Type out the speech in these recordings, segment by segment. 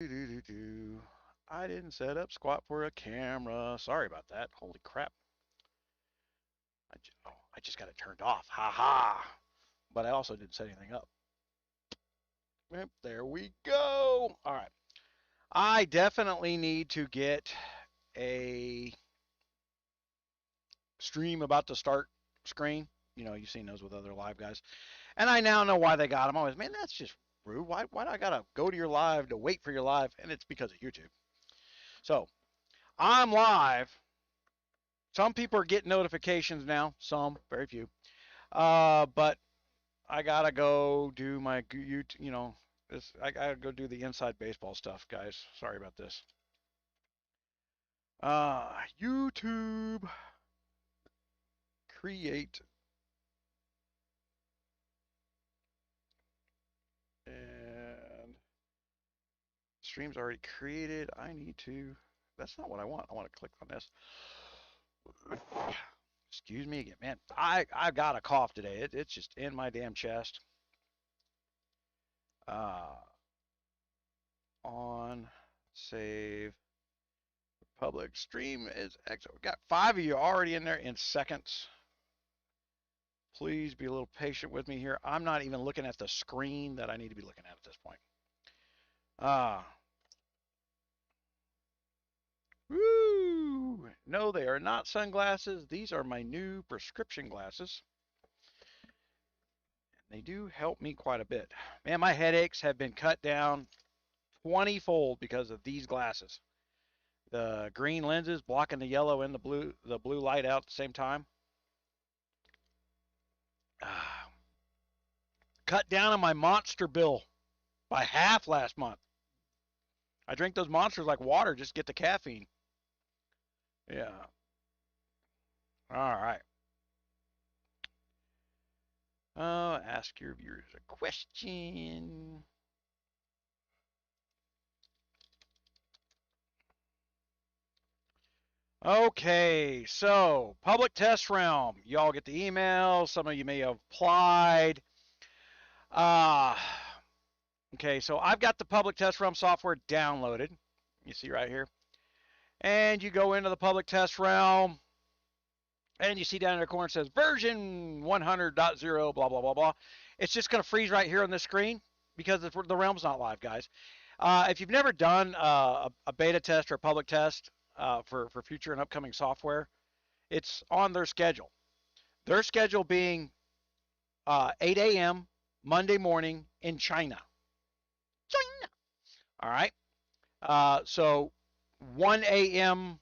I didn't set up squat for a camera. Sorry about that. Holy crap. I just got it turned off. Ha ha. But I also didn't set anything up. Yep, there we go. All right. I definitely need to get a stream about to start screen. You know, you've seen those with other live guys. And I now know why they got them. I was, man, that's just rude. Why do I got to go to your live to wait for your live? And it's because of YouTube. So I'm live. Some people are getting notifications now. Some, very few. But I gotta go do my I gotta go do the inside baseball stuff, guys. Sorry about this. YouTube create and stream's already created. I need to. That's not what I want. I want to click on this. Excuse me again, man. I've got a cough today. It's just in my damn chest. On save public stream is excellent. We got 5 of you already in there in seconds. Please be a little patient with me here. I'm not even looking at the screen that I need to be looking at this point. Woo! No, they are not sunglasses. These are my new prescription glasses. They do help me quite a bit. Man, my headaches have been cut down 20-fold because of these glasses. The green lenses blocking the yellow and the blue light out at the same time. Cut down on my monster bill by half last month. I drink those monsters like water, just get the caffeine. Yeah. All right. Ask your viewers a question. Okay, so public test realm. Y'all get the email. Some of you may have applied. Okay, so I've got the public test realm software downloaded. You see right here. And you go into the public test realm. And you see down in the corner it says version 100.0, blah, blah, blah, blah. It's just going to freeze right here on this screen because the realm's not live, guys. If you've never done a beta test or a public test for future and upcoming software, it's on their schedule. Their schedule being 8 a.m. Monday morning in China. China. All right. So 1 a.m.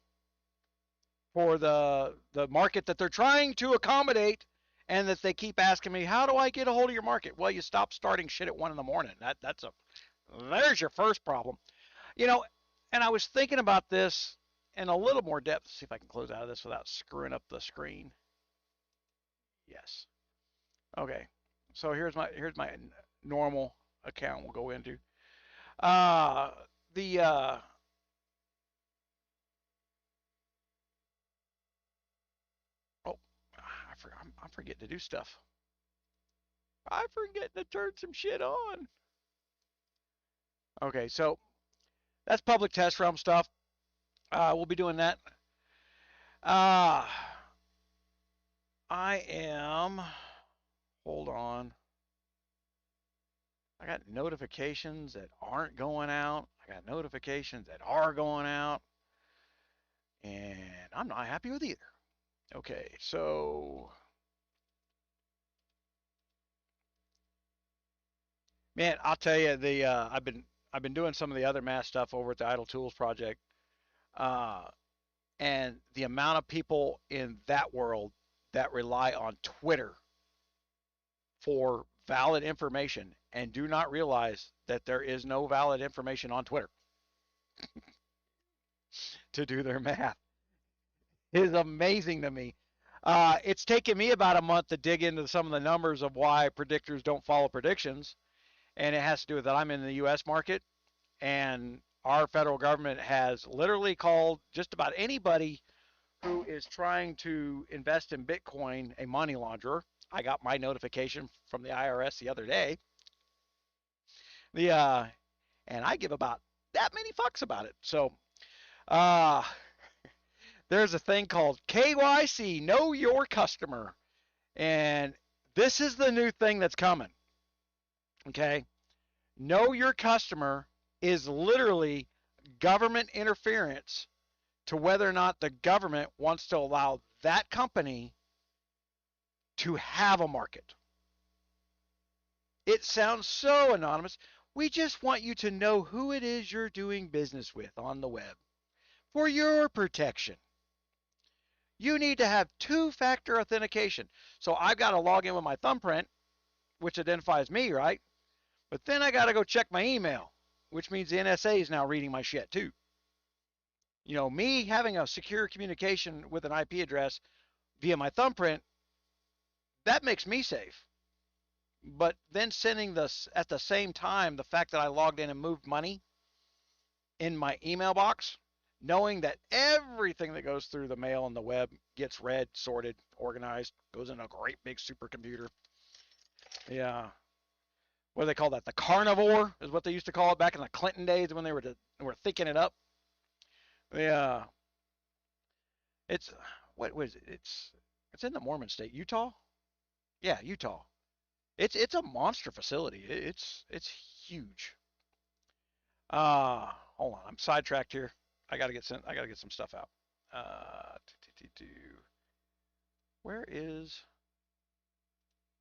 for the market that they're trying to accommodate, and that they keep asking me, how do I get a hold of your market? Well, you stop starting shit at 1 in the morning. There's your first problem. You know, and I was thinking about this in a little more depth. See if I can close out of this without screwing up the screen. Yes. Okay. So here's my normal account we'll go into. Oh, I'm forgetting to do stuff. I forget to turn some shit on. Okay, so that's public test realm stuff. We'll be doing that. I am. Hold on. I got notifications that aren't going out. I got notifications that are going out. And I'm not happy with either. Okay, so. Man, I'll tell you, I've been doing some of the other math stuff over at the Idle Tools project. And the amount of people in that world that rely on Twitter for valid information and do not realize that there is no valid information on Twitter to do their math is amazing to me. It's taken me about a month to dig into some of the numbers of why predictors don't follow predictions, and it has to do with that I'm in the U.S. market, and our federal government has literally called just about anybody who is trying to invest in Bitcoin a money launderer. I got my notification from the IRS the other day. And I give about that many fucks about it. So, uh, there's a thing called KYC, Know Your Customer. And this is the new thing that's coming. Okay? Know Your Customer is literally government interference to whether or not the government wants to allow that company to have a market. It sounds so anonymous. We just want you to know who it is you're doing business with on the web for your protection. You need to have two-factor authentication. So I've got to log in with my thumbprint, which identifies me, right? But then I got to go check my email, which means the NSA is now reading my shit too. You know, me having a secure communication with an IP address via my thumbprint, that makes me safe. But then sending this at the same time, the fact that I logged in and moved money in my email box, knowing that everything that goes through the mail and the web gets read, sorted, organized, goes in a great big supercomputer. Yeah. What do they call that? The carnivore is what they used to call it back in the Clinton days when they were thinking it up. Yeah. It's what was it? It's in the Mormon state, Utah. Yeah, Utah. It's a monster facility. It's huge. Hold on, I'm sidetracked here. I gotta get some stuff out. Where is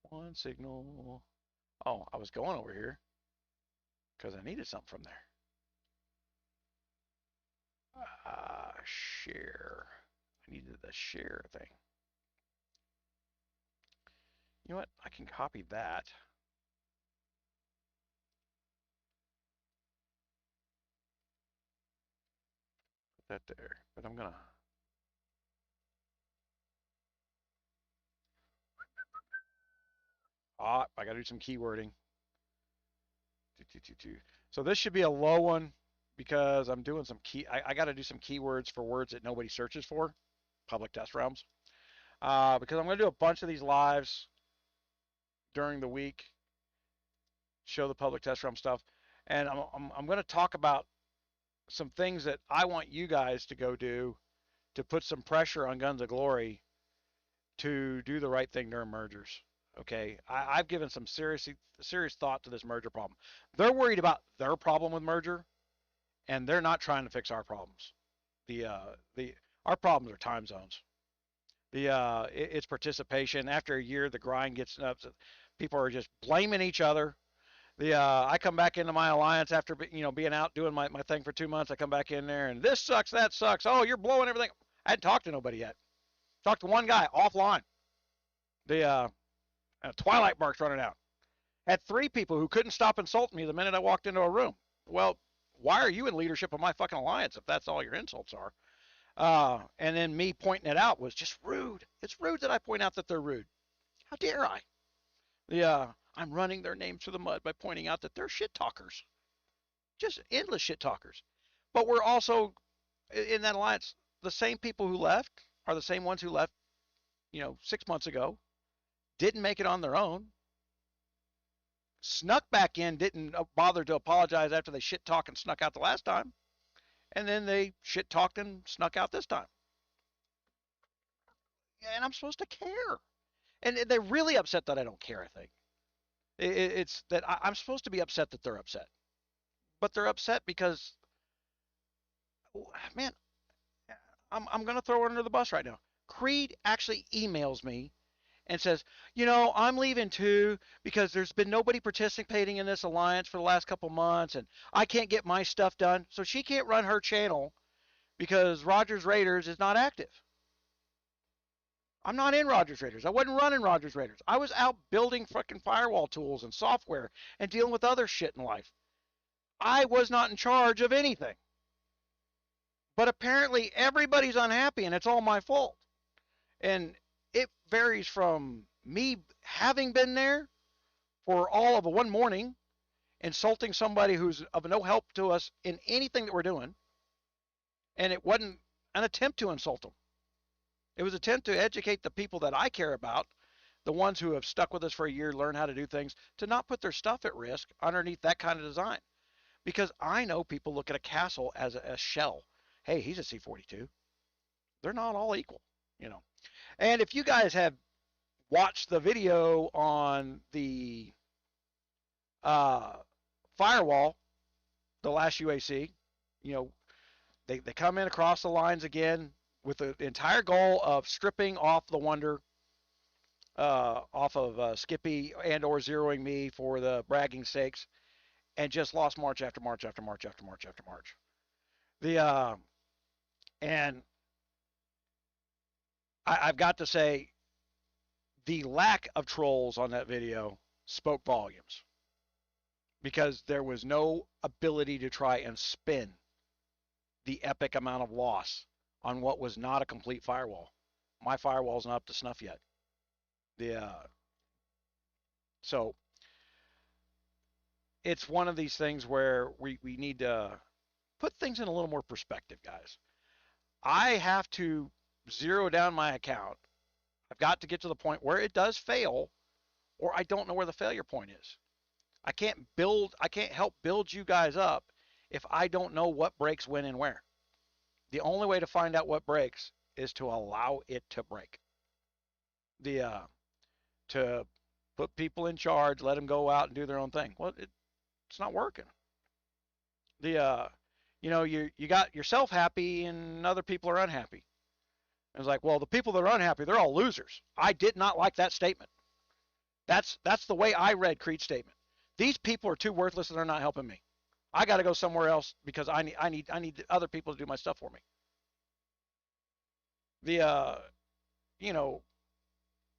one signal? Oh, I was going over here because I needed something from there. Share. I needed the share thing. You know what? I can copy that. Put that there. But I'm gonna. I gotta do some keywording. So this should be a low one because I'm doing some I got to do some keywords for words that nobody searches for, public test realms. Because I'm going to do a bunch of these lives during the week, show the public test realm stuff, and I'm going to talk about some things that I want you guys to go do to put some pressure on Guns of Glory to do the right thing during mergers. Okay, I've given some serious thought to this merger problem. They're worried about their problem with merger, and they're not trying to fix our problems. Our problems are time zones. It's participation. After a year, the grind gets up. So people are just blaming each other. I come back into my alliance after being out doing my thing for 2 months. I come back in there and this sucks, that sucks. Oh, you're blowing everything. I hadn't talked to nobody yet. Talked to one guy offline. Twilight Bark's running out. Had 3 people who couldn't stop insulting me the minute I walked into a room. Well, why are you in leadership of my fucking alliance if that's all your insults are? And then me pointing it out was just rude. It's rude that I point out that they're rude. How dare I? I'm running their name through the mud by pointing out that they're shit talkers. Just endless shit talkers. But we're also, in that alliance, the same people who left are the same ones who left, 6 months ago, didn't make it on their own, snuck back in, didn't bother to apologize after they shit talked and snuck out the last time, and then they shit talked and snuck out this time. And I'm supposed to care. And they're really upset that I don't care, I think. It's that I'm supposed to be upset that they're upset. But they're upset because, man, I'm going to throw it under the bus right now. Creed actually emails me and says, I'm leaving too because there's been nobody participating in this alliance for the last couple months and I can't get my stuff done. So she can't run her channel because Rogers Raiders is not active. I'm not in Rogers Raiders. I wasn't running Rogers Raiders. I was out building fucking firewall tools and software and dealing with other shit in life. I was not in charge of anything. But apparently everybody's unhappy and it's all my fault. And it varies from me having been there for all of one morning, insulting somebody who's of no help to us in anything that we're doing, and it wasn't an attempt to insult them. It was an attempt to educate the people that I care about, the ones who have stuck with us for a year, learn how to do things, to not put their stuff at risk underneath that kind of design. because I know people look at a castle as a shell. Hey, he's a C-42. They're not all equal, you know. And if you guys have watched the video on the uh, Firewall, the last UAC, you know, they come in across the lines again with the entire goal of stripping off the Wonder off of Skippy and or zeroing me for the bragging sakes, and just lost March after March after March after March after March. The and I've got to say, the lack of trolls on that video spoke volumes, because there was no ability to try and spin the epic amount of loss on what was not a complete firewall. My firewall's not up to snuff yet. So it's one of these things where we need to put things in a little more perspective, guys. I have to zero down my account. I've got to get to the point where it does fail, or I don't know where the failure point is. I can't help build you guys up if I don't know what breaks when and where. The only way to find out what breaks is to allow it to break. To put people in charge, let them go out and do their own thing. Well, it's not working. You got yourself happy and other people are unhappy. And it's like, well, the people that are unhappy, they're all losers. I did not like that statement. That's the way I read Creed's statement. These people are too worthless and they're not helping me. I got to go somewhere else because I need other people to do my stuff for me.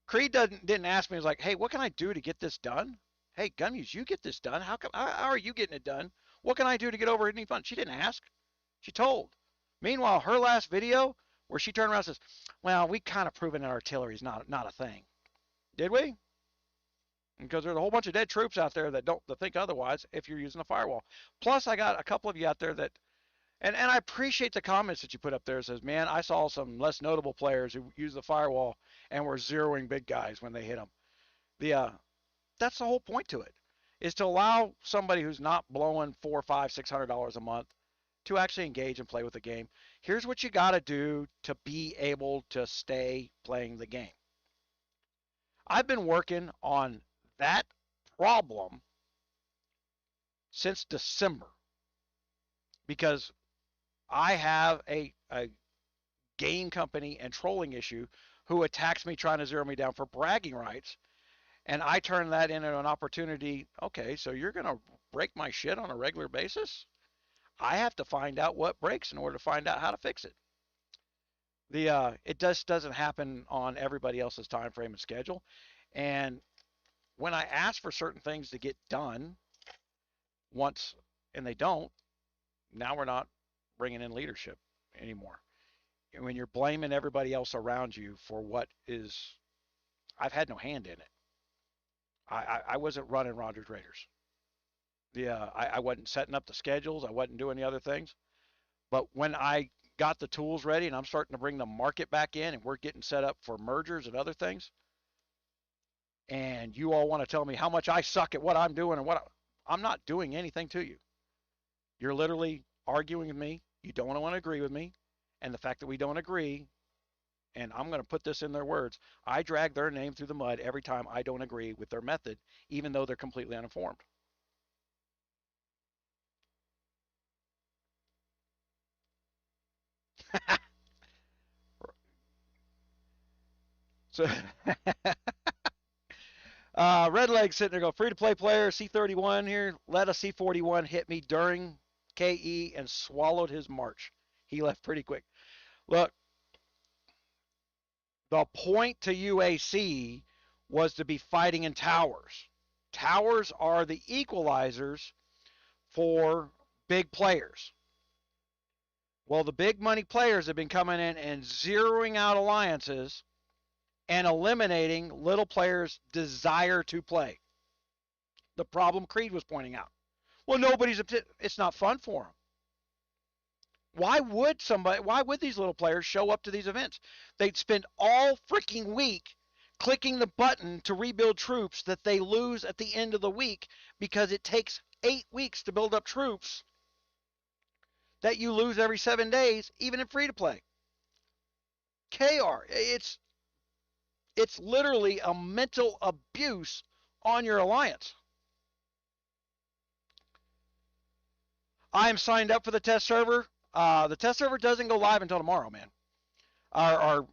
Creed didn't ask me. He was like, hey, what can I do to get this done? Hey, GunMuse, you get this done. How are you getting it done? What can I do to get over any fun? She didn't ask. She told. Meanwhile, her last video where she turned around and says, well, we kind of proven that artillery is not a thing. Did we? Because there's a whole bunch of dead troops out there that think otherwise if you're using a firewall. Plus, I got a couple of you out there that, and I appreciate the comments that you put up there. It says, man, I saw some less notable players who use the firewall and were zeroing big guys when they hit them. That's the whole point to it, is to allow somebody who's not blowing $400, $500, $600 a month to actually engage and play with the game. Here's what you got to do to be able to stay playing the game. I've been working on that problem since December, because I have a game company and trolling issue who attacks me trying to zero me down for bragging rights, and I turn that into an opportunity. Okay, so you're going to break my shit on a regular basis? I have to find out what breaks in order to find out how to fix it. It just doesn't happen on everybody else's time frame and schedule. And when I ask for certain things to get done once and they don't, now we're not bringing in leadership anymore. And when you're blaming everybody else around you for what is, I've had no hand in it. I wasn't running Rogers Raiders. I wasn't setting up the schedules. I wasn't doing the other things. But when I got the tools ready and I'm starting to bring the market back in and we're getting set up for mergers and other things, and you all want to tell me how much I suck at what I'm doing and I'm not doing anything to you. You're literally arguing with me. You don't want to agree with me. And the fact that we don't agree, and I'm going to put this in their words, I drag their name through the mud every time I don't agree with their method, even though they're completely uninformed. So Red Leg sitting there, go free to play player C31 here. Let a C41 hit me during KE and swallowed his march. He left pretty quick. Look, the point to UAC was to be fighting in towers. Towers are the equalizers for big players. Well, the big money players have been coming in and zeroing out alliances and eliminating little players' desire to play. The problem Creed was pointing out. Well, it's not fun for them. Why would these little players show up to these events? They'd spend all freaking week clicking the button to rebuild troops that they lose at the end of the week because it takes 8 weeks to build up troops that you lose every 7 days, even in free to play. KR, it's literally a mental abuse on your alliance. I am signed up for the test server. The test server doesn't go live until tomorrow, man. Or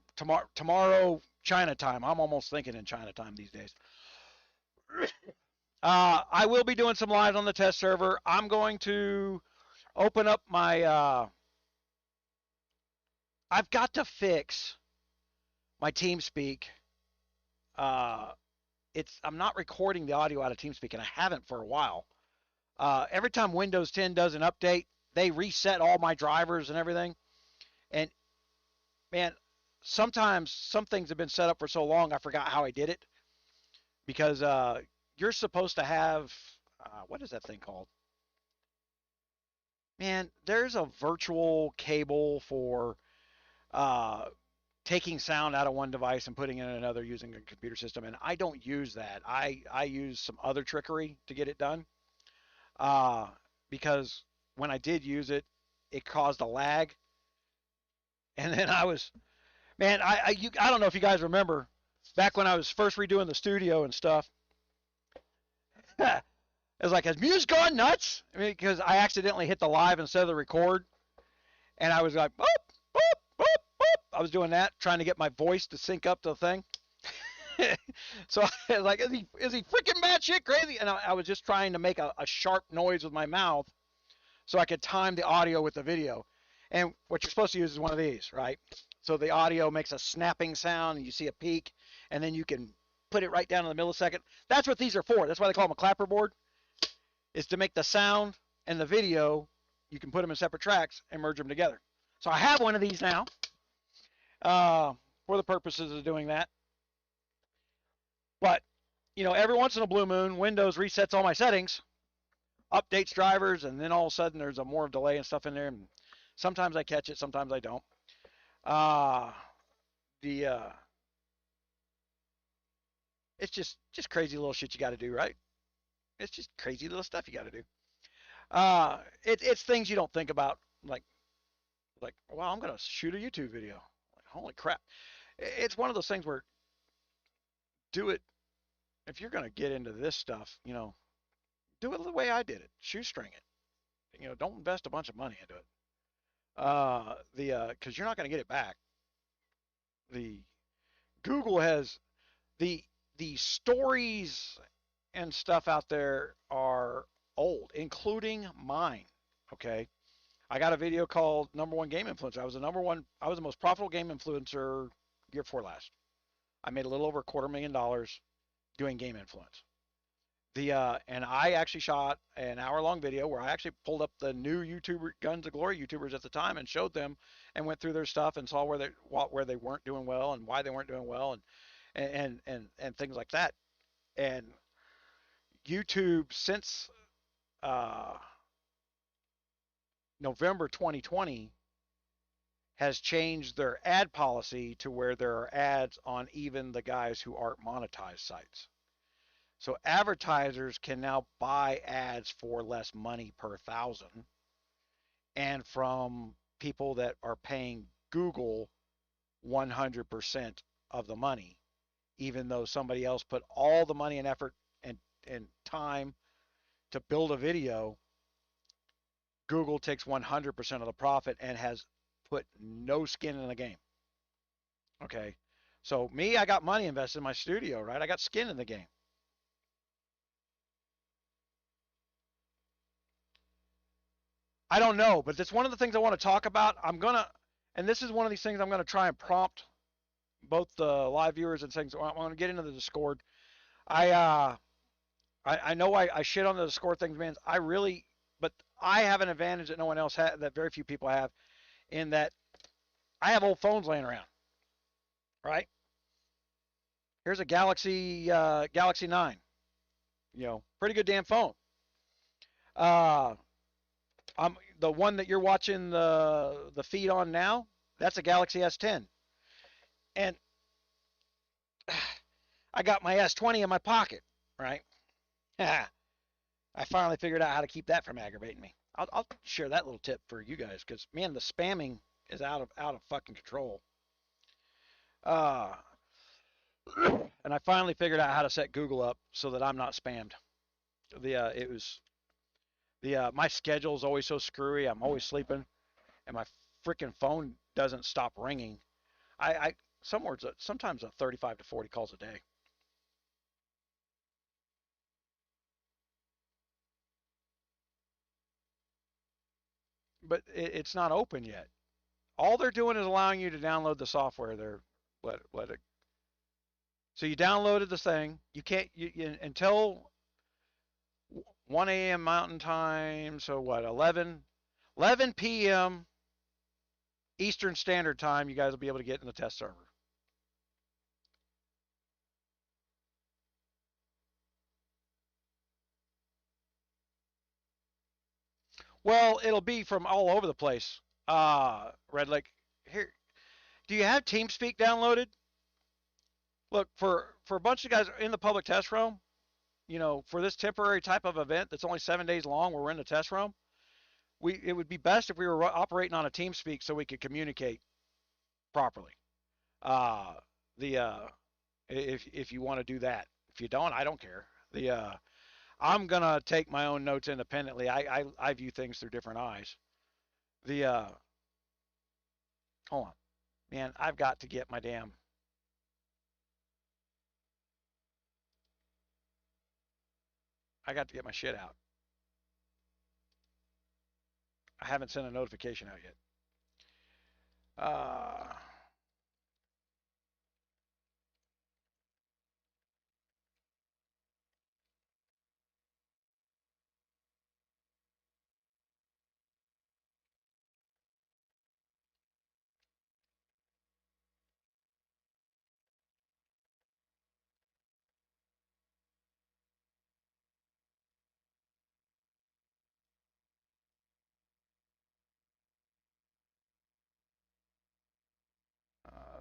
tomorrow China time. I'm almost thinking in China time these days. I will be doing some lives on the test server. I'm going to open up my. I've got to fix my TeamSpeak. I'm not recording the audio out of TeamSpeak, and I haven't for a while. Every time Windows 10 does an update, they reset all my drivers and everything. And man, sometimes some things have been set up for so long, I forgot how I did it. Because you're supposed to have, what is that thing called? Man, there's a virtual cable for taking sound out of one device and putting it in another using a computer system, and I don't use that. I use some other trickery to get it done. Because when I did use it, it caused a lag. And then I don't know if you guys remember, back when I was first redoing the studio and stuff, it was like, has Muse gone nuts? I mean, because I accidentally hit the live instead of the record. And I was like, boop, boop, boop, boop. I was doing that, trying to get my voice to sync up to the thing. So I was like, is he freaking batshit crazy? And I was just trying to make a sharp noise with my mouth so I could time the audio with the video. And what you're supposed to use is one of these, right? So the audio makes a snapping sound, and you see a peak, and then you can put it right down in the millisecond. That's what these are for. That's why they call them a clapperboard, is to make the sound and the video, you can put them in separate tracks and merge them together. So I have one of these now for the purposes of doing that. But, every once in a blue moon, Windows resets all my settings, updates drivers, and then all of a sudden there's a more delay and stuff in there. And sometimes I catch it, sometimes I don't. It's just crazy little shit you got to do, right? It's just crazy little stuff you got to do. It's things you don't think about, like, well, I'm gonna shoot a YouTube video. Like, holy crap! It's one of those things where do it if you're gonna get into this stuff. Do it the way I did it. Shoestring it. Don't invest a bunch of money into it. Because you're not gonna get it back. The Google has the stories and stuff out there are old, including mine. Okay. I got a video called Number One Game Influencer. I was the most profitable game influencer year before last. I made a little over $250,000 doing game influence. And I actually shot an hour-long video where I actually pulled up the new Guns of Glory YouTubers at the time and showed them and went through their stuff and saw where they weren't doing well and why they weren't doing well and things like that. And YouTube, since November 2020, has changed their ad policy to where there are ads on even the guys who aren't monetized sites. So advertisers can now buy ads for less money per 1,000, and from people that are paying Google 100% of the money, even though somebody else put all the money and effort and time to build a video. Google takes 100% of the profit and has put no skin in the game. Okay. So me, I got money invested in my studio, right? I got skin in the game. I don't know, but that's one of the things I want to talk about. And this is one of these things I'm going to try and prompt both the live viewers and things. I want to get into the Discord. I know I shit on the Discord things, man. But I have an advantage that no one else has, that very few people have, in that I have old phones laying around, right? Here's a Galaxy 9, pretty good damn phone. The one that you're watching the feed on now, that's a Galaxy S10, and I got my S20 in my pocket, right? I finally figured out how to keep that from aggravating me. I'll share that little tip for you guys because man, the spamming is out of fucking control. Uh, and I finally figured out how to set Google up so that I'm not spammed. It was my schedule is always so screwy. I'm always sleeping, and my freaking phone doesn't stop ringing. I sometimes 35 to 40 calls a day. But it's not open yet. All they're doing is allowing you to download the software. They're let it. So you downloaded the thing. You can't until 1 a.m. Mountain Time. So what? 11 p.m. Eastern Standard Time. You guys will be able to get in the test server. Well, it'll be from all over the place. Red Lake. Here, do you have TeamSpeak downloaded? Look, for a bunch of guys in the public test room, for this temporary type of event that's only 7 days long, where we're in the test room, it would be best if we were operating on a TeamSpeak so we could communicate properly. Uh, the if you want to do that, if you don't, I don't care. I'm gonna take my own notes independently. I view things through different eyes. The hold on, man, I've got to get my damn. I got to get my shit out. I haven't sent a notification out yet. Uh,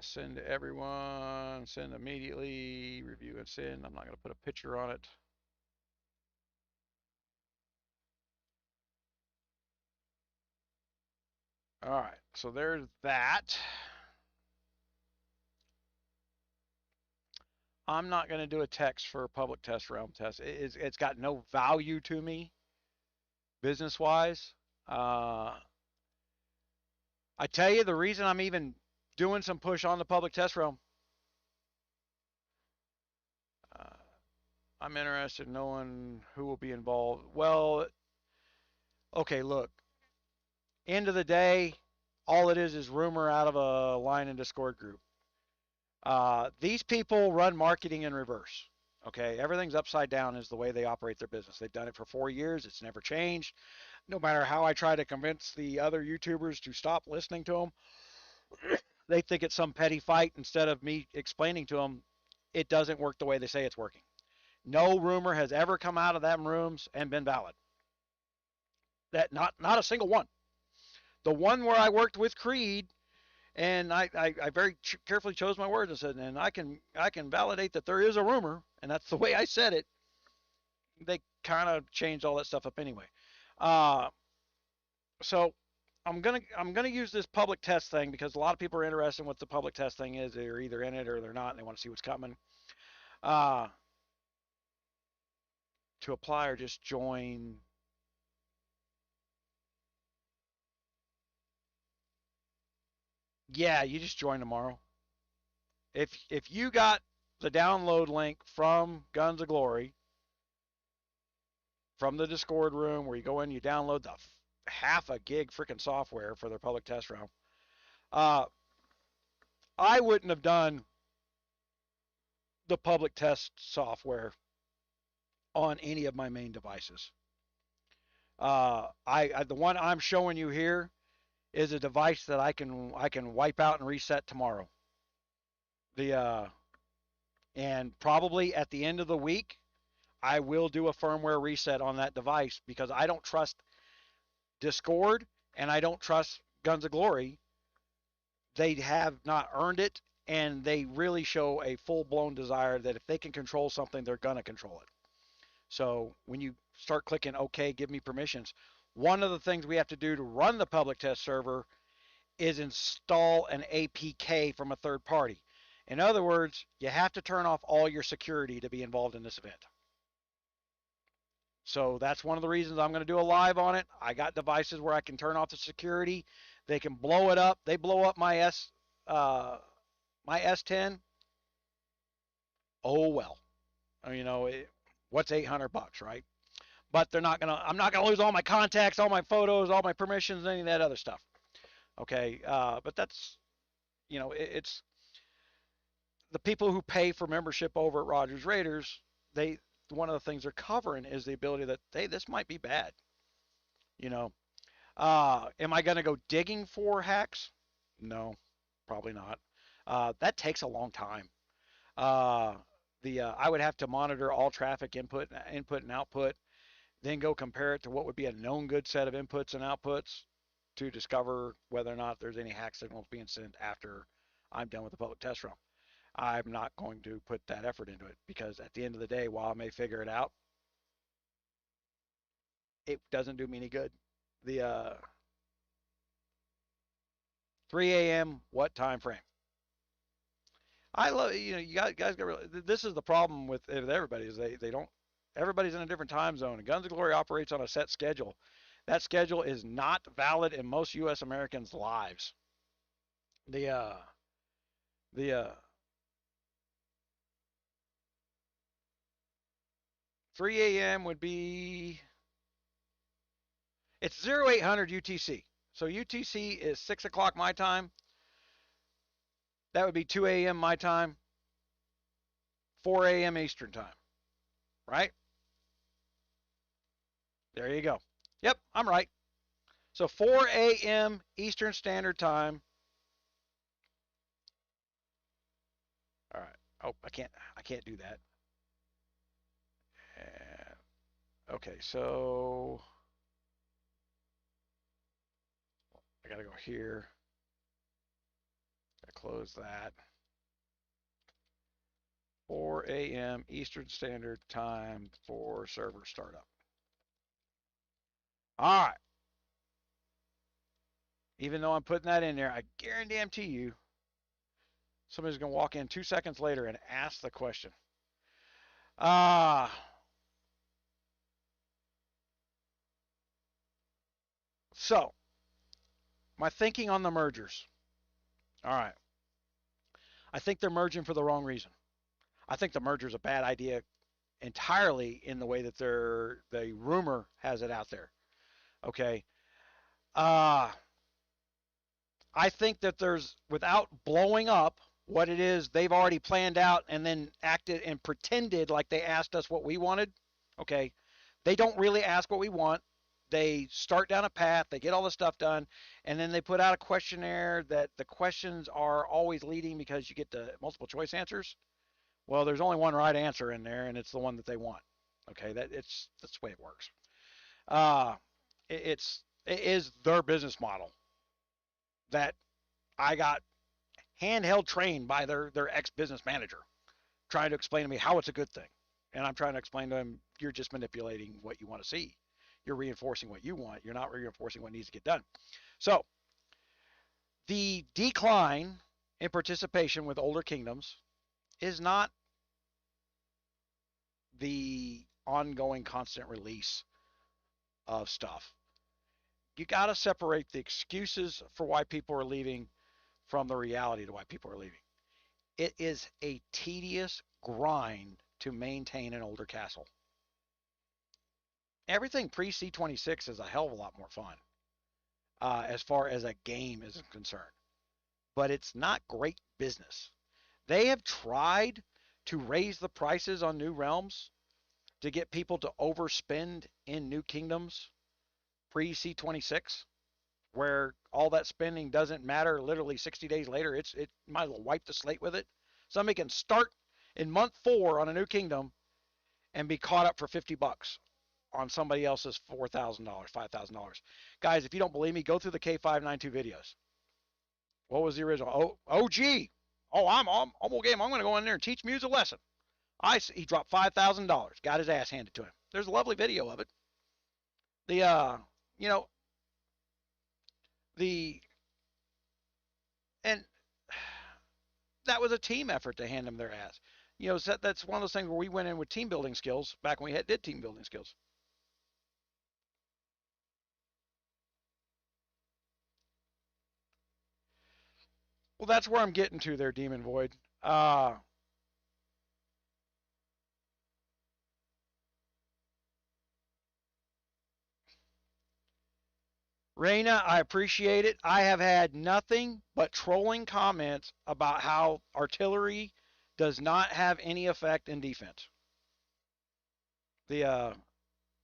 send to everyone, send immediately, review and send. I'm not going to put a picture on it. All right, so there's that. I'm not going to do a text for a public test realm test. It's got no value to me business wise. I tell you, the reason I'm even doing some push on the public test realm, uh, I'm interested in knowing who will be involved. Well, okay, look, end of the day, all it is rumor out of a line and Discord group. These people run marketing in reverse. Okay, everything's upside down is the way they operate their business. They've done it for 4 years. It's never changed. No matter how I try to convince the other YouTubers to stop listening to them, they think it's some petty fight instead of me explaining to them it doesn't work the way they say it's working. No rumor has ever come out of them rooms and been valid. That not a single one. The one where I worked with Creed, and I very carefully chose my words and said, and I can validate that there is a rumor, and that's the way I said it. They kind of changed all that stuff up anyway. Uh, so I'm gonna use this public test thing because a lot of people are interested in what the public test thing is. They're either in it or they're not, and they want to see what's coming. Uh, to apply or just join. Yeah, you just join tomorrow. If you got the download link from Guns of Glory from the Discord room where you go in, you download the half a gig freaking software for their public test room. Uh, I wouldn't have done the public test software on any of my main devices. The one I'm showing you here is a device that I can wipe out and reset tomorrow. The and probably at the end of the week, I will do a firmware reset on that device because I don't trust Discord and I don't trust Guns of Glory. They have not earned it, and they really show a full blown desire that if they can control something, they're gonna control it. So when you start clicking OK, give me permissions, one of the things we have to do to run the public test server is install an APK from a third party. In other words, you have to turn off all your security to be involved in this event. So that's one of the reasons I'm going to do a live on it. I got devices where I can turn off the security. They can blow it up. They blow up my S10. Oh well, what's $800, right? But I'm not gonna lose all my contacts, all my photos, all my permissions, any of that other stuff. Okay, but that's, it's the people who pay for membership over at Rogers Raiders. One of the things they're covering is the ability that, hey, this might be bad. Am I going to go digging for hacks? No, probably not. That takes a long time. I would have to monitor all traffic input and output, then go compare it to what would be a known good set of inputs and outputs to discover whether or not there's any hack signals being sent after I'm done with the public test run. I'm not going to put that effort into it because at the end of the day, while I may figure it out, it doesn't do me any good. The 3 a.m. what time frame? I love, you guys got, this is the problem with everybody is they don't, everybody's in a different time zone, and Guns of Glory operates on a set schedule. That schedule is not valid in most U.S. Americans' lives. The 3 a.m. would be, it's 0800 UTC. So UTC is 6 o'clock my time. That would be 2 a.m. my time, 4 a.m. Eastern time, right? There you go. Yep, I'm right. So 4 a.m. Eastern Standard Time. All right. Oh, I can't do that. Okay, so I gotta go here. Gotta close that. 4 a.m. Eastern Standard Time for server startup. All right. Even though I'm putting that in there, I guarantee you somebody's going to walk in 2 seconds later and ask the question. So, my thinking on the mergers. All right. I think they're merging for the wrong reason. I think the merger is a bad idea entirely in the way that the rumor has it out there. Okay. I think that there's, without blowing up what it is they've already planned out and then acted and pretended like they asked us what we wanted. Okay. They don't really ask what we want. They start down a path, they get all the stuff done, and then they put out a questionnaire that the questions are always leading because you get the multiple choice answers. Well, there's only one right answer in there, and it's the one that they want. Okay, that's the way it works. It is their business model that I got handheld trained by their ex-business manager, trying to explain to me how it's a good thing. And I'm trying to explain to them, you're just manipulating what you want to see. You're reinforcing what you want. You're not reinforcing what needs to get done. So the decline in participation with older kingdoms is not the ongoing constant release of stuff. You got to separate the excuses for why people are leaving from the reality to why people are leaving. It is a tedious grind to maintain an older castle. Everything pre-C26 is a hell of a lot more fun as far as a game is concerned. But it's not great business. They have tried to raise the prices on new realms to get people to overspend in new kingdoms pre-C26, where all that spending doesn't matter. Literally 60 days later, it might as well wipe the slate with it. Somebody can start in month 4 on a new kingdom and be caught up for $50 on somebody else's $4,000, $5,000. Guys, if you don't believe me, go through the K592 videos. What was the original? OG. Oh, I'm game. I'm going to go in there and teach Muse a lesson. He dropped $5,000, got his ass handed to him. There's a lovely video of it. You know, and that was a team effort to hand them their ass. You know, so that's one of those things where we went in with team building skills back when we did team building skills. Well, that's where I'm getting to there, Demon Void. Raina, I appreciate it. I have had nothing but trolling comments about how artillery does not have any effect in defense.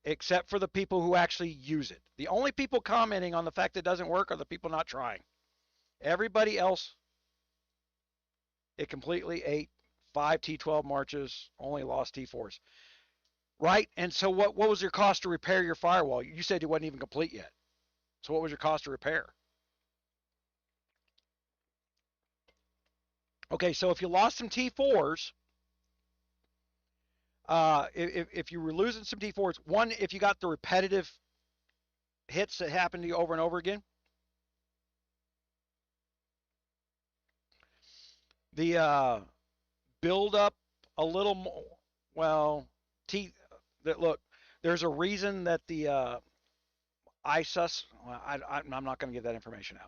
Except for the people who actually use it. The only people commenting on the fact that it doesn't work are the people not trying. Everybody else, it completely ate 5 T12 marches, only lost T4s. Right? And so what was your cost to repair your firewall? You said it wasn't even complete yet. So what was your cost to repair? Okay, so if you lost some T4s, if you were losing some T4s, one, if you got the repetitive hits that happen to you over and over again, the build up a little more. Well, look, there's a reason that the ISUS. Well, I'm not going to give that information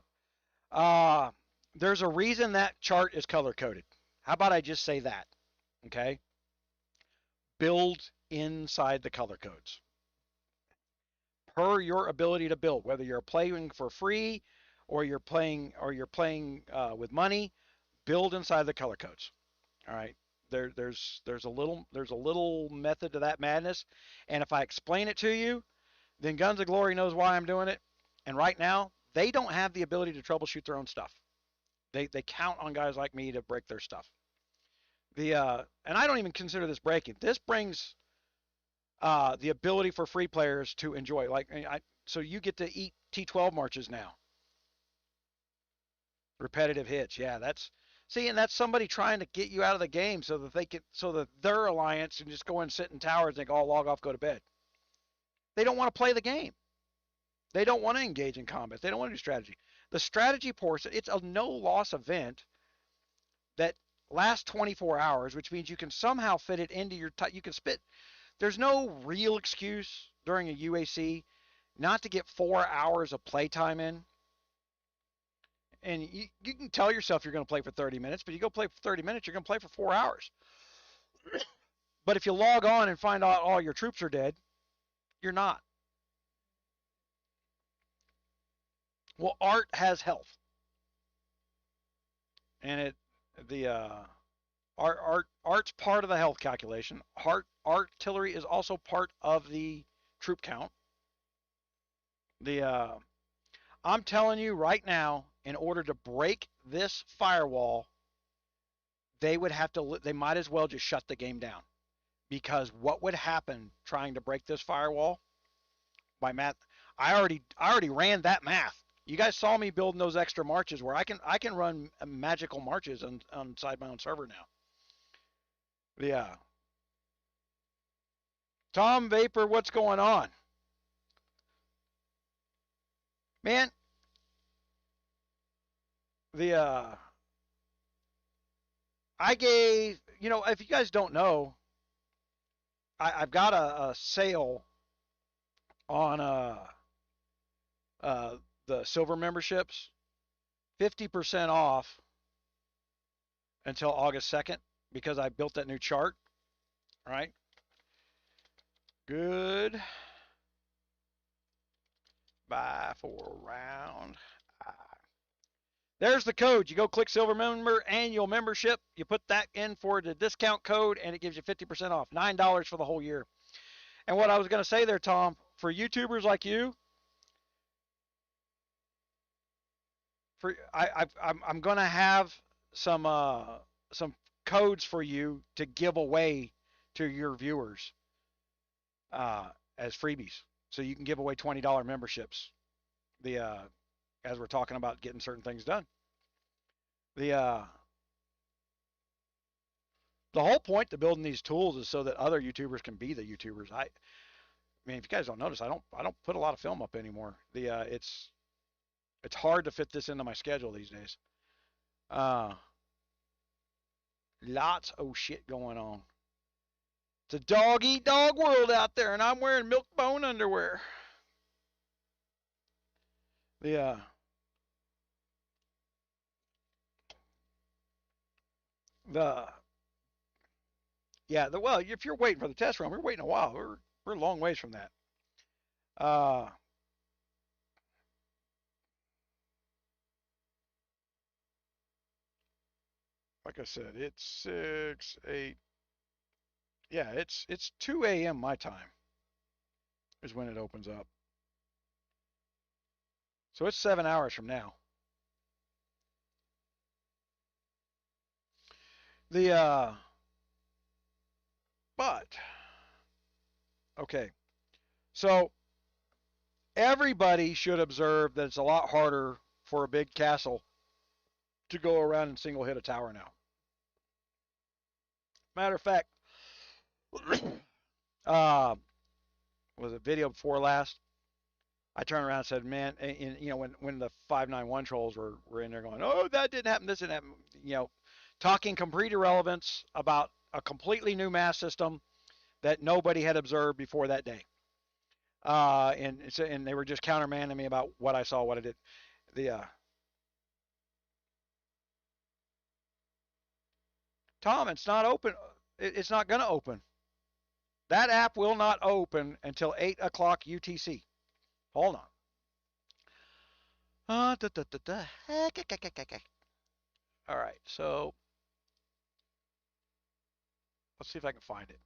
out. There's a reason that chart is color coded. How about I just say that? Okay. Build inside the color codes per your ability to build, whether you're playing for free or you're playing with money. Build inside the color codes. All right. There's a little method to that madness, and if I explain it to you, then Guns of Glory knows why I'm doing it. And right now, they don't have the ability to troubleshoot their own stuff. They count on guys like me to break their stuff. And I don't even consider this breaking. This brings the ability for free players to enjoy. So you get to eat T12 marches now. Repetitive hits, yeah. And that's somebody trying to get you out of the game so that their alliance can just go and sit in towers and go, log off, go to bed. They don't want to play the game. They don't want to engage in combat. They don't want to do strategy. The strategy portion, it's a no-loss event that lasts 24 hours, which means you can somehow fit it into your you can spit. There's no real excuse during a UAC not to get 4 hours of playtime in. And you can tell yourself you're going to play for 30 minutes, but you go play for 30 minutes, you're going to play for 4 hours. But if you log on and find out all your troops are dead, you're not. Well, art has health. And art's part of the health calculation. Artillery is also part of the troop count. I'm telling you right now, in order to break this firewall, they might as well just shut the game down. Because what would happen trying to break this firewall? By math, I already ran that math. You guys saw me building those extra marches where I can run magical marches inside my own server now. Yeah. Tom Vapor, what's going on? Man, I gave, if you guys don't know, I've got a sale on the silver memberships, 50% off until August 2nd because I built that new chart. All right. Good. Buy for round. There's the code. You go click Silver Member Annual Membership. You put that in for the discount code, and it gives you 50% off. $9 for the whole year. And what I was going to say there, Tom, for YouTubers like you, I'm going to have some codes for you to give away to your viewers as freebies, so you can give away $20 memberships. As we're talking about getting certain things done. The whole point to building these tools is so that other YouTubers can be the YouTubers. I mean, if you guys don't notice, I don't put a lot of film up anymore. It's hard to fit this into my schedule these days. Lots of shit going on. It's a dog eat dog world out there, and I'm wearing milk bone underwear. The well, if you're waiting for the test run, we're waiting a while. We're a long ways from that. Like I said, it's 6, 8. Yeah, it's 2 a.m. my time is when it opens up. So it's 7 hours from now. But okay. So everybody should observe that it's a lot harder for a big castle to go around and single hit a tower now. Matter of fact, was a video before last. I turned around and said, man, and, you know, when the 591 trolls were in there going, oh, that didn't happen, this didn't happen, you know, talking complete irrelevance about a completely new mass system that nobody had observed before that day. And they were just countermanding me about what I saw, what I did. Tom, it's not open. It's not going to open. That app will not open until 8 o'clock UTC. Hold on. All right, so let's see if I can find it.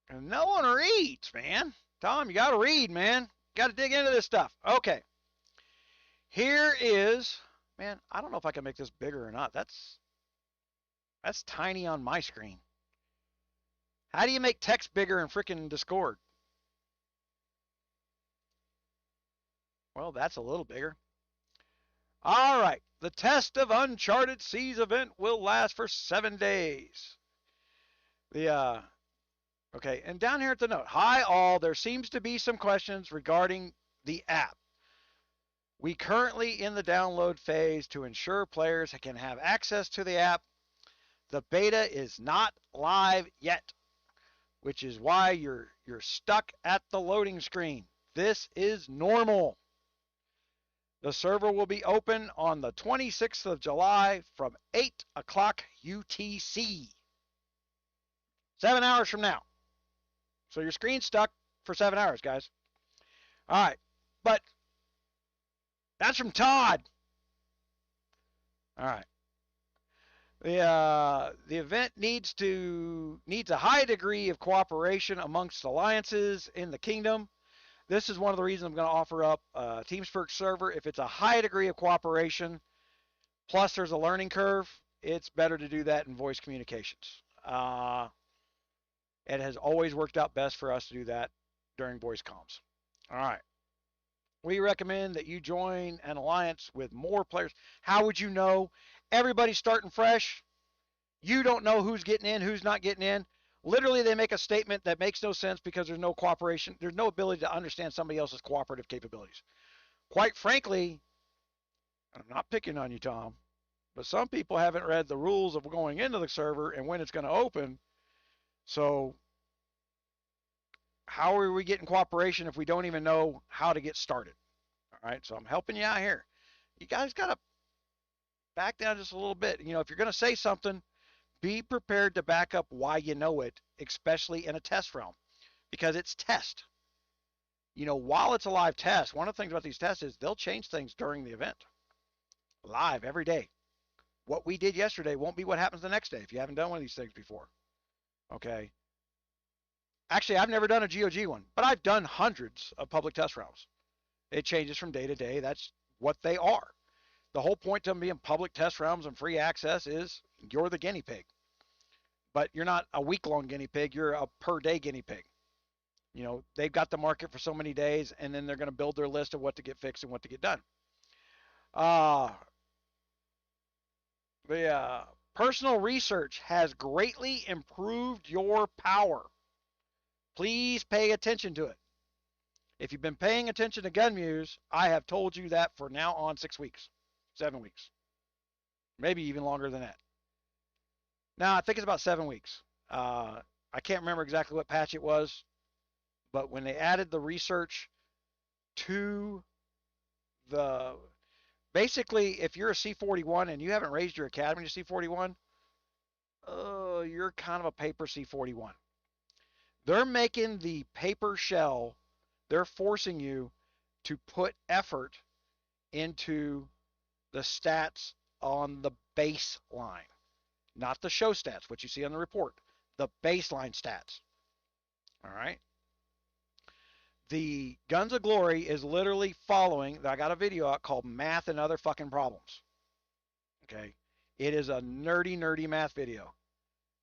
And no one reads, man. Tom, you got to read, man. Got to dig into this stuff. Okay. Here is, man, I don't know if I can make this bigger or not. That's tiny on my screen. How do you make text bigger in frickin' Discord? Well, that's a little bigger. All right. The Test of Uncharted Seas event will last for 7 days. Okay, and down here at the note, hi all, there seems to be some questions regarding the app. We currently in the download phase to ensure players can have access to the app. The beta is not live yet, which is why you're stuck at the loading screen. This is normal. The server will be open on the 26th of July from 8 o'clock UTC. 7 hours from now. So your screen's stuck for 7 hours, guys. All right. But that's from Todd. All right. The event needs a high degree of cooperation amongst alliances in the kingdom. This is one of the reasons I'm going to offer up a TeamSpeak server. If it's a high degree of cooperation, plus there's a learning curve, it's better to do that in voice communications. It has always worked out best for us to do that during voice comms. All right. We recommend that you join an alliance with more players. How would you know? Everybody's starting fresh. You don't know who's getting in, who's not getting in. Literally, they make a statement that makes no sense because there's no cooperation. There's no ability to understand somebody else's cooperative capabilities. Quite frankly, I'm not picking on you, Tom, but some people haven't read the rules of going into the server and when it's going to open. So how are we getting cooperation if we don't even know how to get started? All right, so I'm helping you out here. You guys got to back down just a little bit. You know, if you're going to say something, be prepared to back up why you know it, especially in a test realm, because it's test. You know, while it's a live test, one of the things about these tests is they'll change things during the event. Live every day. What we did yesterday won't be what happens the next day if you haven't done one of these things before. Okay. Actually, I've never done a GOG one, but I've done hundreds of public test rounds. It changes from day to day. That's what they are. The whole point to them being public test rounds and free access is you're the guinea pig. But you're not a week-long guinea pig. You're a per-day guinea pig. You know, they've got the market for so many days, and then they're going to build their list of what to get fixed and what to get done. The personal research has greatly improved your power. Please pay attention to it. If you've been paying attention to GunMuse, I have told you that for now on 6 weeks, 7 weeks, maybe even longer than that. Now, I think it's about 7 weeks. I can't remember exactly what patch it was, but when they added the research to the, basically, if you're a C41 and you haven't raised your academy to C41, you're kind of a paper C41. They're making the paper shell, they're forcing you to put effort into the stats on the baseline, not the show stats, what you see on the report, the baseline stats. All right. The Guns of Glory is literally following, I got a video out called Math and Other Fucking Problems. Okay. It is a nerdy math video.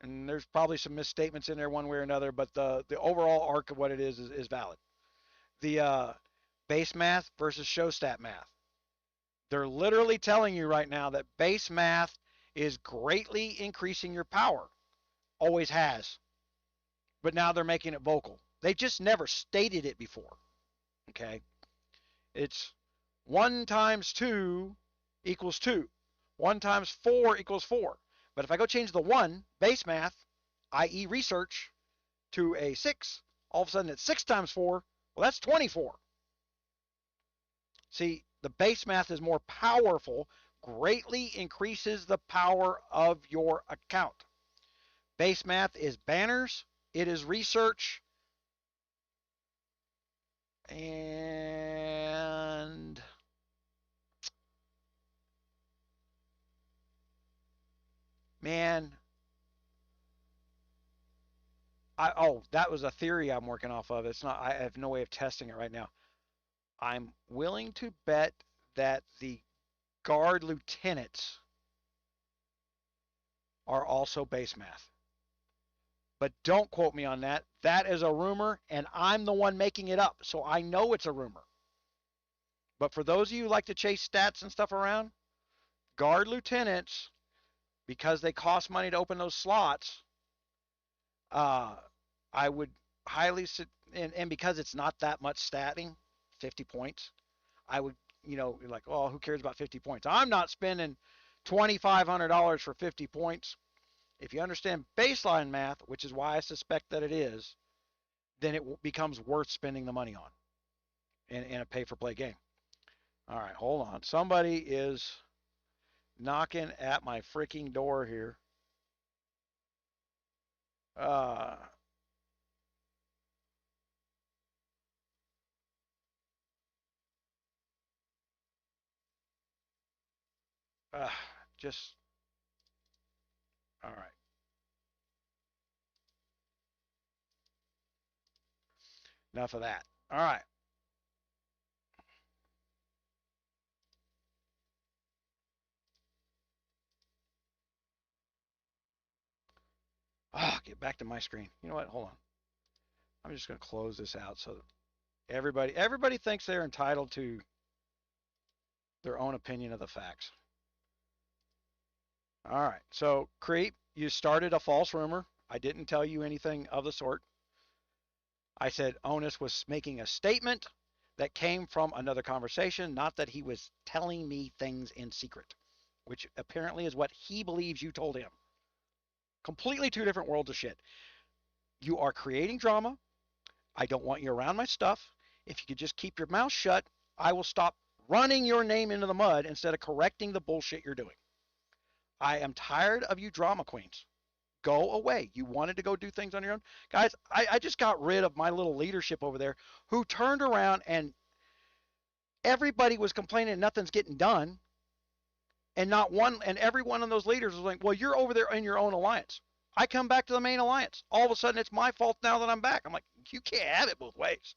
And there's probably some misstatements in there one way or another, but the overall arc of what it is valid. The base math versus show stat math. They're literally telling you right now that base math is greatly increasing your power. Always has. But now they're making it vocal. They just never stated it before. Okay? It's 1 times 2 equals 2. 1 times 4 equals 4. But if I go change the 1, base math, i.e. research, to a 6, all of a sudden it's 6 times 4. Well, that's 24. See, the base math is more powerful, greatly increases the power of your account. Base math is banners, it is research, and man, that was a theory I'm working off of. It's not, I have no way of testing it right now. I'm willing to bet that the guard lieutenants are also base math. But don't quote me on that. That is a rumor, and I'm the one making it up, so I know it's a rumor. But for those of you who like to chase stats and stuff around, guard lieutenants, because they cost money to open those slots, I would highly, and because it's not that much statting, 50 points, I would, like, oh, who cares about 50 points? I'm not spending $2,500 for 50 points. If you understand baseline math, which is why I suspect that it is, then it becomes worth spending the money on in a pay-for-play game. All right, hold on. Somebody is knocking at my freaking door here. Just, all right. Enough of that. All right. Get back to my screen. You know what? Hold on. I'm just going to close this out so that everybody thinks they're entitled to their own opinion of the facts. All right. So, Creep, you started a false rumor. I didn't tell you anything of the sort. I said Onus was making a statement that came from another conversation, not that he was telling me things in secret, which apparently is what he believes you told him. Completely two different worlds of shit. You are creating drama. I don't want you around my stuff. If you could just keep your mouth shut, I will stop running your name into the mud instead of correcting the bullshit you're doing. I am tired of you drama queens. Go away. You wanted to go do things on your own. Guys, I just got rid of my little leadership over there who turned around and everybody was complaining nothing's getting done. And every one of those leaders was like, well, you're over there in your own alliance. I come back to the main alliance. All of a sudden, it's my fault now that I'm back. I'm like, you can't have it both ways.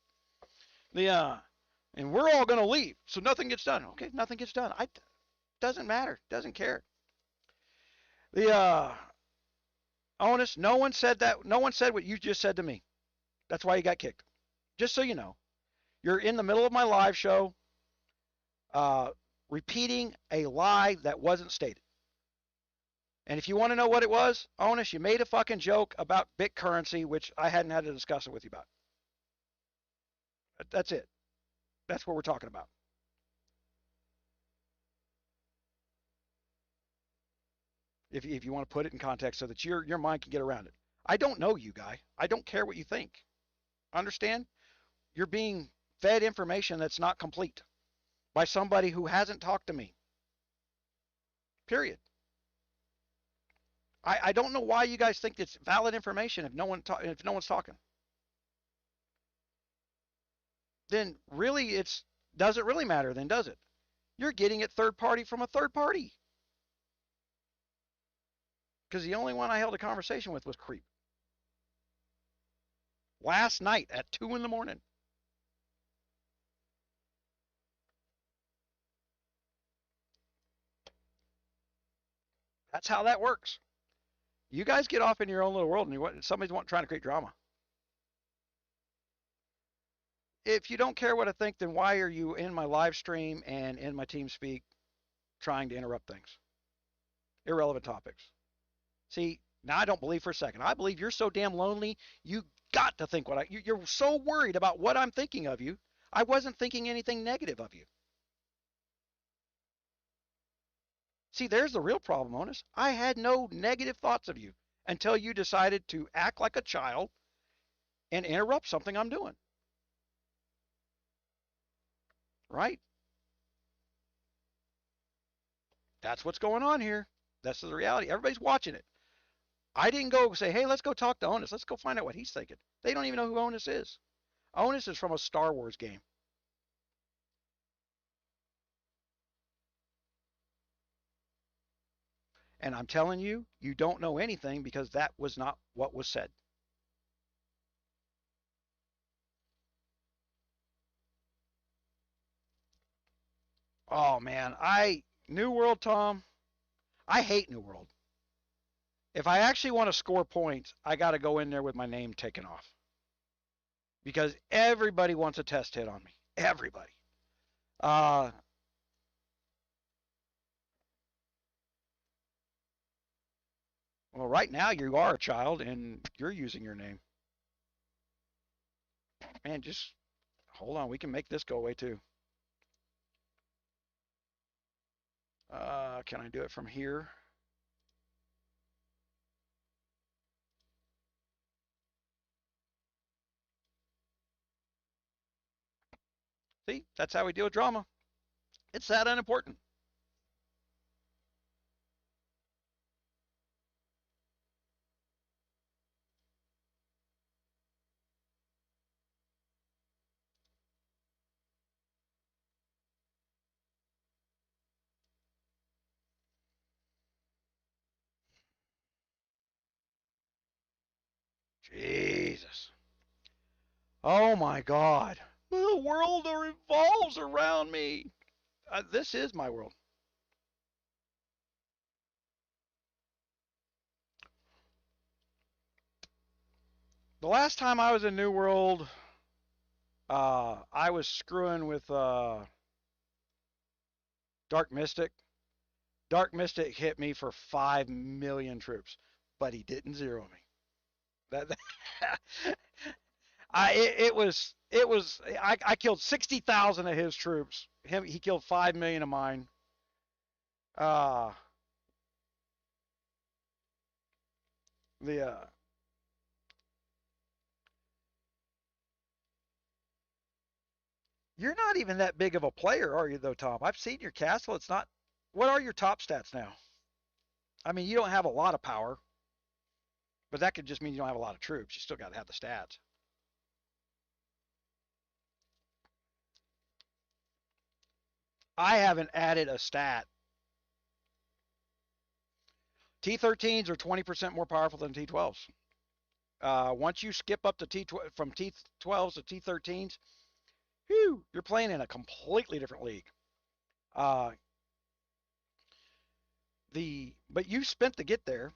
And we're all going to leave, so nothing gets done. Okay, nothing gets done. Doesn't matter. Doesn't care. Onus, no one said that. No one said what you just said to me. That's why you got kicked. Just so you know. You're in the middle of my live show repeating a lie that wasn't stated. And if you want to know what it was, Onus, you made a fucking joke about bit currency, which I hadn't had to discuss it with you about. That's it. That's what we're talking about. If you want to put it in context so that your mind can get around it. I don't know you, guy. I don't care what you think. Understand? You're being fed information that's not complete by somebody who hasn't talked to me. Period. I don't know why you guys think it's valid information if no one's talking. Then really does it really matter then, does it? You're getting it third party from a third party. Because the only one I held a conversation with was Creep. Last night at 2 in the morning. That's how that works. You guys get off in your own little world and somebody's trying to create drama. If you don't care what I think, then why are you in my live stream and in my TeamSpeak trying to interrupt things? Irrelevant topics. See, now I don't believe for a second. I believe you're so damn lonely, you got to think you're so worried about what I'm thinking of you. I wasn't thinking anything negative of you. See, there's the real problem, Onus. I had no negative thoughts of you until you decided to act like a child and interrupt something I'm doing. Right? That's what's going on here. That's the reality. Everybody's watching it. I didn't go say, hey, let's go talk to Onus. Let's go find out what he's thinking. They don't even know who Onus is. Onus is from a Star Wars game. And I'm telling you, you don't know anything because that was not what was said. Oh man, New World, Tom. I hate New World. If I actually want to score points, I got to go in there with my name taken off. Because everybody wants a test hit on me. Everybody. Well, right now you are a child and you're using your name. Man, just hold on. We can make this go away too. Can I do it from here? See, that's how we deal with drama. It's that unimportant. Jesus. Oh my God. The world revolves around me. This is my world. The last time I was in New World, I was screwing with Dark Mystic. Dark Mystic hit me for 5 million troops, but he didn't zero me. That I killed 60,000 of his troops. He killed 5 million of mine. The You're not even that big of a player, are you, though, Tom? I've seen your castle. It's not. What are your top stats now? I mean, you don't have a lot of power, but that could just mean you don't have a lot of troops. You still got to have the stats. I haven't added a stat. T13s are 20% more powerful than T12s. Once you skip up to from T12s to T13s, whew, you're playing in a completely different league. But you spent to get there.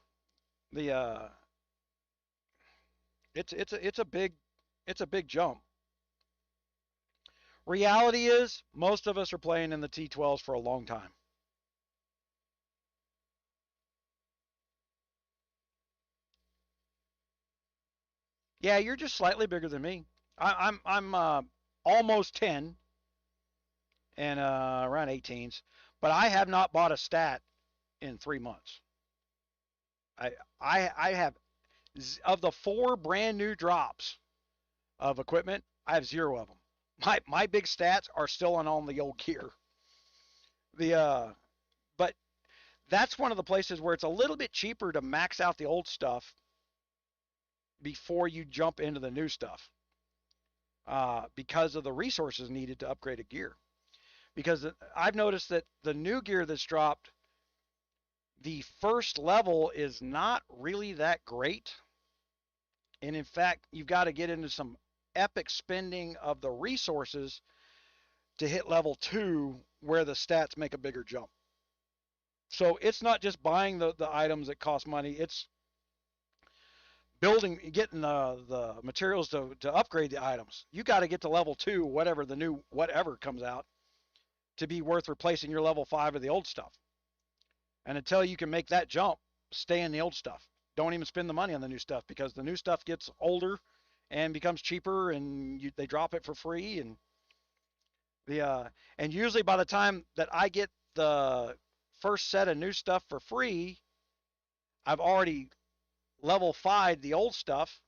It's a big jump. Reality is most of us are playing in the T12s for a long time. Yeah, you're just slightly bigger than me. I'm almost 10 and around 18s, but I have not bought a stat in 3 months. I I have of the 4 brand new drops of equipment, I have 0 of them. My big stats are still on the old gear. The but that's one of the places where it's a little bit cheaper to max out the old stuff before you jump into the new stuff, because of the resources needed to upgrade a gear. Because I've noticed that the new gear that's dropped, the first level is not really that great. And in fact, you've got to get into some epic spending of the resources to hit level 2 where the stats make a bigger jump. So it's not just buying the items that cost money, it's building, getting the materials to upgrade the items. You got to get to level 2, whatever the new whatever comes out, to be worth replacing your level 5 of the old stuff. And until you can make that jump, stay in the old stuff. Don't even spend the money on the new stuff, because the new stuff gets older and becomes cheaper, and they drop it for free. And and usually by the time that I get the first set of new stuff for free, I've already level 5 the old stuff,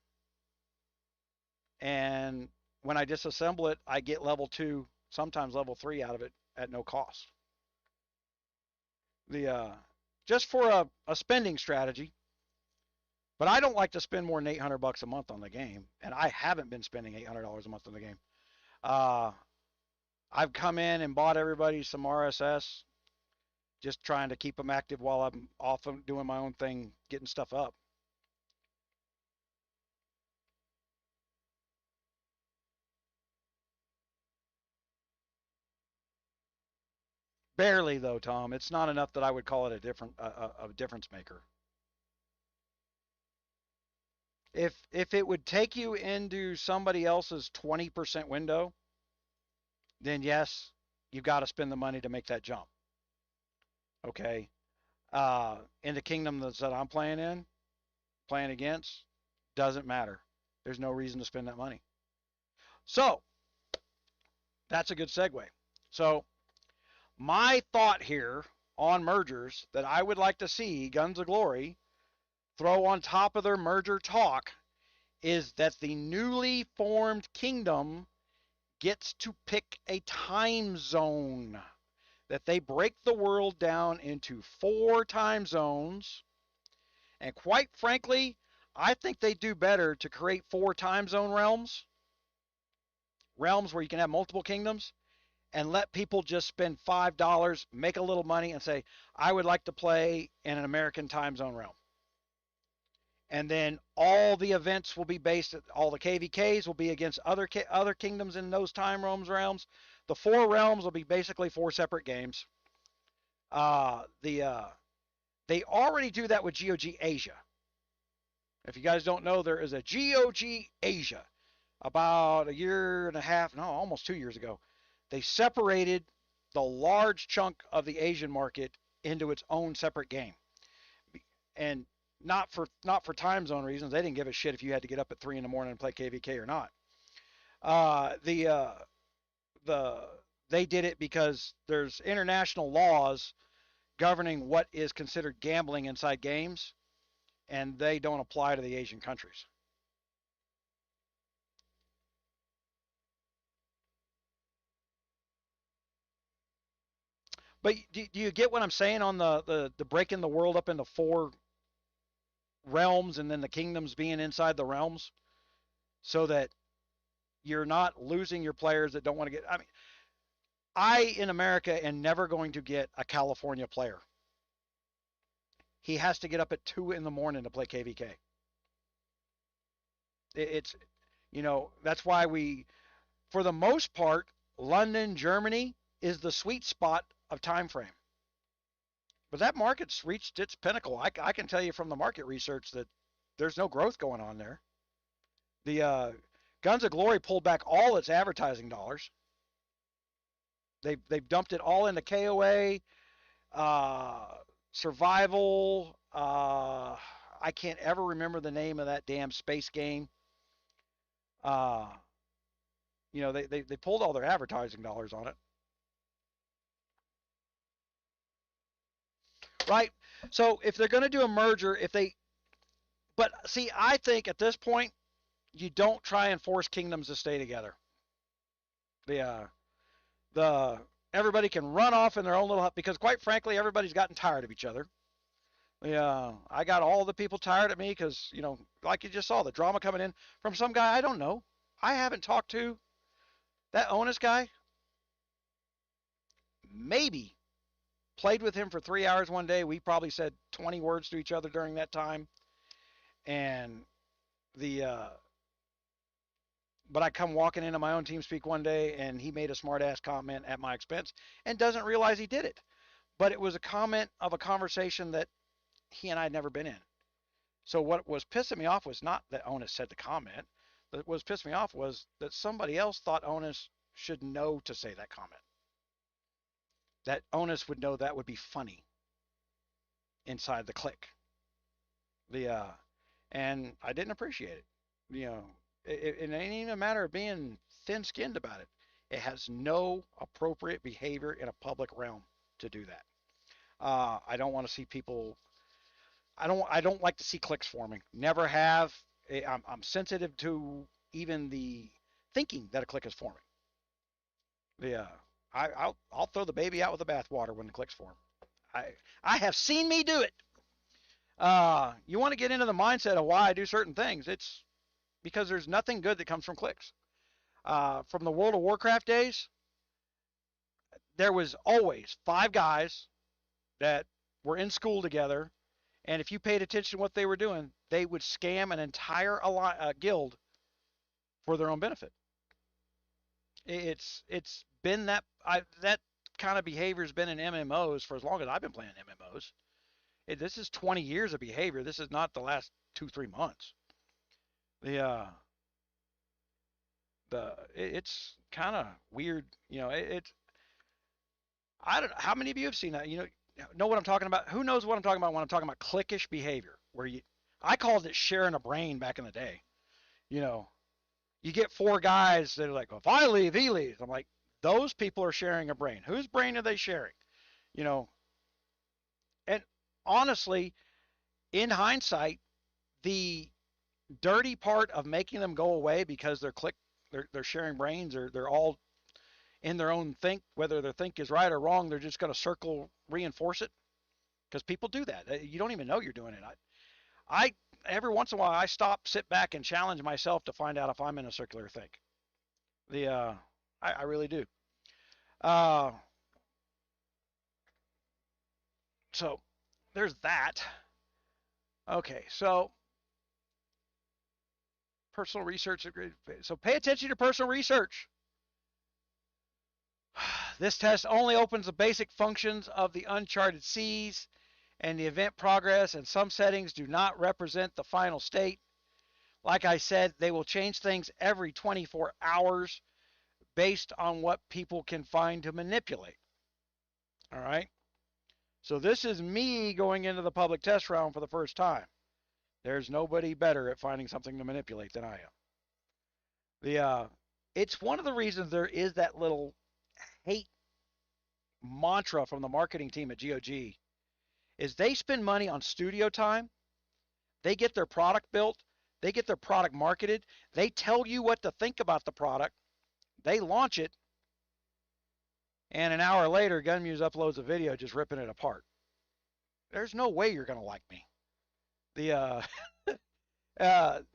and when I disassemble it, I get level 2, sometimes level 3 out of it at no cost. The Just for a spending strategy. But I don't like to spend more than $800 a month on the game, and I haven't been spending $800 a month on the game. Uh, I've come in and bought everybody some RSS, just trying to keep them active while I'm off doing my own thing, getting stuff up. Barely though, Tom. It's not enough that I would call it a difference maker. If it would take you into somebody else's 20% window, then yes, you've got to spend the money to make that jump. Okay. In the kingdom that I'm playing against, doesn't matter. There's no reason to spend that money. So that's a good segue. So my thought here on mergers that I would like to see Guns of Glory throw on top of their merger talk is that the newly formed kingdom gets to pick a time zone. That they break the world down into 4 time zones. And quite frankly, I think they do better to create 4 time zone realms where you can have multiple kingdoms, and let people just spend $5, make a little money, and say, I would like to play in an American time zone realm. And then all the events will be based, all the KVKs will be against other kingdoms in those time realms. The 4 realms will be basically 4 separate games. They already do that with GOG Asia. If you guys don't know, there is a GOG Asia. About a year and a half, no, almost 2 years ago, they separated the large chunk of the Asian market into its own separate game. And not for time zone reasons. They didn't give a shit if you had to get up at 3 in the morning and play KVK or not. Uh, the uh, the they did it because there's international laws governing what is considered gambling inside games, and they don't apply to the Asian countries. But do you get what I'm saying on the breaking the world up into 4 realms, and then the kingdoms being inside the realms, so that you're not losing your players that don't want to get. I mean, I in America am never going to get a California player. He has to get up at 2 in the morning to play KVK. It's that's why for the most part, London, Germany is the sweet spot of time frame. But that market's reached its pinnacle. I can tell you from the market research that there's no growth going on there. The Guns of Glory pulled back all its advertising dollars. They've dumped it all into KOA, survival. I can't ever remember the name of that damn space game. Uh, they pulled all their advertising dollars on it, right? So if they're going to do a merger, but see, I think at this point you don't try and force kingdoms to stay together. The the everybody can run off in their own little hut because, quite frankly, everybody's gotten tired of each other. Yeah, I got all the people tired of me because, like you just saw, the drama coming in from some guy I don't know. I haven't talked to that Onus guy. Maybe played with him for 3 hours one day. We probably said 20 words to each other during that time. And the, but I come walking into my own team speak one day and he made a smart ass comment at my expense and doesn't realize he did it. But it was a comment of a conversation that he and I had never been in. So what was pissing me off was not that Onus said the comment. What was pissing me off was that somebody else thought Onus should know to say that comment. That Onus would know that would be funny inside the clique. The and I didn't appreciate it. It ain't even a matter of being thin-skinned about it. It has no appropriate behavior in a public realm to do that. I don't want to see people. I don't like to see cliques forming. Never have. I'm sensitive to even the thinking that a clique is forming. Yeah, I'll throw the baby out with the bathwater when the cliques form. I I have seen me do it. You want to get into the mindset of why I do certain things? It's because there's nothing good that comes from cliques. From the World of Warcraft days, there was always 5 guys that were in school together, and if you paid attention to what they were doing, they would scam an entire guild for their own benefit. It's been that kind of behavior has been in MMOs for as long as I've been playing MMOs. This is 20 years of behavior. This is not the last 2-3 months. The it's kind of weird. It's I don't know how many of you have seen that. Know what I'm talking about. Who knows what I'm talking about when I'm talking about cliquish behavior? I called it sharing a brain back in the day. You know, you get 4 guys that are like, if I leave, he leaves. I'm like, those people are sharing a brain. Whose brain are they sharing? You know, and honestly, in hindsight, the dirty part of making them go away because they're sharing brains, or they're all in their own think, whether their think is right or wrong, they're just going to circle reinforce it because people do that. You don't even know you're doing it. I every once in a while I stop, sit back, and challenge myself to find out if I'm in a circular think. The I really do. Uh, so there's that. Okay, so personal research. So pay attention to personal research. This test only opens the basic functions of the uncharted seas, and the event progress and some settings do not represent the final state. Like I said, they will change things every 24 hours based on what people can find to manipulate. All right. So this is me going into the public test round for the first time. There's nobody better at finding something to manipulate than I am. It's one of the reasons there is that little hate mantra from the marketing team at GOG is they spend money on studio time. They get their product built. They get their product marketed. They tell you what to think about the product. They launch it. And an hour later, GunMuse uploads a video just ripping it apart. There's no way you're going to like me.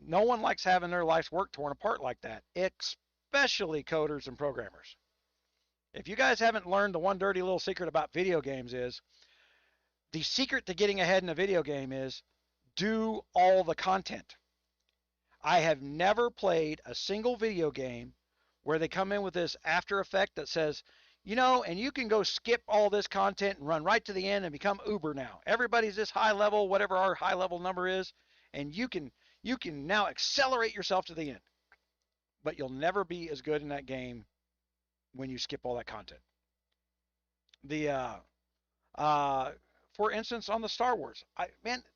No one likes having their life's work torn apart like that, especially coders and programmers. If you guys haven't learned, the one dirty little secret about video games is the secret to getting ahead in a video game is do all the content. I have never played a single video game where they come in with this after effect that says, and you can go skip all this content and run right to the end and become Uber now. Everybody's this high level, whatever our high level number is, and you can now accelerate yourself to the end. But you'll never be as good in that game when you skip all that content. For instance, on the Star Wars,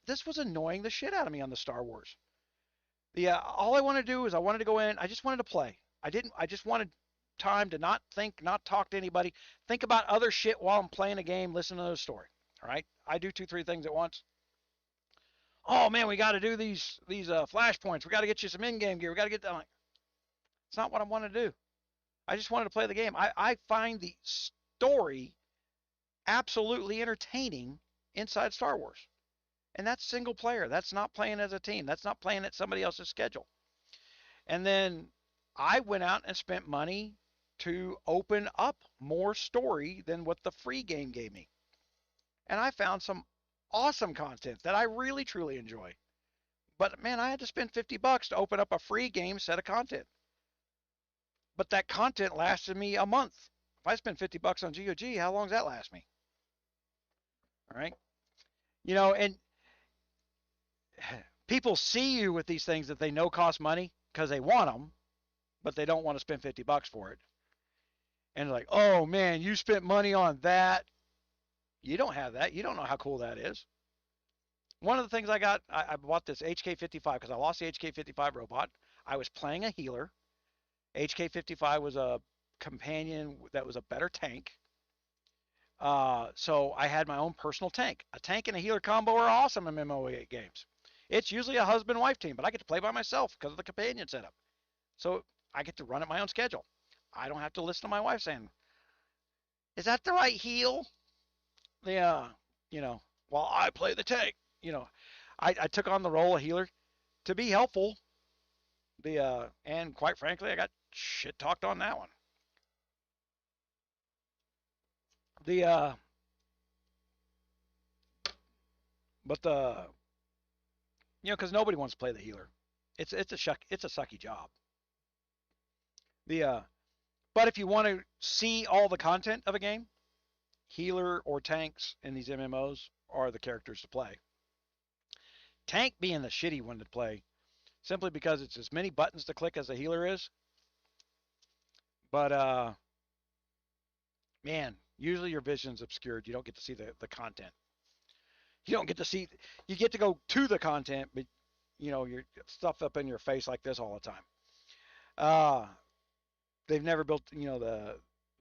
this was annoying the shit out of me on the Star Wars. All I wanted to do is I wanted to go in. I just wanted to play. I just wanted time to not think, not talk to anybody, think about other shit while I'm playing a game, listen to the story. All right. I do 2, 3 things at once. Oh man, we got to do these flashpoints. We got to get you some in-game gear. We got to get that. Like, it's not what I want to do. I just wanted to play the game. I find the story absolutely entertaining inside Star Wars. And that's single player. That's not playing as a team. That's not playing at somebody else's schedule. And then I went out and spent money to open up more story than what the free game gave me. And I found some awesome content that I really truly enjoy. But man, I had to spend $50 to open up a free game set of content. But that content lasted me a month. If I spend $50 on GOG, how long does that last me? All right. And people see you with these things that they know cost money because they want them, but they don't want to spend $50 for it. And like, oh man, you spent money on that. You don't have that. You don't know how cool that is. One of the things I got, I bought this HK55 because I lost the HK55 robot. I was playing a healer. HK55 was a companion that was a better tank. So I had my own personal tank. A tank and a healer combo are awesome in MMO8 games. It's usually a husband-wife team, but I get to play by myself because of the companion setup. So I get to run at my own schedule. I don't have to listen to my wife saying, is that the right heal? While I play the tank, I took on the role of healer to be helpful. And quite frankly, I got shit talked on that one. Because nobody wants to play the healer. It's a sucky job. But if you want to see all the content of a game, healer or tanks in these MMOs are the characters to play. Tank being the shitty one to play, simply because it's as many buttons to click as a healer is. But man, usually your vision's obscured. You don't get to see the content. You don't get to see. You get to go to the content, but your stuff up in your face like this all the time. They've never built,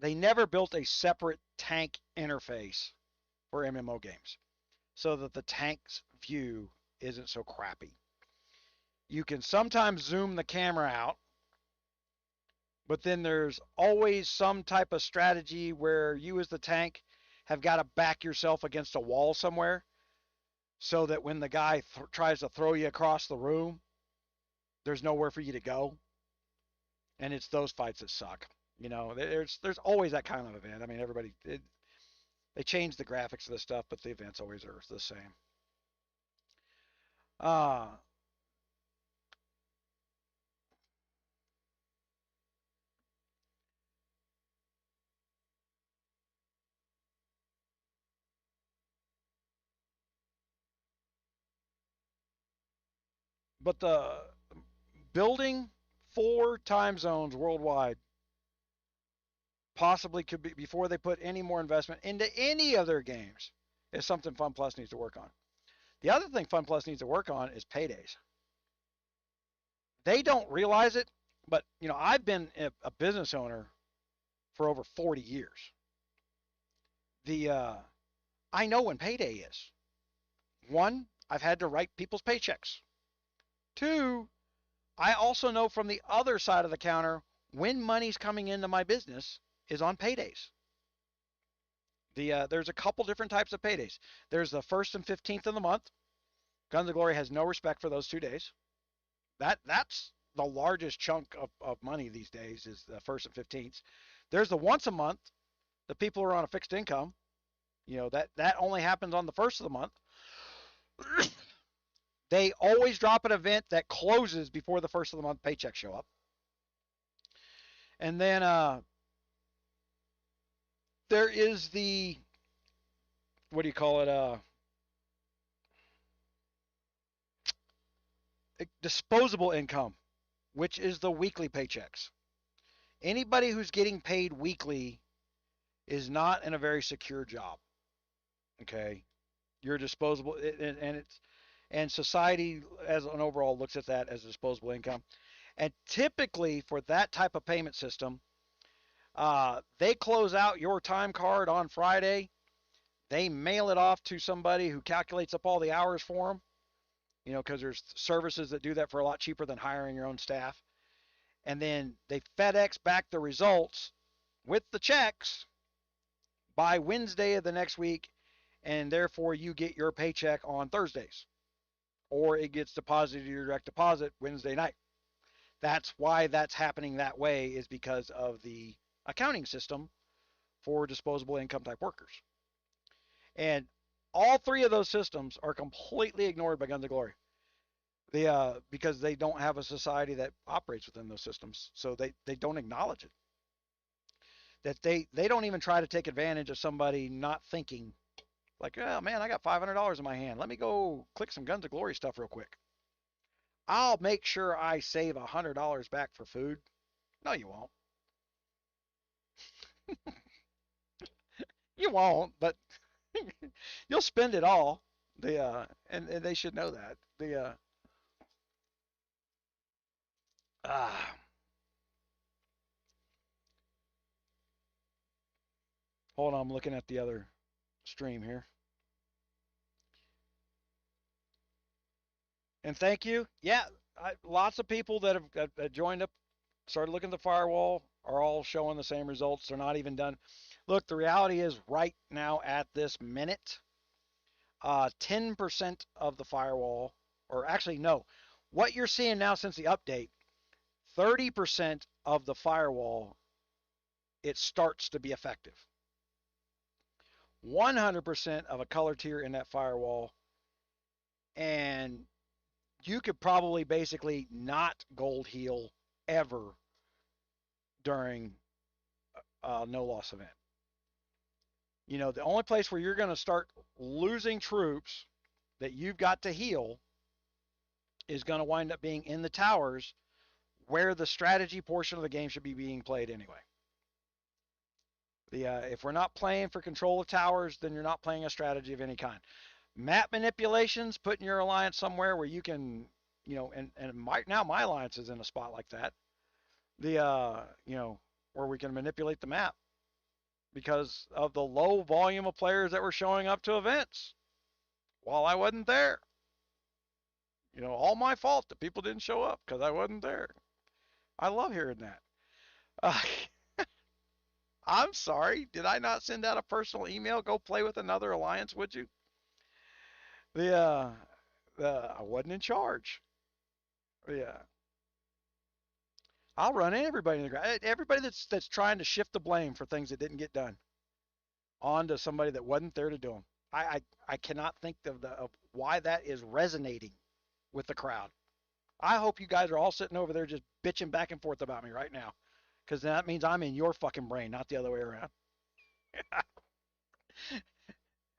they never built a separate tank interface for MMO games so that the tank's view isn't so crappy. You can sometimes zoom the camera out, but then there's always some type of strategy where you as the tank have got to back yourself against a wall somewhere so that when the guy tries to throw you across the room, there's nowhere for you to go. And it's those fights that suck. There's always that kind of event. I mean, they change the graphics of this stuff, but the events always are the same. But the building 4 time zones worldwide possibly could be, before they put any more investment into any of their games, is something Fun Plus needs to work on. The other thing Fun Plus needs to work on is paydays. They don't realize it, but I've been a business owner for over 40 years. I know when payday is. 1, I've had to write people's paychecks. 2, I also know from the other side of the counter when money's coming into my business is on paydays. There's a couple different types of paydays. There's the 1st and 15th of the month. Guns of Glory has no respect for those 2 days. That's the largest chunk of money these days is the 1st and 15th. There's the once a month. The people who are on a fixed income, that only happens on the 1st of the month. They always drop an event that closes before the 1st of the month paychecks show up. And then there is the, what do you call it? Disposable income, which is the weekly paychecks. Anybody who's getting paid weekly is not in a very secure job. Okay, you're disposable, and And society as an overall looks at that as disposable income. And typically for that type of payment system, they close out your time card on Friday. They mail it off to somebody who calculates up all the hours for them, because there's services that do that for a lot cheaper than hiring your own staff. And then they FedEx back the results with the checks by Wednesday of the next week, and therefore you get your paycheck on Thursdays, or it gets deposited to your direct deposit Wednesday night. That's why that's happening that way, is because of the accounting system for disposable income type workers. And all three of those systems are completely ignored by Guns of Glory. Because they don't have a society that operates within those systems, so they don't acknowledge it. That they don't even try to take advantage of somebody not thinking, like, oh man, I got $500 in my hand. Let me go click some Guns of Glory stuff real quick. I'll make sure I save $100 back for food. No, you won't. You won't, but you'll spend it all. And they should know that. Ah, hold on, I'm looking at the other stream here. And thank you. Yeah, lots of people that have joined up, started looking at the firewall, are all showing the same results. They're not even done. Look, the reality is right now at this minute, 10% of the firewall, or actually no, what you're seeing now since the update, 30% of the firewall, it starts to be effective. 100% of a color tier in that firewall, and you could probably basically not gold heal ever during a no loss event. The only place where you're going to start losing troops that you've got to heal is going to wind up being in the towers, where the strategy portion of the game should be being played anyway. If we're not playing for control of towers, then you're not playing a strategy of any kind. Map manipulations, putting your alliance somewhere where you can, now my alliance is in a spot like that. Where we can manipulate the map because of the low volume of players that were showing up to events while I wasn't there. All my fault that people didn't show up because I wasn't there. I love hearing that. I'm sorry. Did I not send out a personal email? Go play with another alliance, would you? I wasn't in charge. Yeah. I'll run everybody in the ground. Everybody that's trying to shift the blame for things that didn't get done onto somebody that wasn't there to do them. I cannot think of why that is resonating with the crowd. I hope you guys are all sitting over there just bitching back and forth about me right now, because that means I'm in your fucking brain, not the other way around.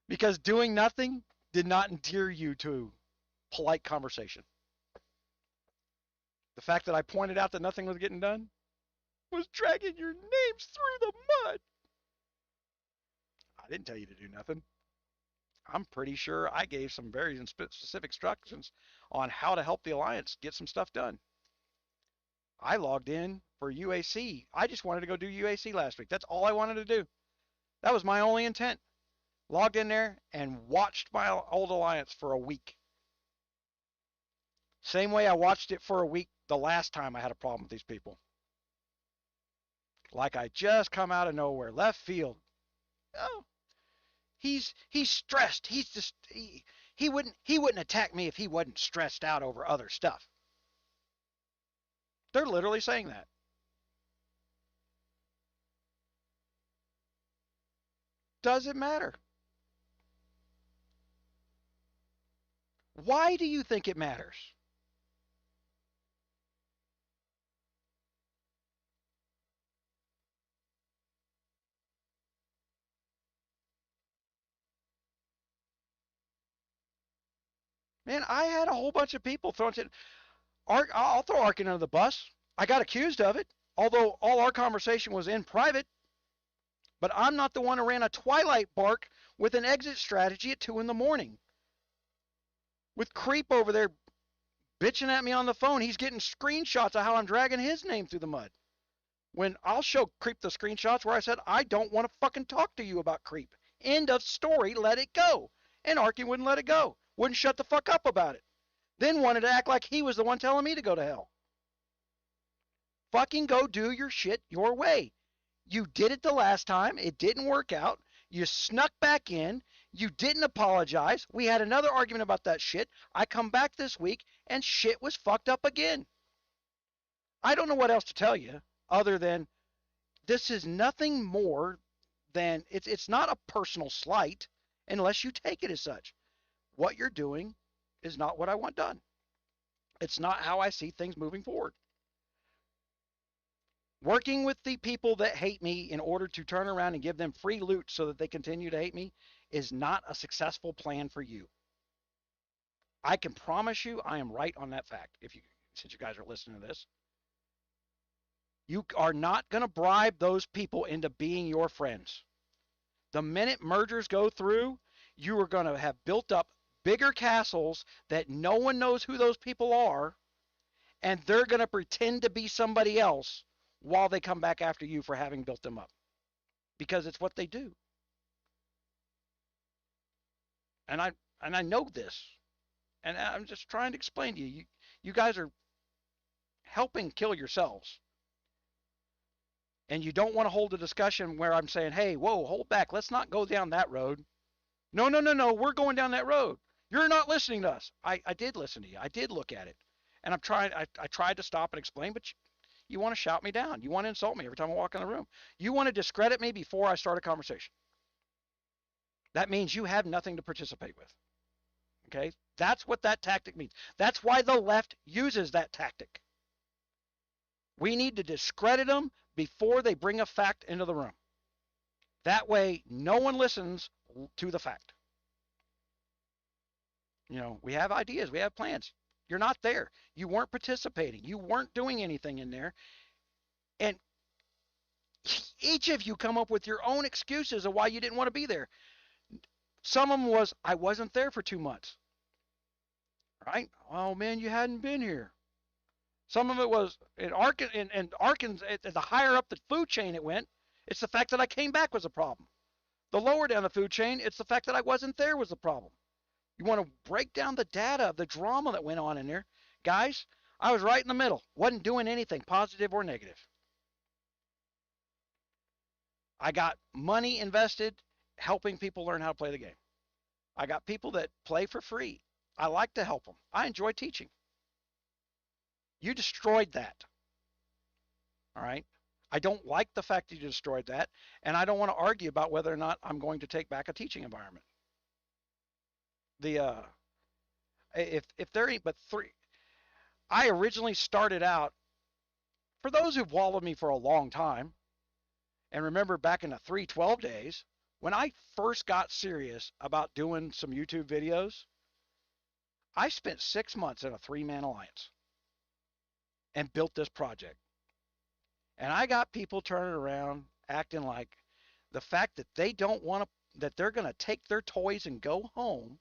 Because doing nothing did not endear you to polite conversation. The fact that I pointed out that nothing was getting done was dragging your names through the mud. I didn't tell you to do nothing. I'm pretty sure I gave some very specific instructions on how to help the Alliance get some stuff done. I logged in for UAC. I just wanted to go do UAC last week. That's all I wanted to do. That was my only intent. Logged in there and watched my old Alliance for a week. Same way I watched it for a week the last time I had a problem with these people. Like I just come out of nowhere, left field. Oh, he's stressed. He's just he wouldn't attack me if he wasn't stressed out over other stuff. They're literally saying that. Does it matter? Why do you think it matters? Man, I had a whole bunch of people throwing shit. I'll throw Arkin under the bus. I got accused of it, although all our conversation was in private. But I'm not the one who ran a Twilight bark with an exit strategy at 2 in the morning. With Creep over there bitching at me on the phone, he's getting screenshots of how I'm dragging his name through the mud. When I'll show Creep the screenshots where I said, I don't want to fucking talk to you about Creep. End of story, let it go. And Arkin wouldn't let it go. Wouldn't shut the fuck up about it. Then wanted to act like he was the one telling me to go to hell. Fucking go do your shit your way. You did it the last time. It didn't work out. You snuck back in. You didn't apologize. We had another argument about that shit. I come back this week and shit was fucked up again. I don't know what else to tell you other than this is nothing more than it's not a personal slight unless you take it as such. What you're doing is not what I want done. It's not how I see things moving forward. Working with the people that hate me in order to turn around and give them free loot so that they continue to hate me is not a successful plan for you. I can promise you I am right on that fact. Since you guys are listening to this, you are not going to bribe those people into being your friends. The minute mergers go through, you are going to have built up bigger castles that no one knows who those people are, and they're going to pretend to be somebody else while they come back after you for having built them up. Because it's what they do. And I know this. And I'm just trying to explain to you. You guys are helping kill yourselves. And you don't want to hold a discussion where I'm saying, hey, whoa, hold back. Let's not go down that road. No, we're going down that road. You're not listening to us. I did listen to you. I did look at it. And I tried to stop and explain, but you want to shout me down. You want to insult me every time I walk in the room. You want to discredit me before I start a conversation. That means you have nothing to participate with. Okay? That's what that tactic means. That's why the left uses that tactic. We need to discredit them before they bring a fact into the room. That way, no one listens to the fact. We have ideas. We have plans. You're not there. You weren't participating. You weren't doing anything in there. And each of you come up with your own excuses of why you didn't want to be there. Some of them was, I wasn't there for 2 months. Right? Oh, man, you hadn't been here. Some of it was, in Arkansas, the higher up the food chain it went, it's the fact that I came back was a problem. The lower down the food chain, it's the fact that I wasn't there was the problem. You want to break down the data of the drama that went on in there. Guys, I was right in the middle. Wasn't doing anything positive or negative. I got money invested helping people learn how to play the game. I got people that play for free. I like to help them. I enjoy teaching. You destroyed that. All right? I don't like the fact that you destroyed that, and I don't want to argue about whether or not I'm going to take back a teaching environment. If there ain't but three, I originally started out, for those who've followed me for a long time, and remember back in the 312 days, when I first got serious about doing some YouTube videos, I spent 6 months in a 3-man alliance and built this project. And I got people turning around acting like the fact that they don't want to, that they're going to take their toys and go home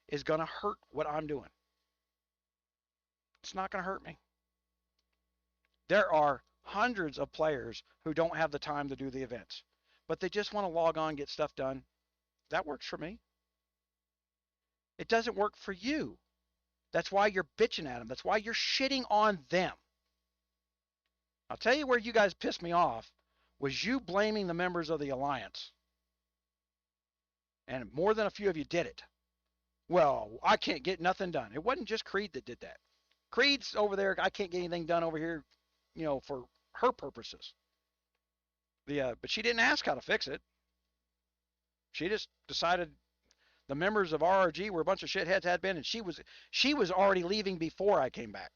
is going to hurt what I'm doing. It's not going to hurt me. There are hundreds of players who don't have the time to do the events, but they just want to log on, get stuff done. That works for me. It doesn't work for you. That's why you're bitching at them. That's why you're shitting on them. I'll tell you where you guys pissed me off was you blaming the members of the Alliance. And more than a few of you did it. Well, I can't get nothing done. It wasn't just Creed that did that. Creed's over there. I can't get anything done over here, for her purposes. But she didn't ask how to fix it. She just decided the members of RRG were a bunch of shitheads had been, and she was already leaving before I came back.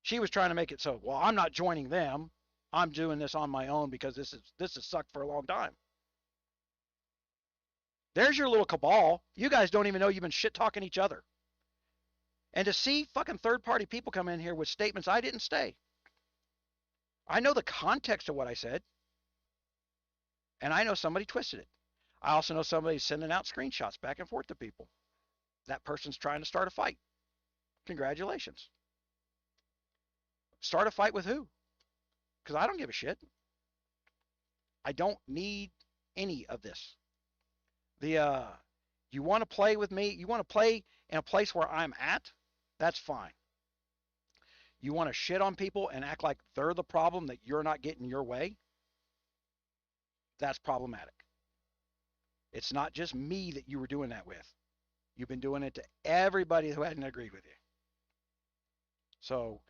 She was trying to make it so, well, I'm not joining them. I'm doing this on my own because this has sucked for a long time. There's your little cabal. You guys don't even know you've been shit-talking each other. And to see fucking third-party people come in here with statements, I didn't stay. I know the context of what I said. And I know somebody twisted it. I also know somebody sending out screenshots back and forth to people. that person's trying to start a fight. Congratulations. Start a fight with who? Because I don't give a shit. I don't need any of this. You want to play with me? You want to play in a place where I'm at? That's fine. You want to shit on people and act like they're the problem that you're not getting your way? That's problematic. It's not just me that you were doing that with. You've been doing it to everybody who hadn't agreed with you. So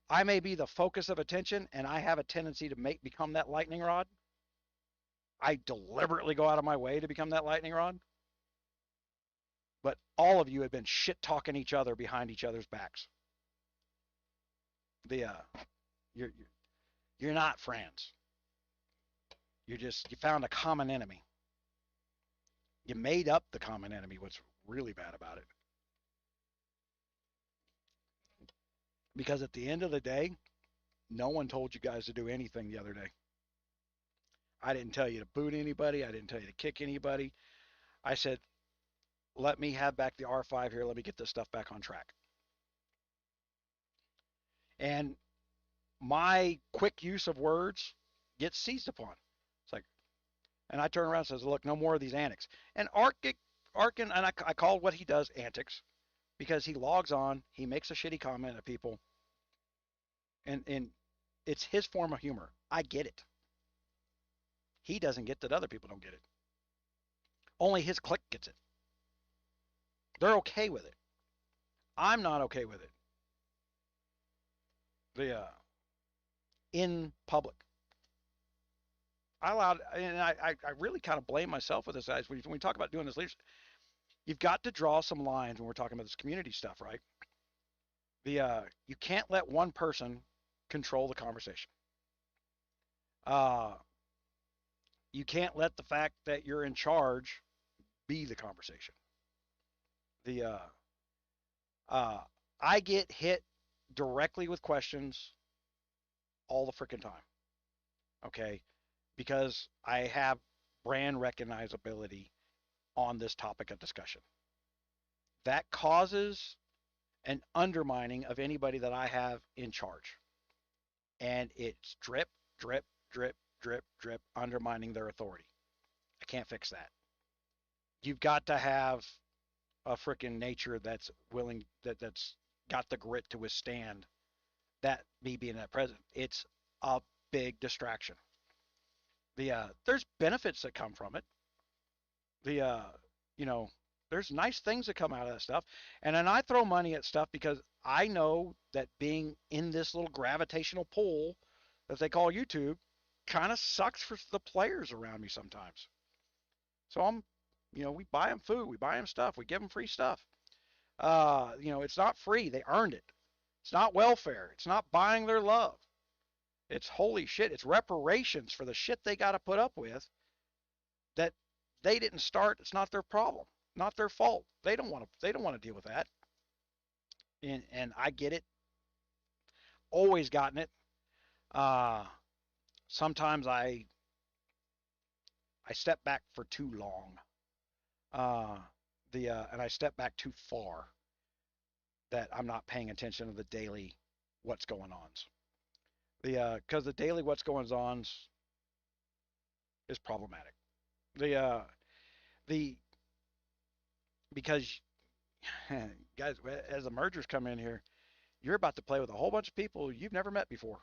I may be the focus of attention, and I have a tendency to become that lightning rod. I deliberately go out of my way to become that lightning rod. But all of you have been shit talking each other behind each other's backs. You're not friends. You found a common enemy. You made up the common enemy. What's really bad about it? Because at the end of the day, no one told you guys to do anything the other day. I didn't tell you to boot anybody. I didn't tell you to kick anybody. I said, let me have back the R5 here. Let me get this stuff back on track. And my quick use of words gets seized upon. It's like, and I turn around and says, look, no more of these antics. And Arkin, and I call what he does antics, because he logs on, he makes a shitty comment at people, and it's his form of humor. I get it. He doesn't get that other people don't get it. Only his clique gets it. They're okay with it. I'm not okay with it. In public, I really kind of blame myself with this, guys. When we talk about doing this leadership, you've got to draw some lines when we're talking about this community stuff, right? You can't let one person control the conversation. You can't let the fact that you're in charge be the conversation. I get hit directly with questions all the freaking time. Okay, because I have brand recognizability on this topic of discussion. That causes an undermining of anybody that I have in charge. And it's drip, drip, drip, drip, drip, undermining their authority. I can't fix that. You've got to have a freaking nature that's willing, that's got the grit to withstand that, me being that president. It's a big distraction. There's benefits that come from it. There's nice things that come out of that stuff. And then I throw money at stuff because I know that being in this little gravitational pull that they call YouTube kind of sucks for the players around me sometimes. So we buy them food, we buy them stuff, we give them free stuff. It's not free. They earned it. It's not welfare. It's not buying their love. It's holy shit. It's reparations for the shit they got to put up with that they didn't start. It's not their problem, not their fault. They don't want to deal with that. And I get it. Always gotten it. Sometimes I step back for too long. And I step back too far, that I'm not paying attention to the daily what's going ons. Because the daily what's going ons is problematic. Because guys, as the mergers come in here, you're about to play with a whole bunch of people you've never met before.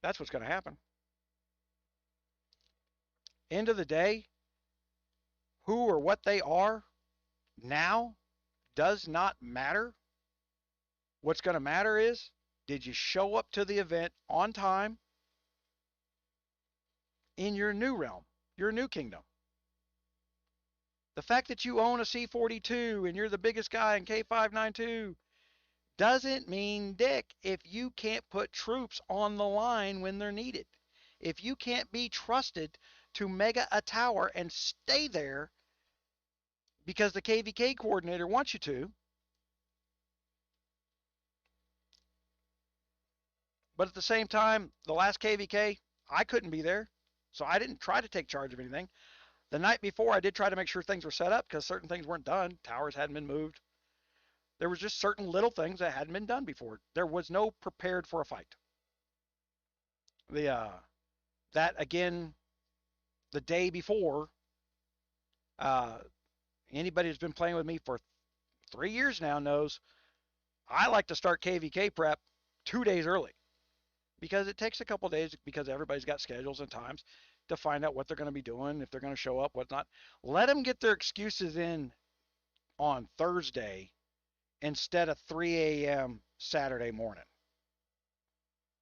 That's what's going to happen. End of the day, who or what they are now does not matter. What's going to matter is, did you show up to the event on time in your new realm, your new kingdom? The fact that you own a C-42 and you're the biggest guy in K592 doesn't mean dick if you can't put troops on the line when they're needed. If you can't be trusted to mega a tower and stay there because the KVK coordinator wants you to. But at the same time, the last KVK, I couldn't be there, so I didn't try to take charge of anything. The night before, I did try to make sure things were set up because certain things weren't done. Towers hadn't been moved. There was just certain little things that hadn't been done before. There was no prepared for a fight. The that again, the day before, uh, anybody who's been playing with me for 3 years now knows I like to start KVK prep 2 days early because it takes a couple days because everybody's got schedules and times to find out what they're going to be doing, if they're going to show up, what's not. Let them get their excuses in on Thursday instead of 3 a.m. Saturday morning.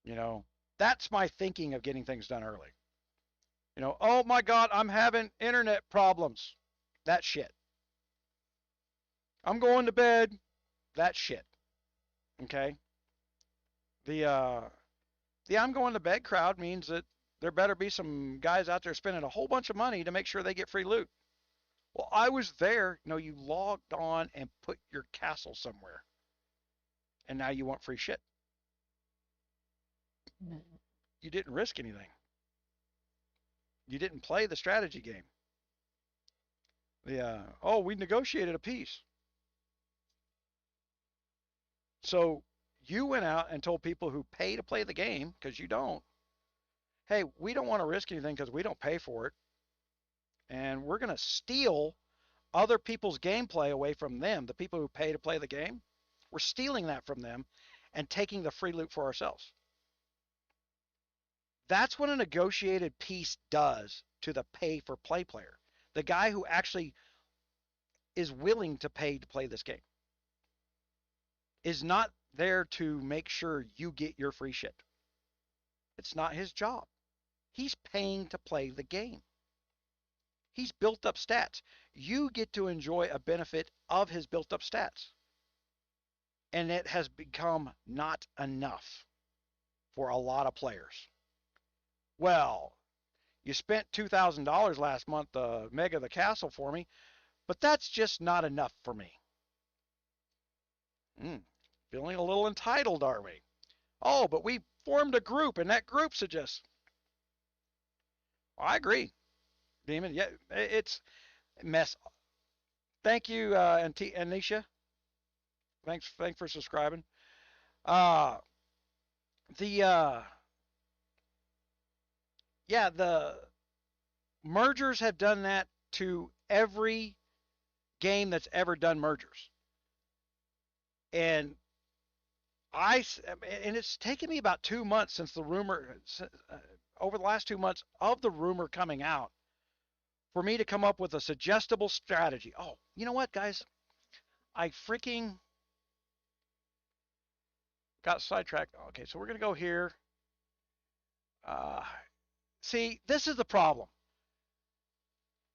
You know, that's my thinking of getting things done early. You know, oh my God, I'm having internet problems. That shit. I'm going to bed. That shit. Okay. The I'm going to bed crowd means that there better be some guys out there spending a whole bunch of money to make sure they get free loot. Well, I was there. No, you logged on and put your castle somewhere. And now you want free shit. You didn't risk anything. You didn't play the strategy game. Oh, we negotiated a peace. So you went out and told people who pay to play the game, because you don't, hey, we don't want to risk anything because we don't pay for it. And we're going to steal other people's gameplay away from them, the people who pay to play the game. We're stealing that from them and taking the free loot for ourselves. That's what a negotiated peace does to the pay for play player. The guy who actually is willing to pay to play this game is not there to make sure you get your free shit. It's not his job. He's paying to play the game. He's built up stats. You get to enjoy a benefit of his built up stats. And it has become not enough for a lot of players. Well, you spent $2,000 last month to mega the castle for me, but that's just not enough for me. Feeling a little entitled, are we? Oh, but we formed a group, and that group suggests. I agree, Demon. Yeah, it's a mess. Thank you, Anisha. Thanks for subscribing. The mergers have done that to every game that's ever done mergers. And it's taken me about 2 months since the rumor, over the last 2 months of the rumor coming out, for me to come up with a suggestible strategy. Oh, you know what, guys? I freaking got sidetracked. Okay, so we're going to go here. See, this is the problem.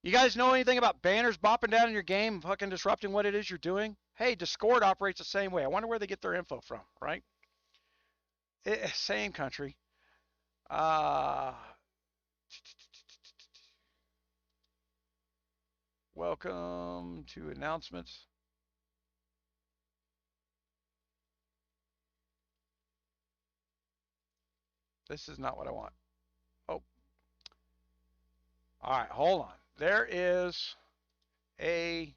You guys know anything about banners bopping down in your game, fucking disrupting what it is you're doing? Hey, Discord operates the same way. I wonder where they get their info from, right? Same country. Welcome to announcements. This is not what I want. Oh. All right, hold on. There is a.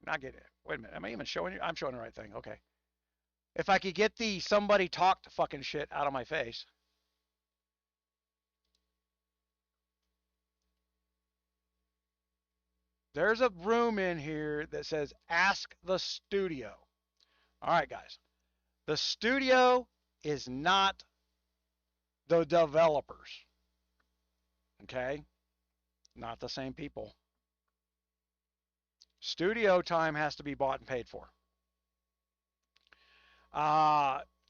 Not getting it. Wait a minute. Am I even showing you? I'm showing the right thing. Okay. If I could get the somebody talked fucking shit out of my face. There's a room in here that says Ask the Studio. All right, guys. The studio is not the developers. Okay? Not the same people. Studio time has to be bought and paid for.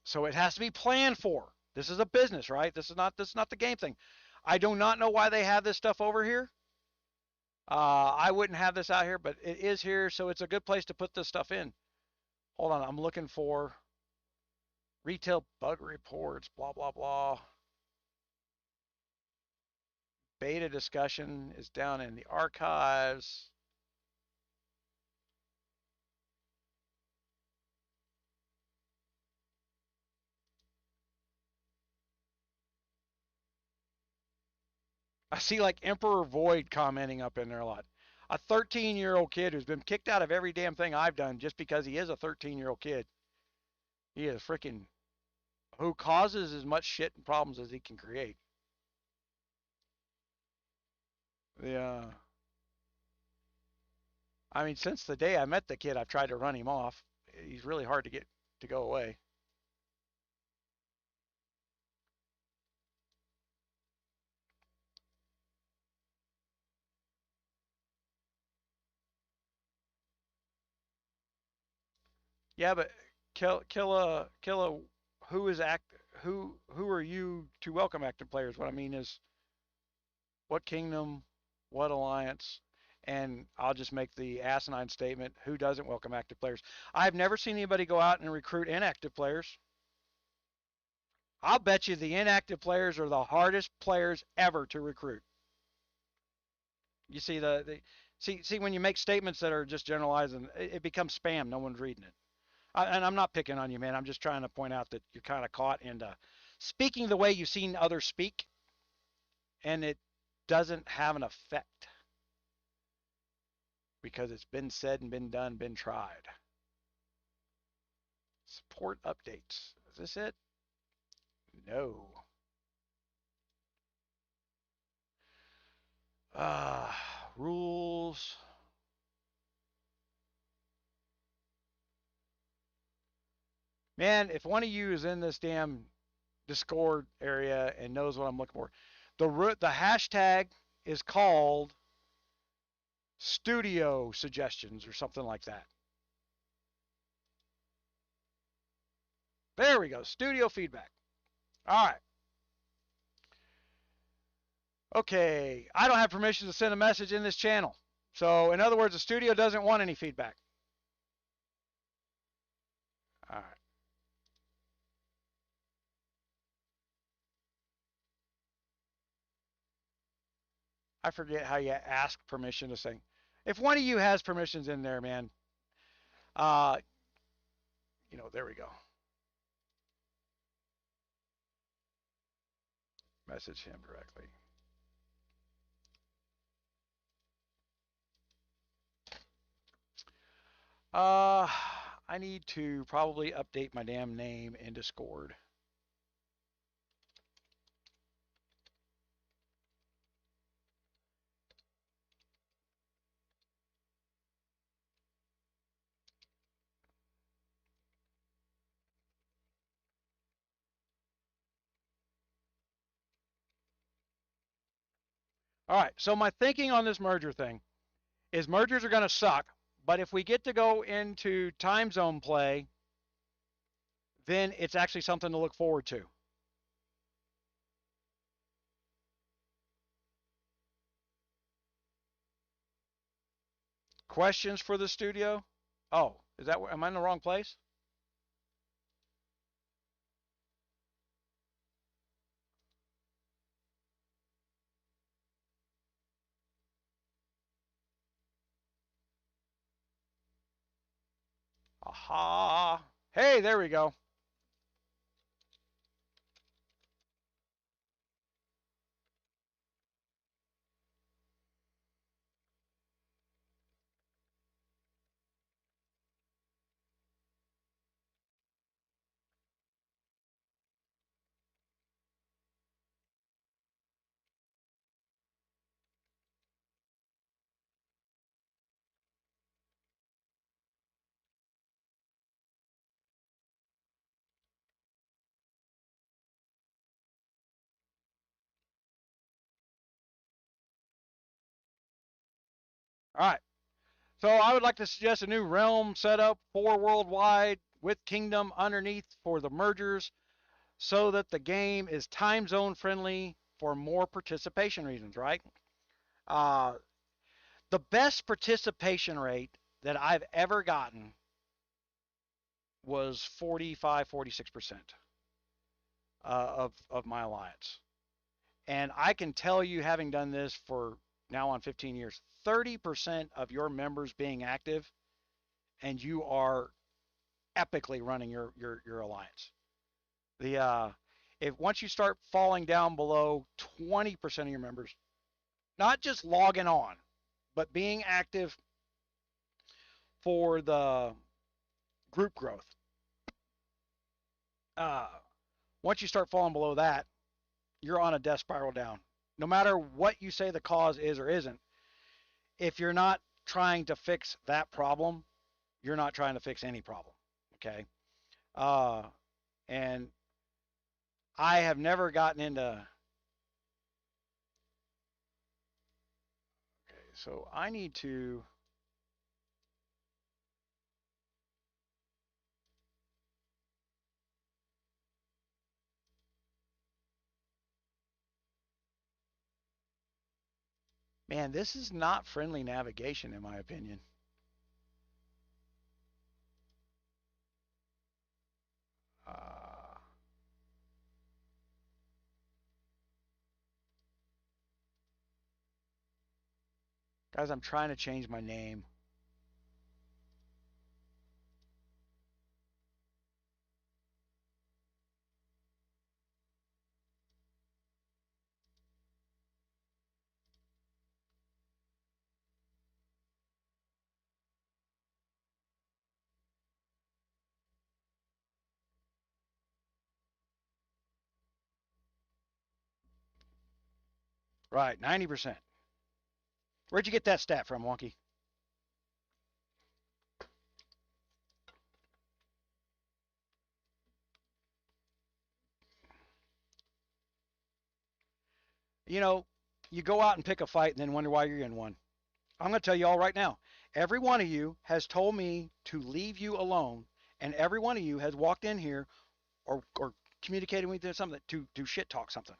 So it has to be planned for. This is a business, right? This is not the game thing. I do not know why they have this stuff over here. I wouldn't have this out here, but it is here, so it's a good place to put this stuff in. Hold on, I'm looking for retail bug reports, blah, blah, blah. Beta discussion is down in the archives. I see like Emperor Void commenting up in there a lot. A 13-year-old kid who's been kicked out of every damn thing I've done just because he is a 13-year-old kid. He is freaking who causes as much shit and problems as he can create. Yeah. I mean, since the day I met the kid, I've tried to run him off. He's really hard to get to go away. Yeah, but kill a who is act who are you to welcome active players? What I mean is what kingdom, what alliance, and I'll just make the asinine statement: who doesn't welcome active players? I've never seen anybody go out and recruit inactive players. I'll bet you the inactive players are the hardest players ever to recruit. You see see when you make statements that are just generalizing, it becomes spam. No one's reading it. And I'm not picking on you, man. I'm just trying to point out that you're kind of caught in speaking the way you've seen others speak, and it doesn't have an effect because it's been said and been done, been tried. Support updates. Is this it? No. Uh, rules. Man, if one of you is in this damn Discord area and knows what I'm looking for, the hashtag is called studio suggestions or something like that. There we go. Studio feedback. All right. Okay. I don't have permission to send a message in this channel. So, in other words, the studio doesn't want any feedback. All right. I forget how you ask permission to sing. If one of you has permissions in there, man, uh, there we go. Message him directly. I need to probably update my damn name in Discord. All right, so my thinking on this merger thing is mergers are going to suck, but if we get to go into time zone play, then it's actually something to look forward to. Questions for the studio? Oh, am I in the wrong place? Aha. Hey, there we go. All right. So I would like to suggest a new realm setup for worldwide with kingdom underneath for the mergers so that the game is time zone friendly for more participation reasons, right? Uh, the best participation rate that I've ever gotten was 45, 46% of my alliance. And I can tell you, having done this for now on 15 years, 30% of your members being active, and you are epically running your alliance. The if once you start falling down below 20% of your members, Not just logging on, but being active for the group growth. Once you start falling below that, you're on a death spiral down. No matter what you say the cause is or isn't, if you're not trying to fix that problem, you're not trying to fix any problem. Okay. And I have never gotten into. Okay, so I need to. Man, this is not friendly navigation, in my opinion. Guys, I'm trying to change my name. Right, 90%. Where'd you get that stat from, Wonky? You know, you go out and pick a fight and then wonder why you're in one. I'm going to tell you all right now. Every one of you has told me to leave you alone, and every one of you has walked in here or communicated with me something to shit talk something.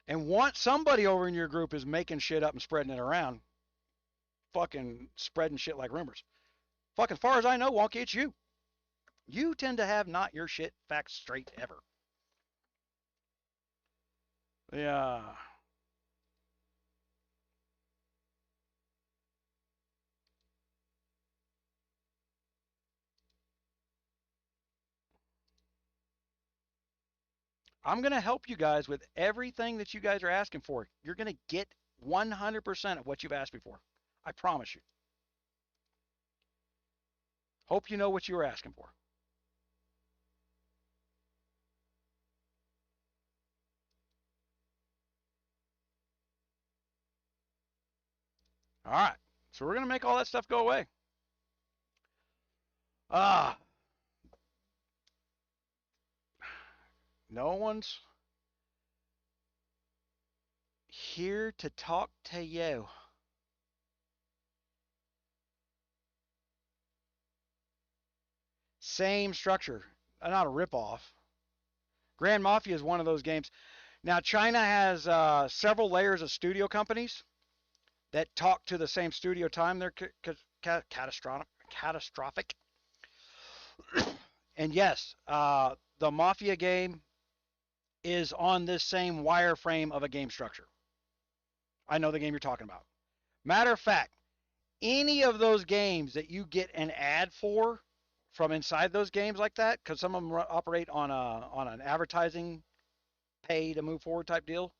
And once somebody over in your group is making shit up and spreading it around, fucking spreading shit like rumors. Fucking as far as I know, Wonky, it's you. You tend to have not your shit facts straight ever. Yeah. I'm going to help you guys with everything that you guys are asking for. You're going to get 100% of what you've asked me for. I promise you. Hope you know what you were asking for. All right. So we're going to make all that stuff go away. No one's here to talk to you. Same structure, not a ripoff. Grand Mafia is one of those games. Now, China has several layers of studio companies that talk to the same studio time. They're catastrophic. And yes, the Mafia game is on this same wireframe of a game structure. I know the game you're talking about. Matter of fact, any of those games that you get an ad for from inside those games like that, because some of them operate on an advertising pay to move forward type deal.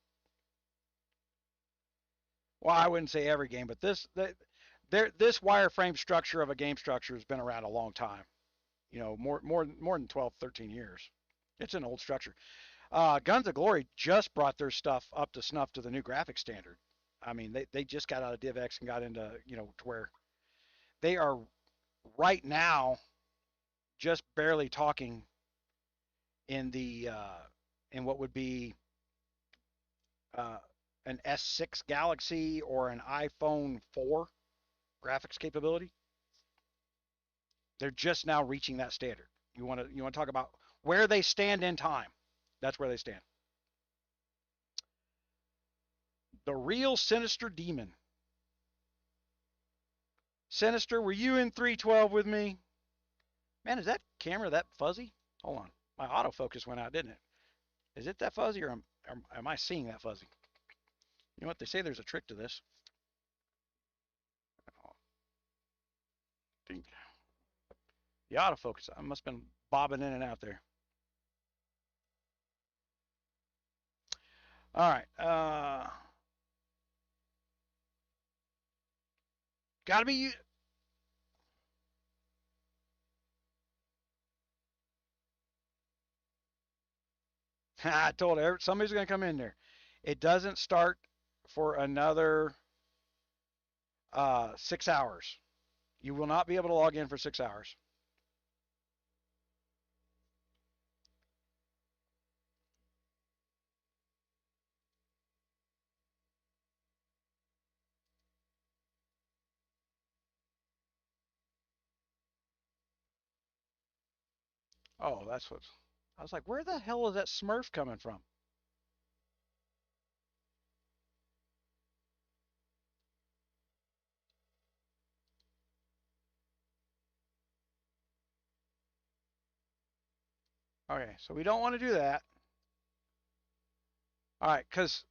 Well, I wouldn't say every game, but this wireframe structure of a game structure has been around a long time. You know, more than 12, 13 years. It's an old structure. Guns of Glory just brought their stuff up to snuff to the new graphic standard. I mean, they just got out of DivX and got into, to where they are right now just barely talking in in what would be an S6 Galaxy or an iPhone 4 graphics capability. They're just now reaching that standard. You want to talk about where they stand in time? That's where they stand. The real Sinister Demon. Sinister, were you in 312 with me? Man, is that camera that fuzzy? Hold on. My autofocus went out, didn't it? Is it that fuzzy, or am I seeing that fuzzy? You know what? They say there's a trick to this. The autofocus, I must have been bobbing in and out there. All right. Gotta be. I told her somebody's gonna come in there. It doesn't start for another 6 hours. You will not be able to log in for 6 hours. Oh, that's what. I was like, where the hell is that Smurf coming from? Okay, so we don't want to do that. All right, because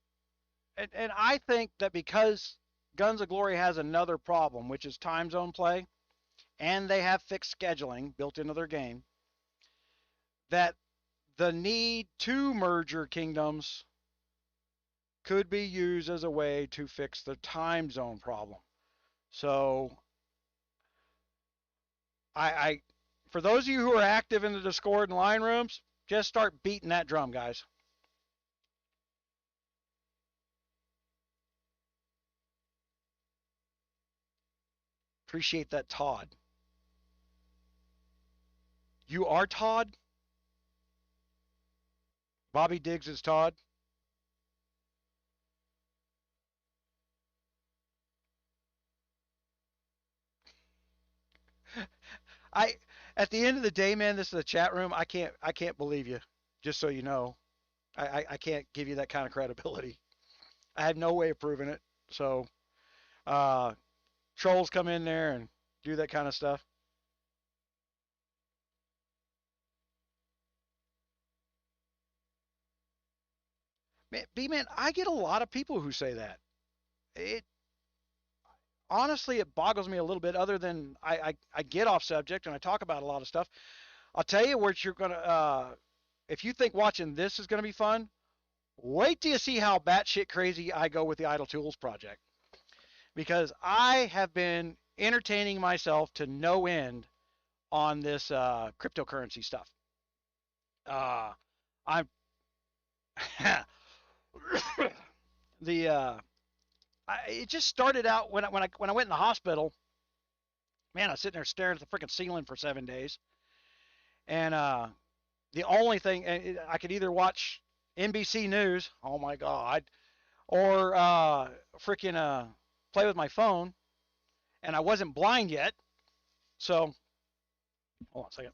and I think that because Guns of Glory has another problem, which is time zone play, and they have fixed scheduling built into their game, that the need to merger kingdoms could be used as a way to fix the time zone problem. So I for those of you who are active in the Discord and line rooms, just start beating that drum, guys. Appreciate that, Todd. You are Todd? Bobby Diggs is Todd? I at the end of the day, man, this is a chat room. I can't believe you. Just so you know. I can't give you that kind of credibility. I have no way of proving it. So uh trolls come in there and do that kind of stuff. Man, B man, I get a lot of people who say that. It honestly it boggles me a little bit. Other than I get off subject and I talk about a lot of stuff. I'll tell you what you're gonna. If you think watching this is gonna be fun, wait till you see how batshit crazy I go with the Idle Tools project. Because I have been entertaining myself to no end on this cryptocurrency stuff. Uh, I'm the it just started out when I went in the hospital. Man, I was sitting there staring at the freaking ceiling for 7 days, and the only thing I could either watch NBC News, oh my god, or freaking play with my phone, and I wasn't blind yet, so hold on a second.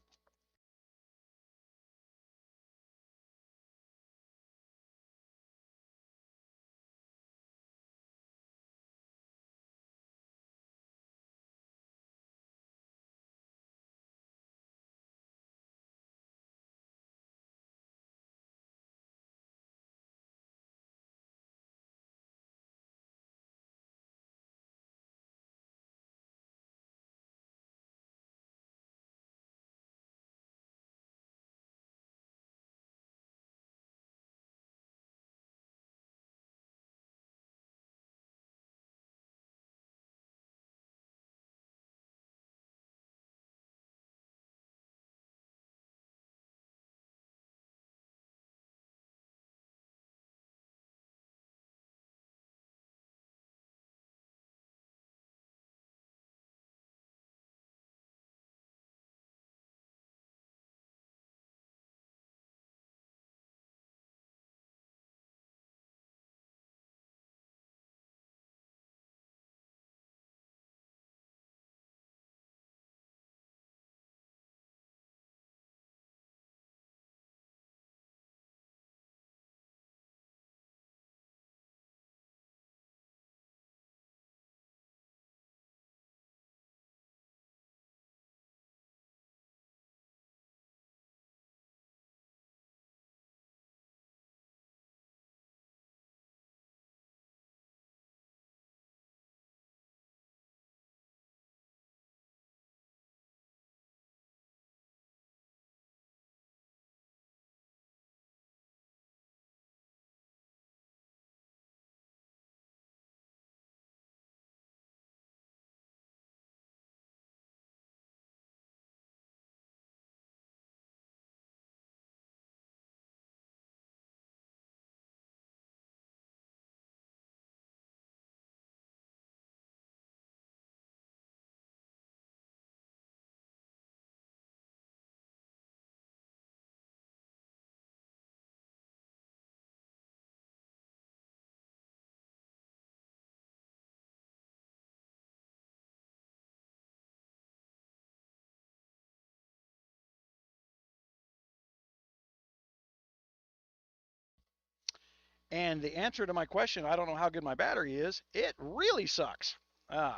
And the answer to my question, I don't know how good my battery is, it really sucks.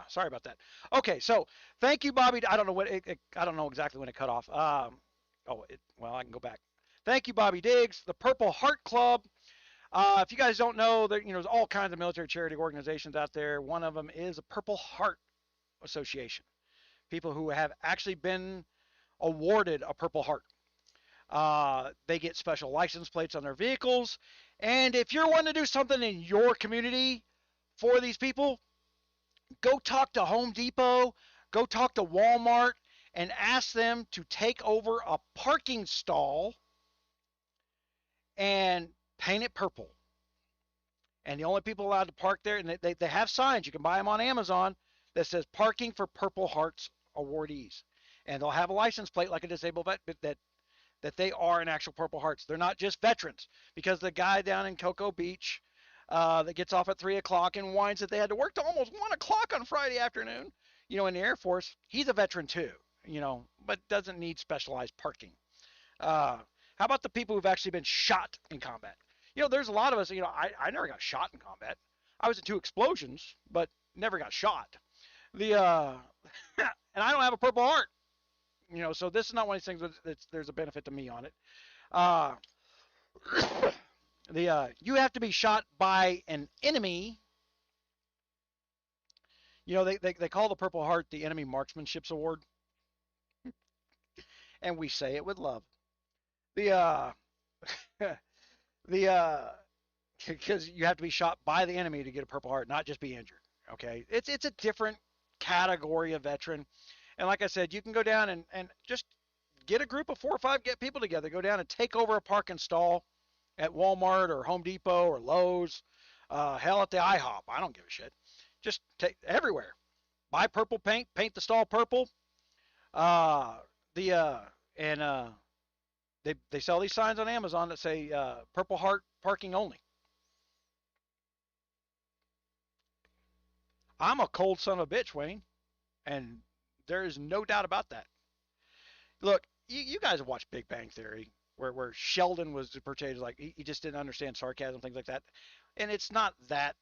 Sorry about that. Okay, so thank you, Bobby. I don't know I don't know exactly when it cut off. Well, I can go back. Thank you, Bobby Diggs. The Purple Heart Club. If you guys don't know, there's all kinds of military charity organizations out there. One of them is a Purple Heart Association. People who have actually been awarded a Purple Heart. They get special license plates on their vehicles. And if you're wanting to do something in your community for these people, go talk to Home Depot, go talk to Walmart, and ask them to take over a parking stall and paint it purple. And the only people allowed to park there, and they have signs, you can buy them on Amazon, that says parking for Purple Hearts awardees. And they'll have a license plate like a disabled vet, that they are an actual Purple Hearts. They're not just veterans, because the guy down in Cocoa Beach that gets off at 3 o'clock and whines that they had to work till almost 1 o'clock on Friday afternoon, in the Air Force, he's a veteran too, but doesn't need specialized parking. How about the people who've actually been shot in combat? There's a lot of us, I never got shot in combat. I was in 2 explosions, but never got shot. And I don't have a Purple Heart. So this is not one of these things that there's a benefit to me on it. You have to be shot by an enemy. They call the Purple Heart the Enemy Marksmanship's Award, and we say it with love. The because you have to be shot by the enemy to get a Purple Heart, not just be injured. Okay, it's a different category of veteran. And like I said, you can go down and just get a group of 4 or 5 people together, go down and take over a parking stall at Walmart or Home Depot or Lowe's, hell, at the IHOP. I don't give a shit. Just take everywhere. Buy purple paint, paint the stall purple. They sell these signs on Amazon that say Purple Heart parking only. I'm a cold son of a bitch, Wayne, and there is no doubt about that. Look, you guys have watched Big Bang Theory, where Sheldon was portrayed as like he just didn't understand sarcasm, things like that. And it's not that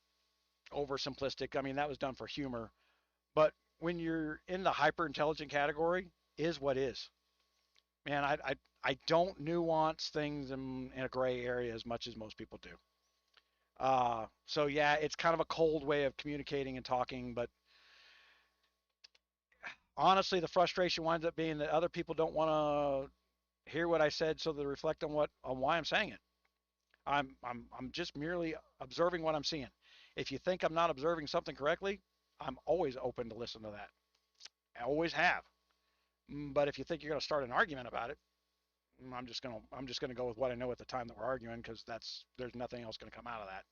oversimplistic. I mean, that was done for humor. But when you're in the hyper intelligent category, is what is. Man, I don't nuance things in a gray area as much as most people do. So yeah, it's kind of a cold way of communicating and talking, but honestly, the frustration winds up being that other people don't want to hear what I said, so they reflect on why I'm saying it. I'm just merely observing what I'm seeing. If you think I'm not observing something correctly, I'm always open to listen to that. I always have. But if you think you're going to start an argument about it, I'm just gonna go with what I know at the time that we're arguing, because there's nothing else going to come out of that.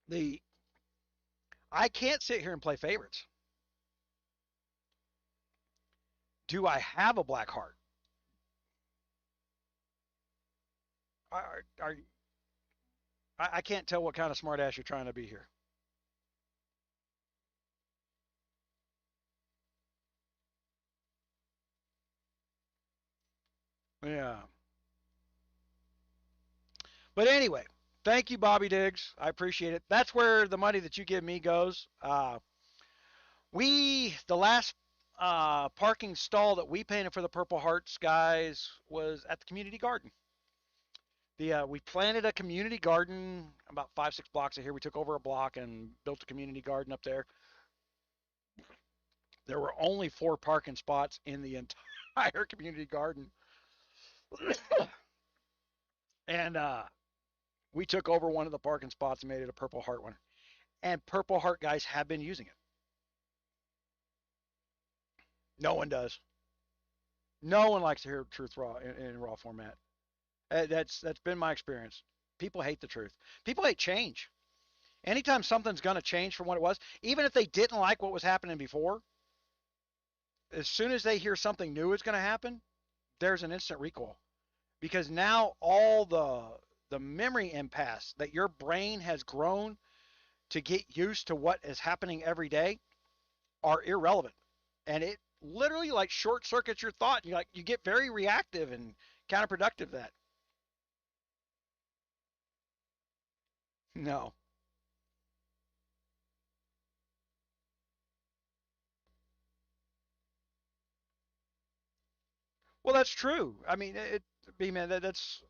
The I can't sit here and play favorites. Do I have a black heart? I can't tell what kind of smartass you're trying to be here. Yeah. But anyway, thank you, Bobby Diggs. I appreciate it. That's where the money that you give me goes. The last parking stall that we painted for the Purple Hearts guys was at the community garden. We planted a community garden about 5-6 blocks of here. We took over a block and built a community garden up there. There were only 4 parking spots in the entire community garden. And we took over one of the parking spots and made it a Purple Heart one. And Purple Heart guys have been using it. No one does. No one likes to hear truth raw in raw format. That's been my experience. People hate the truth. People hate change. Anytime something's going to change from what it was, even if they didn't like what was happening before, as soon as they hear something new is going to happen, there's an instant recoil. Because now all the memory impasse that your brain has grown to get used to what is happening every day are irrelevant. And it literally like short circuits your thought. You get very reactive and counterproductive to that. No. Well, that's true. I mean, B-man, that's.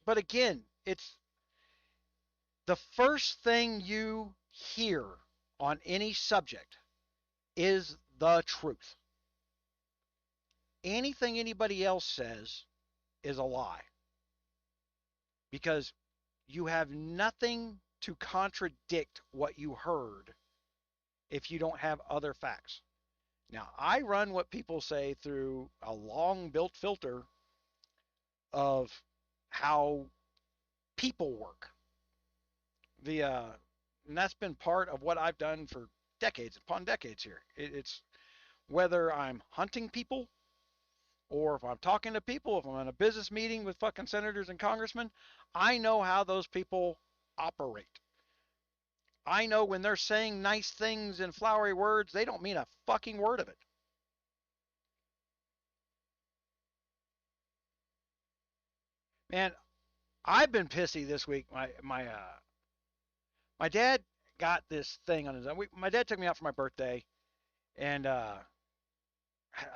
But again, it's the first thing you hear on any subject is the truth. Anything anybody else says is a lie because you have nothing to contradict what you heard if you don't have other facts. Now, I run what people say through a long built filter of how people work. The And that's been part of what I've done for decades upon decades here. It's whether I'm hunting people or if I'm talking to people, if I'm in a business meeting with fucking senators and congressmen, I know how those people operate. I know when they're saying nice things and flowery words, they don't mean a fucking word of it. Man, I've been pissy this week. My dad got this thing on his own. My dad took me out for my birthday, and I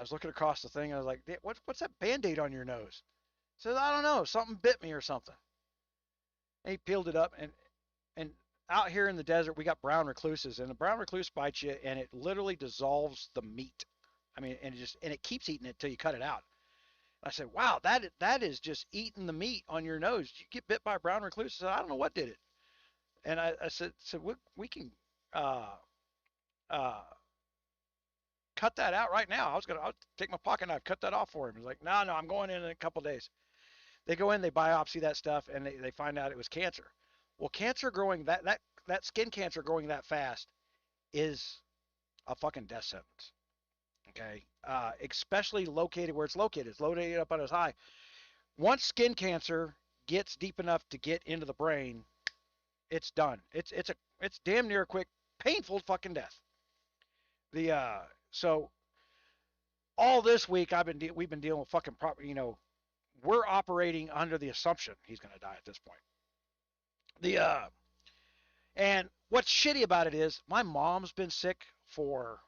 was looking across the thing. And I was like, "What's that Band-Aid on your nose?" He says, "I don't know. Something bit me or something." And he peeled it up, and out here in the desert, we got brown recluses, and the brown recluse bites you, and it literally dissolves the meat. I mean, and it keeps eating it till you cut it out. I said, "Wow, that is just eating the meat on your nose. Did you get bit by a brown recluse?" I said, "I don't know what did it." And I said we can uh, uh, cut that out right now. I'll take my pocket knife, cut that off for him. He's like, "No, I'm going in a couple of days." They go in, they biopsy that stuff, and they find out it was cancer. Well, cancer growing that skin cancer growing that fast is a fucking death sentence. Okay, especially located where it's located. It's located up on his eye. Once skin cancer gets deep enough to get into the brain, it's done. It's damn near a quick, painful fucking death. The so all this week we've been dealing with fucking proper. We're operating under the assumption he's going to die at this point. The And what's shitty about it is my mom's been sick for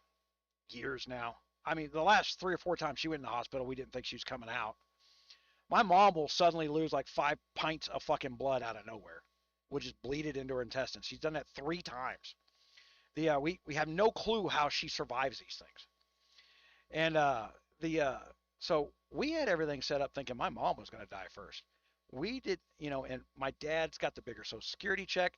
years now. I mean, the last 3 or 4 times she went in the hospital, we didn't think she was coming out. My mom will suddenly lose like 5 pints of fucking blood out of nowhere, which is bleeded into her intestines. She's done that 3 times. We have no clue how she survives these things. And the so we had everything set up thinking my mom was going to die first. We did, and my dad's got the bigger Social Security check.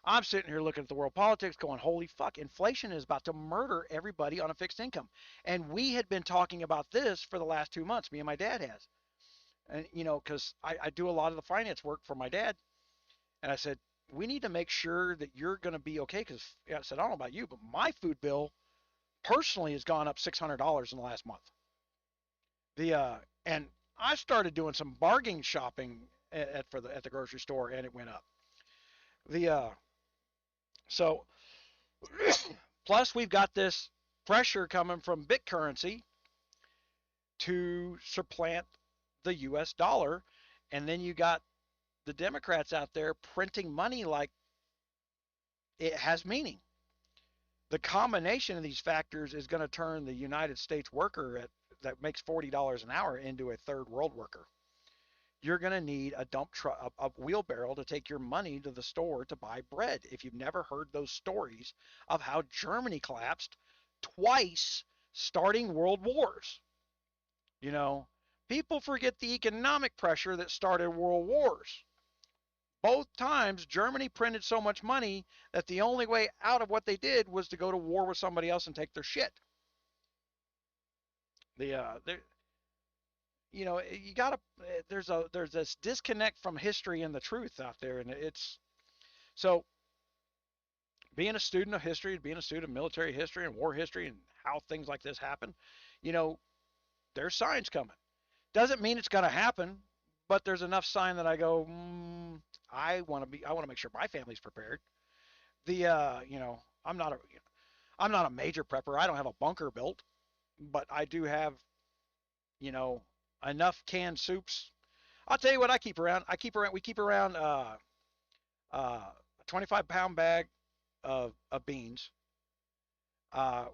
I'm sitting here looking at the world politics going, holy fuck, inflation is about to murder everybody on a fixed income. And we had been talking about this for the last 2 months, me and my dad has. And, because I do a lot of the finance work for my dad. And I said, we need to make sure that you're going to be okay. Because I said, I don't know about you, but my food bill personally has gone up $600 in the last month. And I started doing some bargain shopping at the grocery store, and it went up. The so Plus we've got this pressure coming from bit currency to supplant the US dollar, and then you got the Democrats out there printing money like it has meaning. The combination of these factors is going to turn the United States worker that makes $40 an hour into a third world worker. You're going to need a dump truck, a wheelbarrow to take your money to the store to buy bread. If you've never heard those stories of how Germany collapsed twice starting world wars, you know, people forget the economic pressure that started world wars. Both times, Germany printed so much money that the only way out of what they did was to go to war with somebody else and take their shit. The you gotta there's this disconnect from history and the truth out there, and it's so being a student of history, being a student of military history and war history and how things like this happen, you know, there's signs coming. Doesn't mean it's gonna happen, but there's enough sign that I go, I want to make sure my family's prepared. I'm not a I'm not a major prepper. I don't have a bunker built, but I do have, you know, enough canned soups. I'll tell you what I keep around. We keep around A 25-pound bag of beans.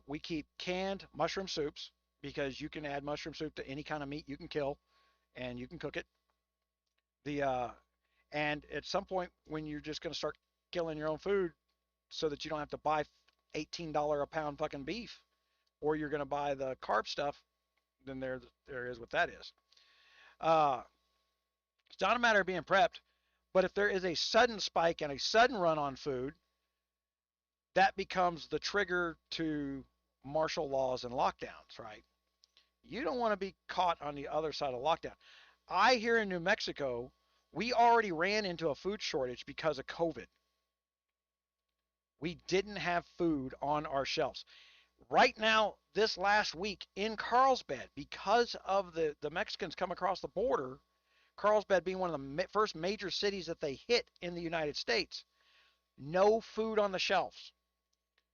We keep canned mushroom soups because you can add mushroom soup to any kind of meat you can kill and you can cook it. The and at some point when you're just going to start killing your own food so that you don't have to buy $18 a pound fucking beef, or you're going to buy the carb stuff, then there is what that is. Uh, it's not a matter of being prepped, but if there is a sudden spike and a sudden run on food, that becomes the trigger to martial laws and lockdowns, right? You don't want to be caught on the other side of lockdown. I here in New Mexico, we already ran into a food shortage because of COVID. We didn't have food on our shelves. Right now, this last week in Carlsbad, because of the Mexicans come across the border, Carlsbad being one of the first major cities that they hit in the United States, no food on the shelves.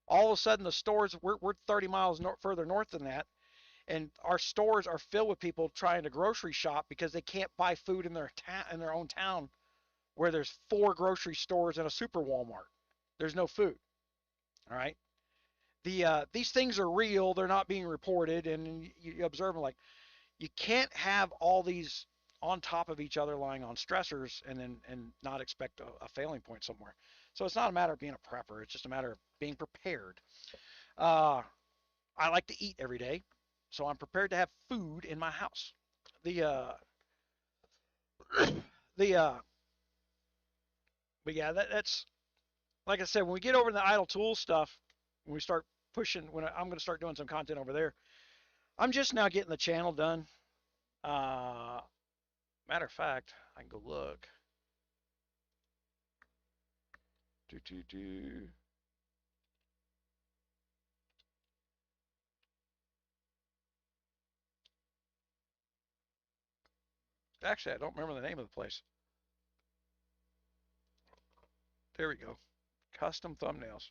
All of a sudden, the stores, we're 30 miles further north than that, and our stores are filled with people trying to grocery shop because they can't buy food in their own town where there's 4 grocery stores and a super Walmart. There's no food. All right. These things are real. They're not being reported, and you observe them like you can't have all these on top of each other lying on stressors and not expect a failing point somewhere. So it's not a matter of being a prepper. It's just a matter of being prepared. Uh, I like to eat every day, so I'm prepared to have food in my house. The the but yeah, that's like I said. When we get over the idle tool stuff, when we start pushing, I'm going to start doing some content over there. I'm just now getting the channel done. Uh, Matter of fact, I can go look. Do do do. Actually, I don't remember the name of the place. There we go. Custom thumbnails.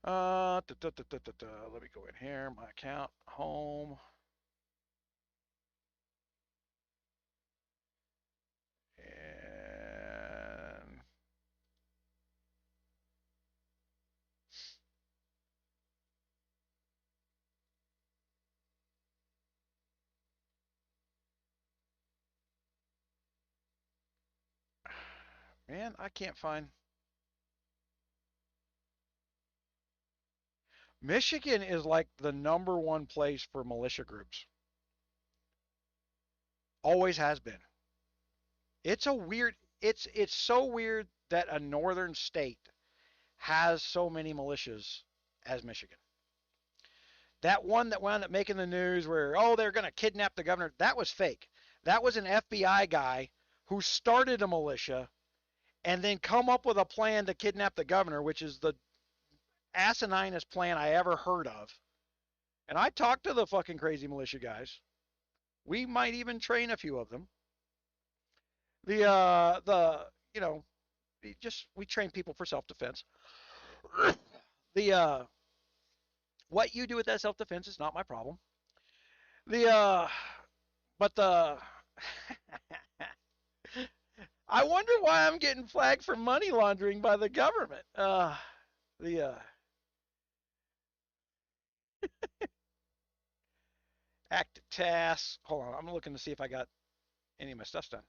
Let me go in here. My account, home, and man, I can't find. Michigan is like the #1 place for militia groups. Always has been. It's a weird. It's so weird that a northern state has so many militias as Michigan. That one that wound up making the news where, oh, they're going to kidnap the governor, that was fake. That was an FBI guy who started a militia and then come up with a plan to kidnap the governor, which is the asininest plan I ever heard of. And I talked to the fucking crazy militia guys. We might even train a few of them. You know, we train people for self-defense. The What you do with that self-defense is not my problem. The but the I wonder why I'm getting flagged for money laundering by the government. The Active tasks. Hold on, I'm looking to see if I got any of my stuff done.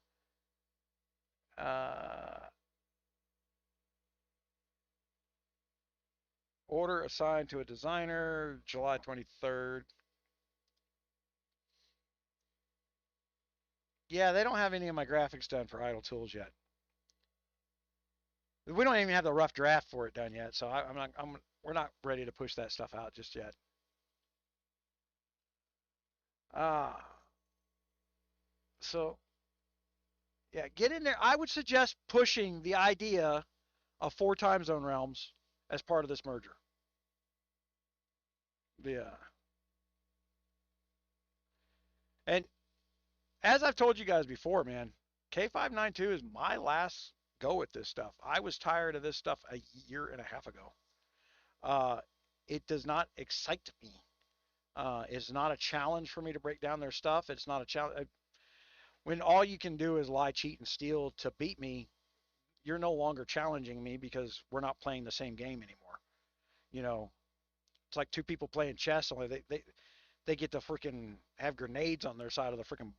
Uh, Order assigned to a designer, July 23rd. Yeah, they don't have any of my graphics done for Idle Tools yet. We don't even have the rough draft for it done yet, so we're not ready to push that stuff out just yet. Uh, so yeah, get in there. I would suggest pushing the idea of 4 time zone realms as part of this merger. Yeah. And as I've told you guys before, man, K592 is my last go at this stuff. I was tired of this stuff a year and a half ago. Uh, it does not excite me. It's not a challenge for me to break down their stuff. It's not a challenge. When all you can do is lie, cheat, and steal to beat me, you're no longer challenging me because we're not playing the same game anymore. You know, it's like two people playing chess, only they get to freaking have grenades on their side of the freaking,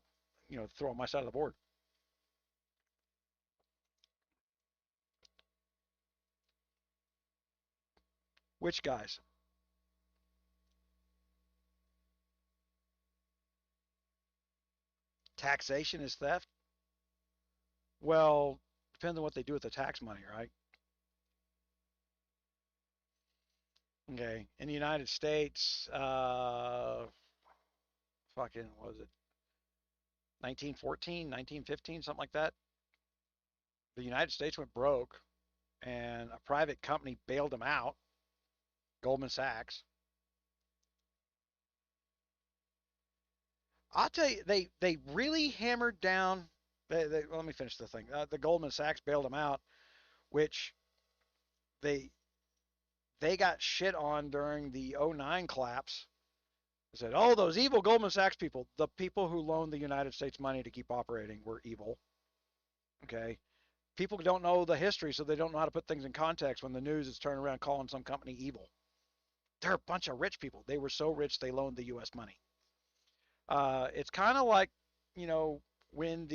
throw on my side of the board. Which guys? Taxation is theft? Well, depends on what they do with the tax money, right? Okay. In the United States, fucking, what was it? 1914, 1915, something like that. The United States went broke and a private company bailed them out, Goldman Sachs. I'll tell you, they really hammered down. Let me finish the thing. The Goldman Sachs bailed them out, which they they got shit on during the '09 collapse. They said, "Oh, those evil Goldman Sachs people, the people who loaned the United States money to keep operating, were evil." Okay, people don't know the history, so they don't know how to put things in context when the news is turning around calling some company evil. They're a bunch of rich people. They were so rich they loaned the U.S. money. It's kind of like, you know, when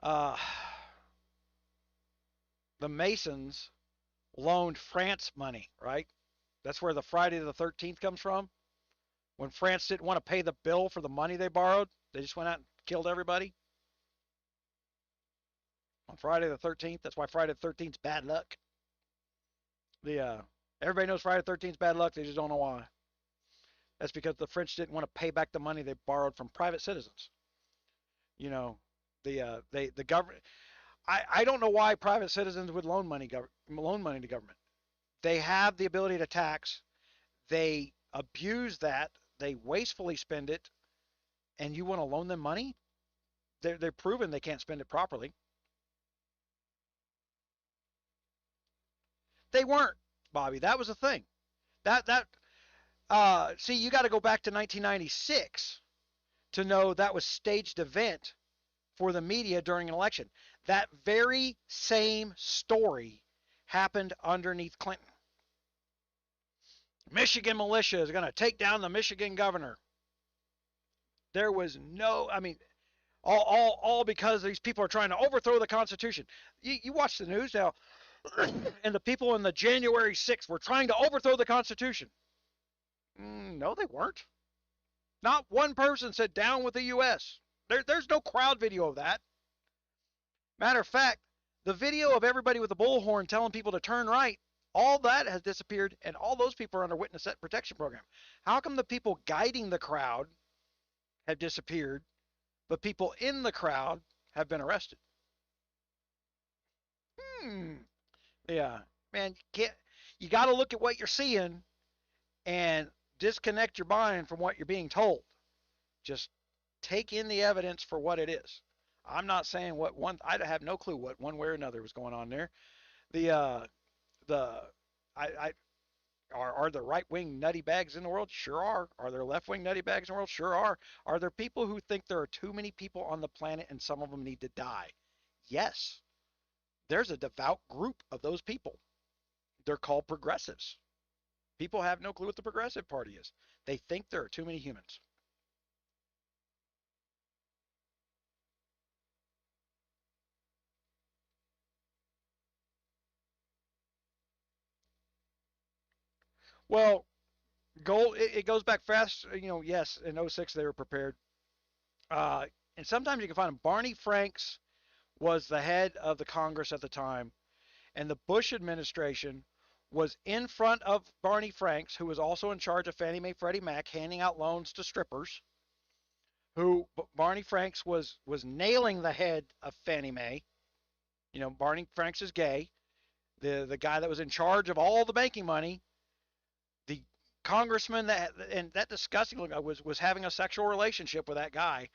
uh, the Masons loaned France money, right? That's where the Friday the 13th comes from. When France didn't want to pay the bill for the money they borrowed, they just went out and killed everybody on Friday the 13th. That's why Friday the 13th is bad luck. The Everybody knows Friday the 13th is bad luck. They just don't know why. That's because the French didn't want to pay back the money they borrowed from private citizens. You know, the government. I don't know why private citizens would loan money to government. They have the ability to tax. They abuse that. They wastefully spend it, and you want to loan them money? They're proven they can't spend it properly. They weren't, Bobby. That was the thing. See, you got to go back to 1996 to know that was staged event for the media during an election. That very same story happened underneath Clinton. Michigan militia is going to take down the Michigan governor. There was no, I mean, all because these people are trying to overthrow the Constitution. You watch the news now, and the people in the January 6th were trying to overthrow the Constitution. No, they weren't. Not one person said down with the U.S. There's no crowd video of that. Matter of fact, the video of everybody with the bullhorn telling people to turn right, all that has disappeared, and all those people are under witness protection program. How come the people guiding the crowd have disappeared, but people in the crowd have been arrested? Yeah, man, you got to look at what you're seeing and disconnect your mind from what you're being told. Just take in the evidence for what it is. I'm not saying I have no clue what one way or another was going on there. The the I are there right wing nutty bags in the world? Sure are. Are there left wing nutty bags in the world? Sure are. Are there people who think there are too many people on the planet and some of them need to die? Yes. There's a devout group of those people. They're called progressives. People have no clue what the progressive party is. They think there are too many humans. Well, gold, it goes back fast. Yes, in '06 they were prepared. Uh, and sometimes you can find them. Barney Franks was the head of the Congress at the time, and the Bush administration was in front of Barney Franks, who was also in charge of Fannie Mae, Freddie Mac, handing out loans to strippers. Who Barney Franks was nailing the head of Fannie Mae. Barney Franks is gay. The guy that was in charge of all the banking money, the congressman that disgusting guy was having a sexual relationship with that guy,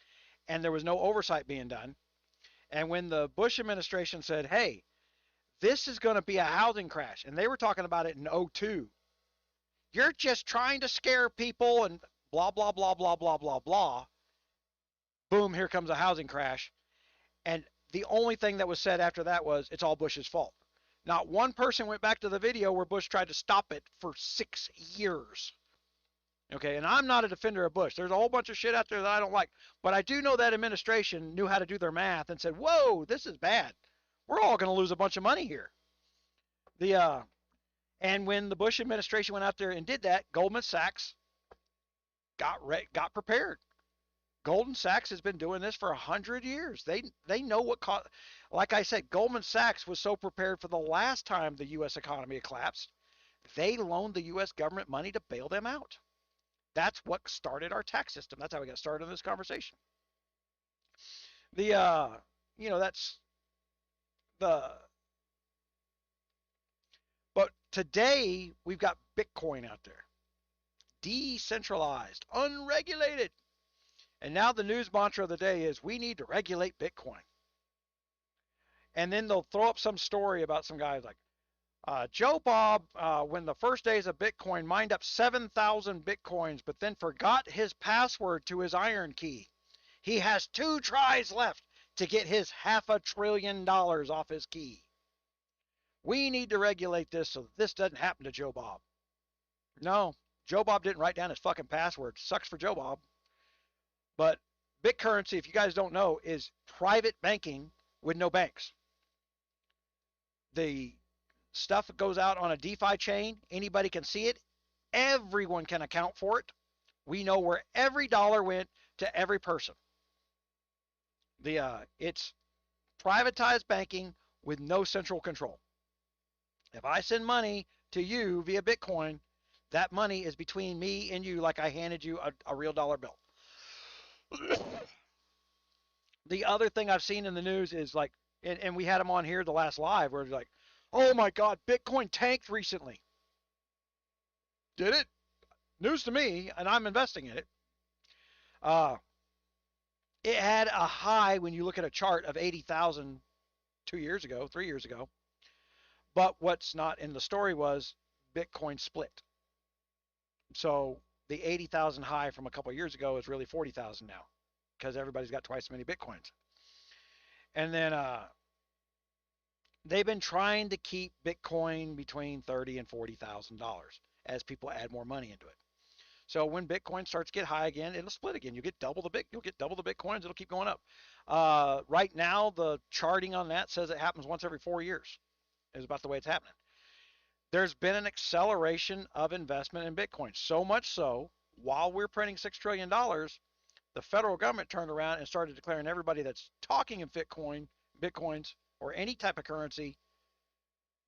and there was no oversight being done. And when the Bush administration said, "Hey, this is going to be a housing crash," and they were talking about it in '02, you're just trying to scare people and blah blah blah blah blah blah blah. Boom, here comes a housing crash, and the only thing that was said after that was, it's all Bush's fault. Not one person went back to the video where Bush tried to stop it for 6 years. Okay, and I'm not a defender of Bush. There's a whole bunch of shit out there that I don't like. But I do know that administration knew how to do their math and said, whoa, this is bad. We're all going to lose a bunch of money here. And when the Bush administration went out there and did that, Goldman Sachs got prepared. Goldman Sachs has been doing this for 100 years. They know what like I said, Goldman Sachs was so prepared for the last time the U.S. economy collapsed. They loaned the U.S. government money to bail them out. That's what started our tax system. That's how we got started in this conversation. That's but today we've got Bitcoin out there. Decentralized, unregulated. And now the news mantra of the day is, we need to regulate Bitcoin. And then they'll throw up some story about some guys like, Joe Bob, when the first days of Bitcoin, mined up 7,000 Bitcoins, but then forgot his password to his iron key. He has 2 tries left to get his $500 billion off his key. We need to regulate this so this doesn't happen to Joe Bob. No, Joe Bob didn't write down his fucking password. Sucks for Joe Bob. But BitCurrency, if you guys don't know, is private banking with no banks. The stuff that goes out on a DeFi chain, anybody can see it. Everyone can account for it. We know where every dollar went to every person. It's privatized banking with no central control. If I send money to you via Bitcoin, that money is between me and you, like I handed you a real dollar bill. The other thing I've seen in the news is like, and we had them on here the last live, where it's like, oh my God, Bitcoin tanked recently. Did it? News to me, and I'm investing in it. It had a high when you look at a chart of 80,000 3 years ago. But what's not in the story was Bitcoin split. So the 80,000 high from a couple of years ago is really 40,000 now, because everybody's got twice as many Bitcoins. And then they've been trying to keep Bitcoin between $30,000 and $40,000 as people add more money into it. So when Bitcoin starts to get high again, it'll split again. You'll get double the Bitcoins. It'll keep going up. Right now, the charting on that says it happens once every 4 years. Is about the way it's happening. There's been an acceleration of investment in Bitcoin. So much so, while we're printing $6 trillion, the federal government turned around and started declaring everybody that's talking in Bitcoins, or any type of currency,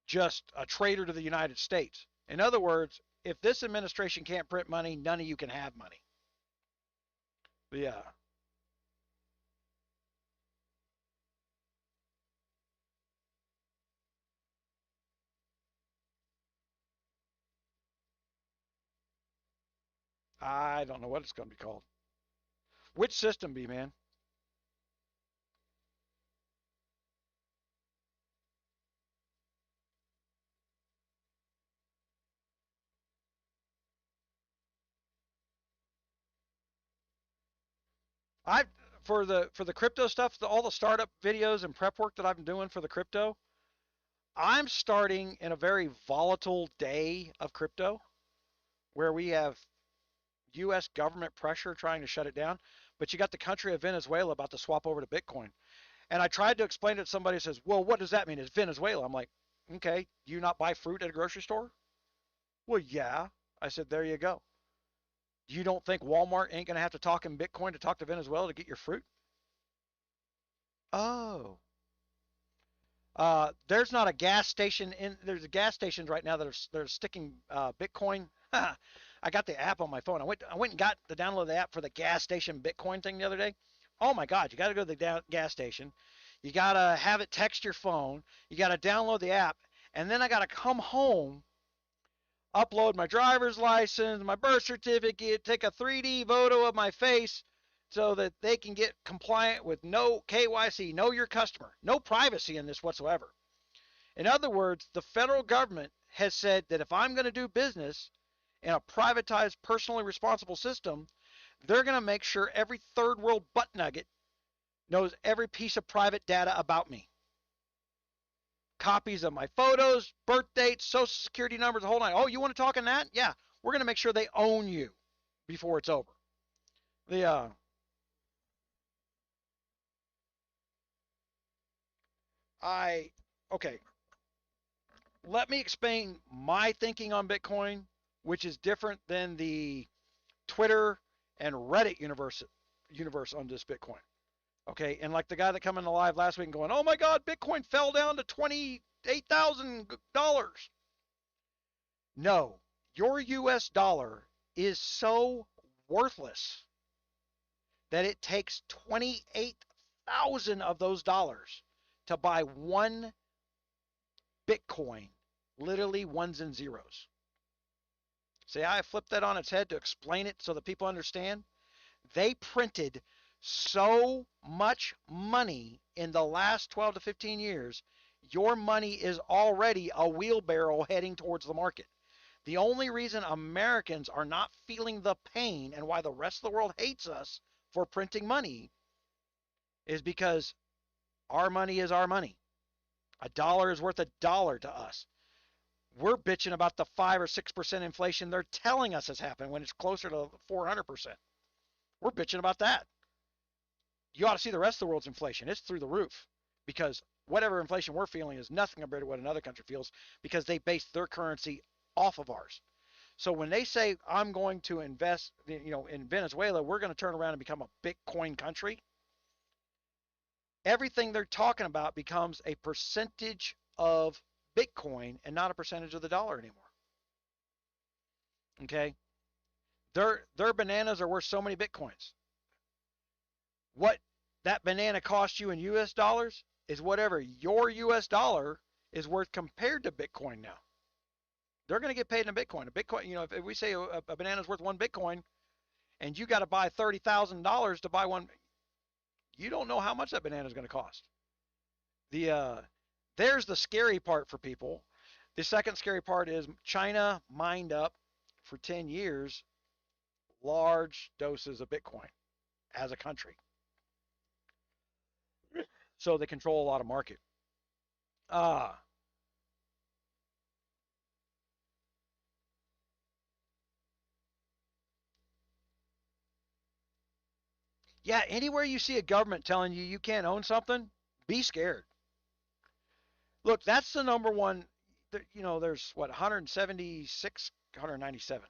just a traitor to the United States. In other words, if this administration can't print money, none of you can have money. Yeah. I don't know what it's going to be called. Which system, B-Man? For the crypto stuff, all the startup videos and prep work that I've been doing for the crypto, I'm starting in a very volatile day of crypto, where we have U.S. government pressure trying to shut it down, but you got the country of Venezuela about to swap over to Bitcoin. And I tried to explain it to somebody who says, well, what does that mean? It's Venezuela. I'm like, okay, do you not buy fruit at a grocery store? Well, yeah. I said, there you go. You don't think Walmart ain't going to have to talk in Bitcoin to talk to Venezuela to get your fruit? Oh. There's not a gas station there's gas stations right now that are sticking Bitcoin. I got the app on my phone. I went and got the download the app for the gas station Bitcoin thing the other day. Oh my God, you got to go to the gas station. You got to have it text your phone. You got to download the app. And then I got to come home, upload my driver's license, my birth certificate, take a 3D photo of my face so that they can get compliant with no KYC, know your customer, no privacy in this whatsoever. In other words, the federal government has said that if I'm going to do business in a privatized, personally responsible system, they're going to make sure every third world butt nugget knows every piece of private data about me. Copies of my photos, birth dates, social security numbers, the whole nine. Oh, you want to talk on that? Yeah. We're going to make sure they own you before it's over. The I okay. Let me explain my thinking on Bitcoin, which is different than the Twitter and Reddit universe on this Bitcoin. Okay, and like the guy that come in the live last week and going, "Oh my God, Bitcoin fell down to $28,000." No, your U.S. dollar is so worthless that it takes 28,000 of those dollars to buy one Bitcoin, literally ones and zeros. See, I flipped that on its head to explain it so that people understand. They printed so much money in the last 12 to 15 years, your money is already a wheelbarrow heading towards the market. The only reason Americans are not feeling the pain and why the rest of the world hates us for printing money is because our money is our money. A dollar is worth a dollar to us. We're bitching about the 5 or 6% inflation they're telling us has happened when it's closer to 400%. We're bitching about that. You ought to see the rest of the world's inflation. It's through the roof because whatever inflation we're feeling is nothing compared to what another country feels because they base their currency off of ours. So when they say I'm going to invest, in Venezuela, we're going to turn around and become a Bitcoin country. Everything they're talking about becomes a percentage of Bitcoin and not a percentage of the dollar anymore. Okay, their bananas are worth so many Bitcoins. What that banana costs you in U.S. dollars is whatever your U.S. dollar is worth compared to Bitcoin now. They're going to get paid in a Bitcoin. A Bitcoin, if we say a banana is worth one Bitcoin, and you got to buy $30,000 to buy one, you don't know how much that banana is going to cost. There's the scary part for people. The second scary part is China mined up for 10 years large doses of Bitcoin as a country. So they control a lot of market. Uh, yeah, anywhere you see a government telling you you can't own something, be scared. Look, that's the number one. There's what 176, 197,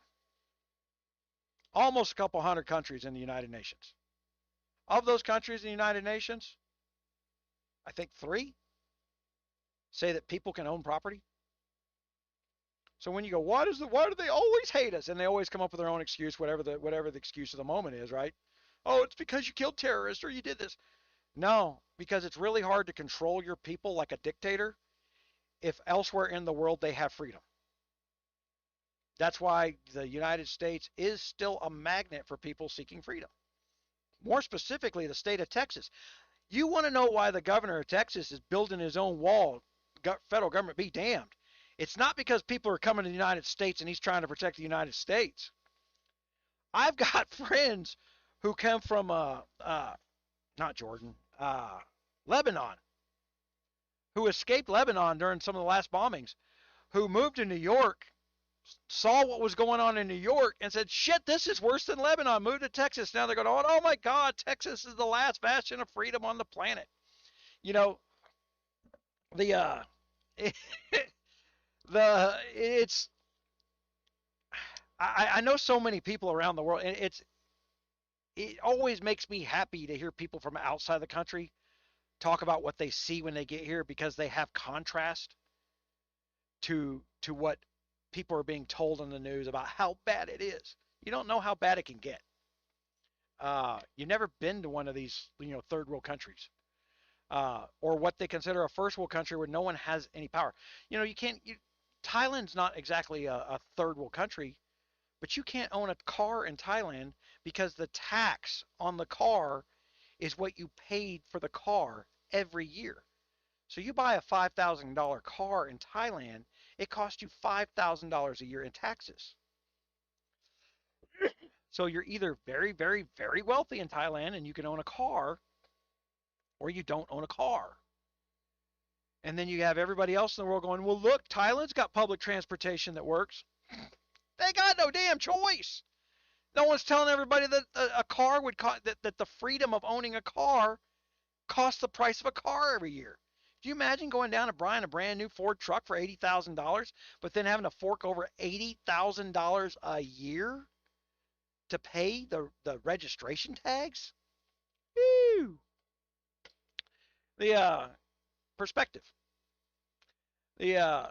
almost a couple hundred countries in the United Nations. Of those countries in the United Nations, I think 3 say that people can own property. So when you go, why do they always hate us? And they always come up with their own excuse, whatever the excuse of the moment is, right? Oh, it's because you killed terrorists or you did this. No, because it's really hard to control your people like a dictator if elsewhere in the world they have freedom. That's why the United States is still a magnet for people seeking freedom. More specifically, the state of Texas. You want to know why the governor of Texas is building his own wall? Federal government be damned. It's not because people are coming to the United States and he's trying to protect the United States. I've got friends who come from not Jordan, Lebanon, who escaped Lebanon during some of the last bombings, who moved to New York, saw what was going on in New York, and said, "Shit, this is worse than Lebanon." Moved to Texas. Now they're going, "Oh my God, Texas is the last bastion of freedom on the planet." You know, the it's I know so many people around the world, and it always makes me happy to hear people from outside the country talk about what they see when they get here because they have contrast to what people are being told on the news about how bad it is. You don't know how bad it can get. You've never been to one of these, third world countries, or what they consider a first world country where no one has any power. You can't. Thailand's not exactly a third world country, but you can't own a car in Thailand because the tax on the car is what you paid for the car every year. So you buy a $5,000 car in Thailand, it costs you $5,000 a year in taxes. So you're either very, very, very wealthy in Thailand and you can own a car, or you don't own a car. And then you have everybody else in the world going, well, look, Thailand's got public transportation that works. They got no damn choice. No one's telling everybody that a car would cost, that the freedom of owning a car costs the price of a car every year. Do you imagine going down and buying a brand new Ford truck for $80,000, but then having to fork over $80,000 a year to pay the registration tags? Woo! The perspective. The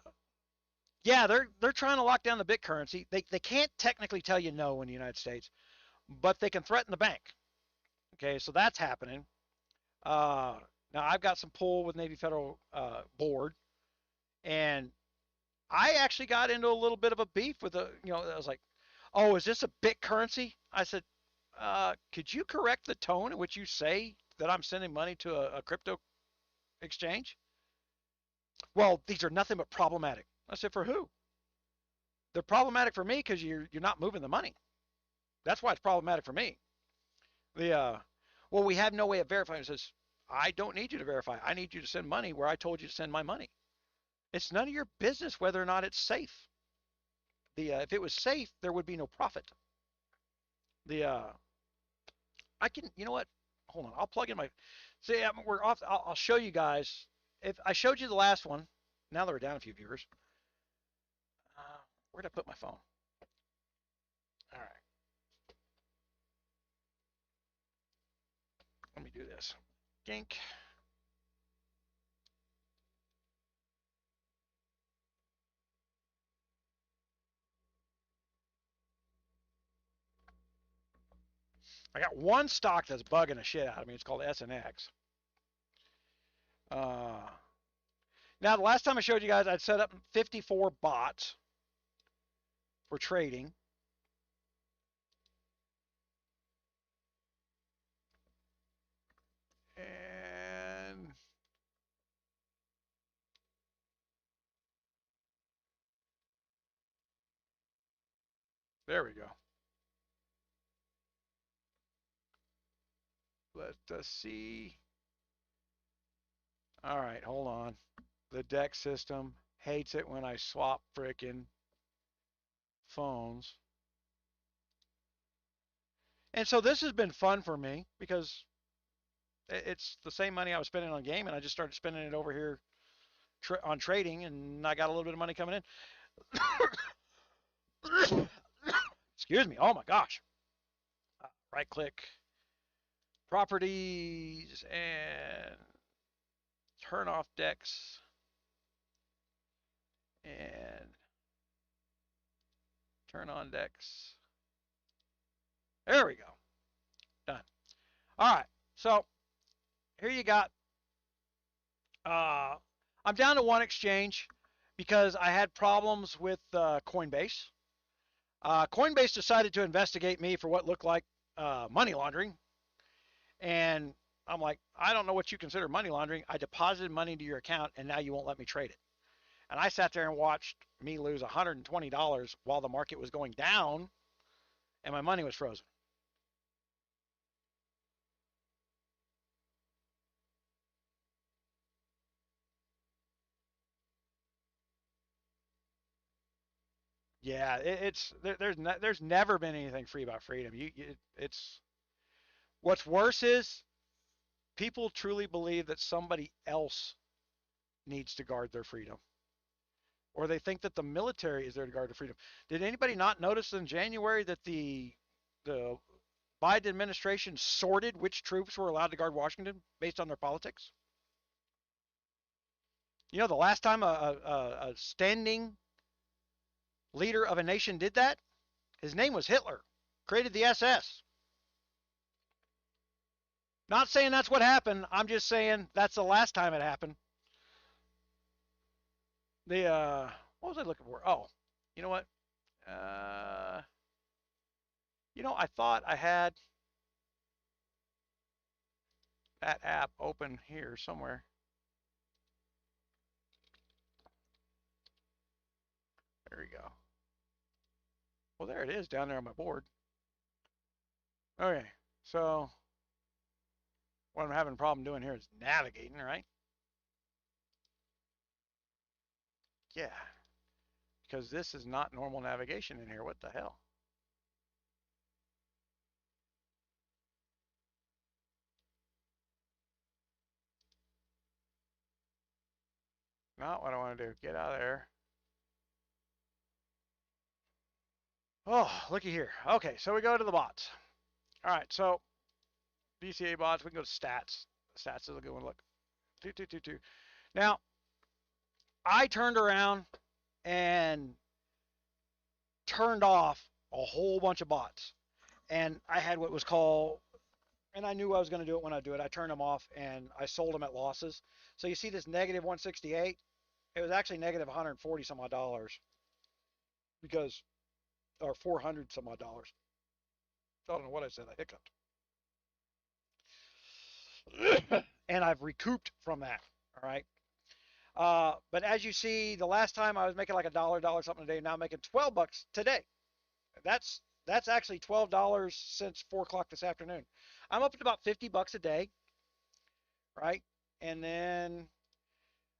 yeah, they're trying to lock down the bit currency. They can't technically tell you no in the United States, but they can threaten the bank. Okay, so that's happening. Now I've got some pull with Navy Federal Board, and I actually got into a little bit of a beef with I was like, oh, is this a bit currency? I said, could you correct the tone in which you say that I'm sending money to a crypto exchange? Well, these are nothing but problematic. I said, for who? They're problematic for me because you're not moving the money. That's why it's problematic for me. Well, we have no way of verifying. It says, I don't need you to verify. I need you to send money where I told you to send my money. It's none of your business whether or not it's safe. If it was safe, there would be no profit. I can, you know what? Hold on, I'll plug in my. See, we're off. I'll show you guys. If I showed you the last one, now that we're down a few viewers. Where'd I put my phone? All right. Let me do this. Gink. I got one stock that's bugging the shit out of me. It's called SNX. Now, the last time I showed you guys, I'd set up 54 bots for trading. And there we go. Let us see. All right, hold on. The deck system hates it when I swap frickin' phones. And so this has been fun for me because it's the same money I was spending on game, and I just started spending it over here on trading, and I got a little bit of money coming in. Excuse me. Oh my gosh. Right click, properties, and turn off decks, and turn on decks. There we go. Done. All right. So here you got. I'm down to one exchange because I had problems with Coinbase. Coinbase decided to investigate me for what looked like money laundering. And I'm like, I don't know what you consider money laundering. I deposited money into your account, and now you won't let me trade it. And I sat there and watched me lose $120 while the market was going down, and my money was frozen. Yeah, there's never been anything free about freedom. It's what's worse is people truly believe that somebody else needs to guard their freedom, or they think that the military is there to guard their freedom. Did anybody not notice in January that the Biden administration sorted which troops were allowed to guard Washington based on their politics? You know, the last time a standing leader of a nation did that, his name was Hitler, created the SS. Not saying that's what happened. I'm just saying that's the last time it happened. What was I looking for? Oh, you know what? I thought I had that app open here somewhere. There we go. Well, there it is down there on my board. Okay, so What I'm having a problem doing here is navigating, right? Yeah, because this is not normal navigation in here. What the hell? Not what I want to do. Get out of there. Oh, looky here. Okay, so we go to the bots. All right, so BCA bots, we can go to stats. Stats is a good one. Look, 2222. Now, I turned around and turned off a whole bunch of bots. And I had what was called, and I knew I was going to do it when I do it. I turned them off and I sold them at losses. So you see this negative 168? It was actually negative 140 some odd dollars because, or 400 some odd dollars. I don't know what I said. I hiccuped. And I've recouped from that. All right. But as you see, the last time I was making like $1 something a day. Now I'm making 12 bucks today. That's actually $12 since 4 o'clock this afternoon. I'm up to about 50 bucks a day, right? And then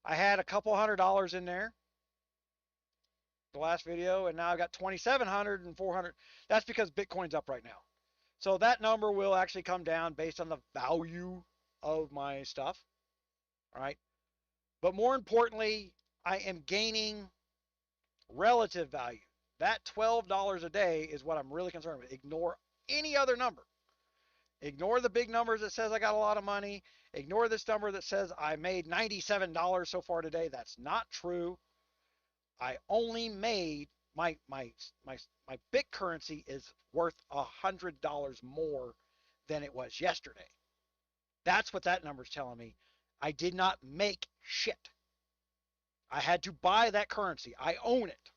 I had a couple $100 in there the last video, and now I've got 2,700 and 400. That's because Bitcoin's up right now. So that number will actually come down based on the value of my stuff, right? But more importantly, I am gaining relative value. That $12 a day is what I'm really concerned with. Ignore any other number. Ignore the big numbers that says I got a lot of money. Ignore this number that says I made $97 so far today. That's not true. I only made my bit currency is worth $100 more than it was yesterday. That's what that number's telling me. I did not make shit. I had to buy that currency. I own it.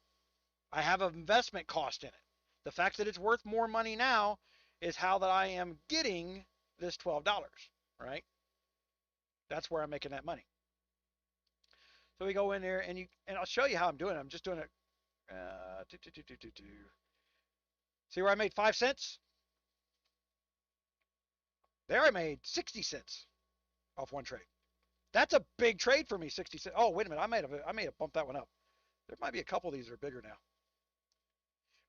I have an investment cost in it. The fact that it's worth more money now is how that I am getting this $12, right? That's where I'm making that money. So we go in there and I'll show you how I'm doing it. I'm just doing it. See where I made 5 cents? There I made 60 cents off one trade. That's a big trade for me, 60 cents. Oh, wait a minute. I may have bumped that one up. There might be a couple of these that are bigger now.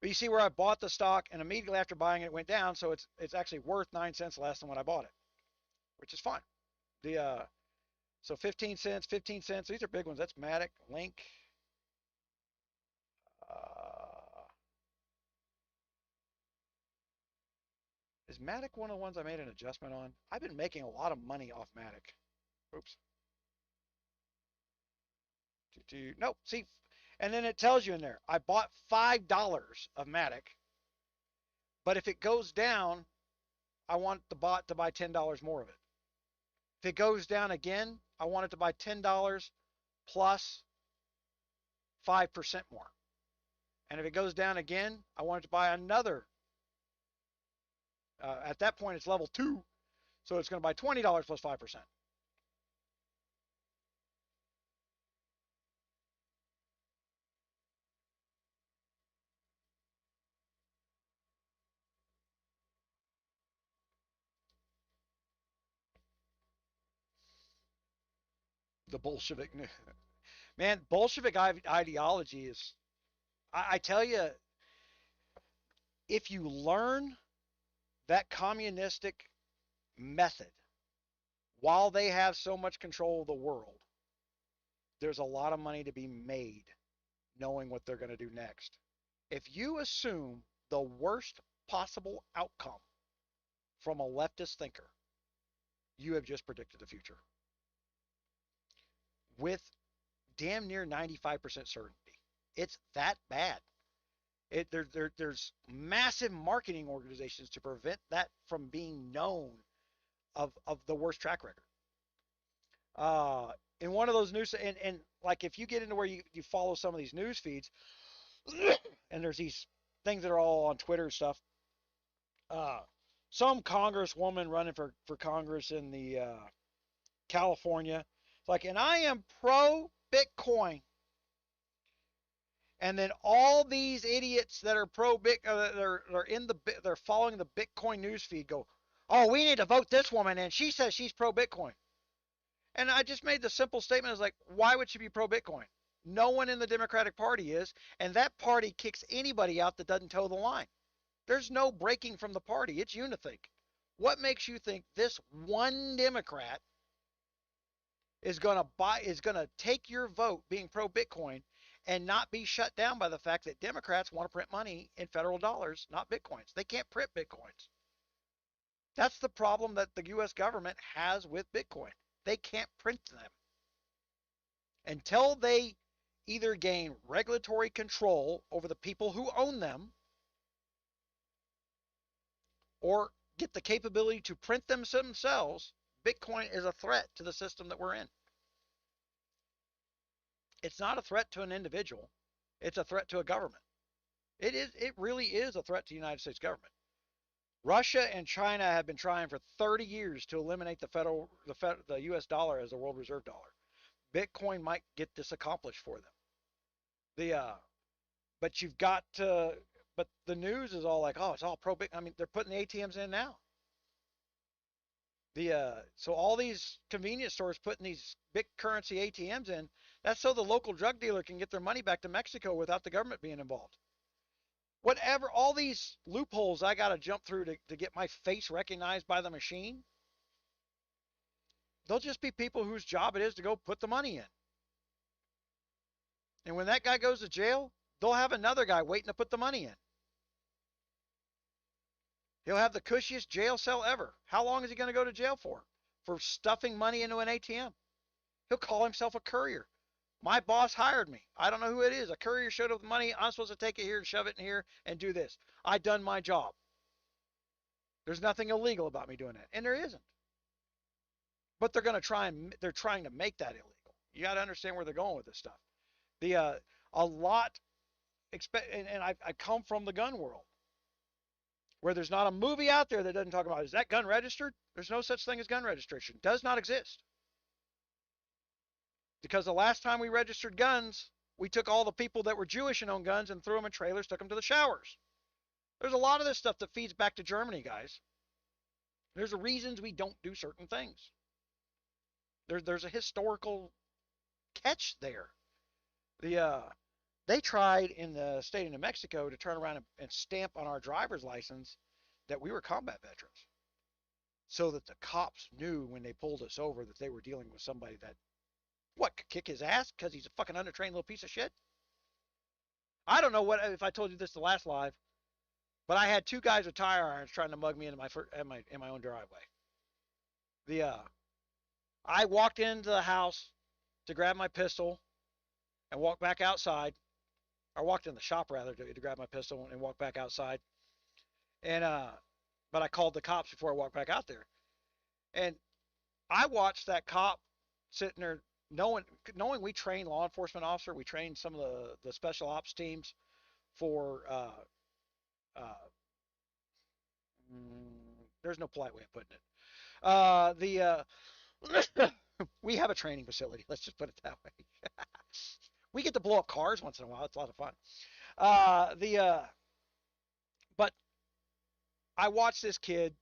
But you see where I bought the stock and immediately after buying it, it went down. So it's actually worth 9 cents less than when I bought it, which is fine. So 15 cents, 15 cents. These are big ones. That's Matic, Link. Is Matic one of the ones I made an adjustment on? I've been making a lot of money off Matic. Oops. Nope. See, and then it tells you in there, I bought $5 of Matic, but if it goes down, I want the bot to buy $10 more of it. If it goes down again, I want it to buy $10 plus 5% more. And if it goes down again, I want it to buy another. At that point, it's level 2, so it's going to buy $20 plus 5%. The Bolshevik, man, Bolshevik ideology is, I tell you, if you learn that communistic method while they have so much control of the world, there's a lot of money to be made knowing what they're going to do next. If you assume the worst possible outcome from a leftist thinker, you have just predicted the future with damn near 95% certainty. It's that bad. There's massive marketing organizations to prevent that from being known of the worst track record. In one of those news, and like if you get into where you follow some of these news feeds, and there's these things that are all on Twitter and stuff. Some congresswoman running for Congress in the California, it's like, and I am pro Bitcoin. And then all these idiots that are pro Bitcoin, they're following the Bitcoin news feed go, Oh, we need to vote this woman in. She says she's pro-Bitcoin. And I just made the simple statement is like, why would she be pro-Bitcoin? No one in the Democratic Party is, and that party kicks anybody out that doesn't toe the line. There's no breaking from the party. It's unithink. What makes you think this one Democrat is going to take your vote being pro-Bitcoin and not be shut down by the fact that Democrats want to print money in federal dollars, not Bitcoins? They can't print Bitcoins. That's the problem that the US government has with Bitcoin. They can't print them. Until they either gain regulatory control over the people who own them or get the capability to print them themselves, Bitcoin is a threat to the system that we're in. It's not a threat to an individual. It's a threat to a government. It really is a threat to the United States government. Russia and China have been trying for 30 years to eliminate the US dollar as a world reserve dollar. Bitcoin might get this accomplished for them. But you've got to, but the news is all like, oh, it's all pro Bitcoin. I mean, they're putting the ATMs in now. So all these convenience stores putting these big currency ATMs in, that's so the local drug dealer can get their money back to Mexico without the government being involved. Whatever, all these loopholes I got to jump through to get my face recognized by the machine, they'll just be people whose job it is to go put the money in. And when that guy goes to jail, they'll have another guy waiting to put the money in. He'll have the cushiest jail cell ever. How long is he going to go to jail for? For stuffing money into an ATM. He'll call himself a courier. My boss hired me. I don't know who it is. A courier showed up with money. I'm supposed to take it here and shove it in here and do this. I done my job. There's nothing illegal about me doing that. And there isn't. But they're trying to make that illegal. You got to understand where they're going with this stuff. A lot, and I come from the gun world, where there's not a movie out there that doesn't talk about, is that gun registered? There's no such thing as gun registration. It does not exist. Because the last time we registered guns, we took all the people that were Jewish and owned guns and threw them in trailers, took them to the showers. There's a lot of this stuff that feeds back to Germany, guys. There's reasons we don't do certain things. There's a historical catch there. They tried in the state of New Mexico to turn around and stamp on our driver's license that we were combat veterans, so that the cops knew when they pulled us over that they were dealing with somebody that, what, could kick his ass because he's a fucking undertrained little piece of shit. I don't know what if I told you this the last live, but I had two guys with tire irons trying to mug me into my own driveway. I walked into the house to grab my pistol and walk back outside. I walked in the shop rather to grab my pistol and walk back outside. And but I called the cops before I walked back out there. And I watched that cop sitting there knowing we train law enforcement officer, we train some of the special ops teams for there's no polite way of putting it. We have a training facility. Let's just put it that way. We get to blow up cars once in a while. It's a lot of fun. But I watched this kid,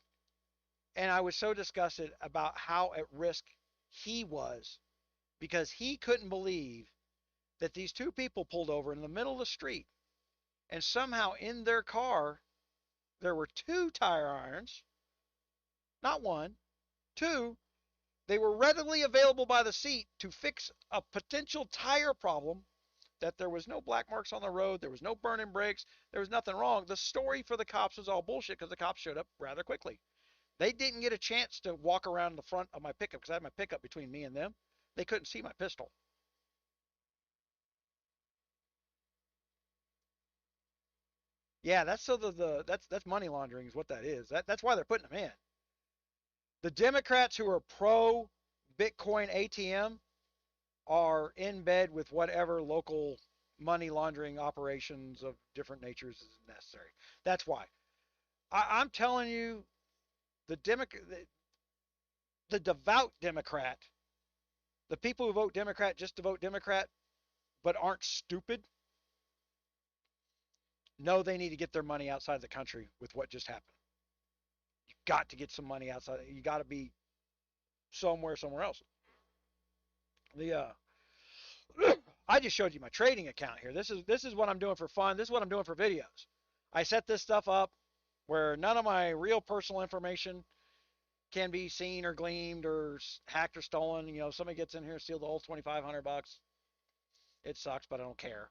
and I was so disgusted about how at risk he was, because he couldn't believe that these two people pulled over in the middle of the street, and somehow in their car there were two tire irons, not one, two. They were readily available by the seat to fix a potential tire problem, that there was no black marks on the road, there was no burning brakes, there was nothing wrong. The story for the cops was all bullshit because the cops showed up rather quickly. They didn't get a chance to walk around the front of my pickup because I had my pickup between me and them. They couldn't see my pistol. Yeah, that's so that's money laundering is what that is. That's why they're putting them in. The Democrats who are pro Bitcoin ATM are in bed with whatever local money laundering operations of different natures is necessary. That's why. I'm telling you, the the devout Democrat, the people who vote Democrat just to vote Democrat, but aren't stupid, know they need to get their money outside the country with what just happened. You got to get some money outside. You got to be somewhere else. The I just showed you my trading account here. This is what I'm doing for fun. This is what I'm doing for videos. I set this stuff up where none of my real personal information can be seen or gleaned or hacked or stolen. You know, if somebody gets in here and steal the whole $2,500, it sucks, but I don't care.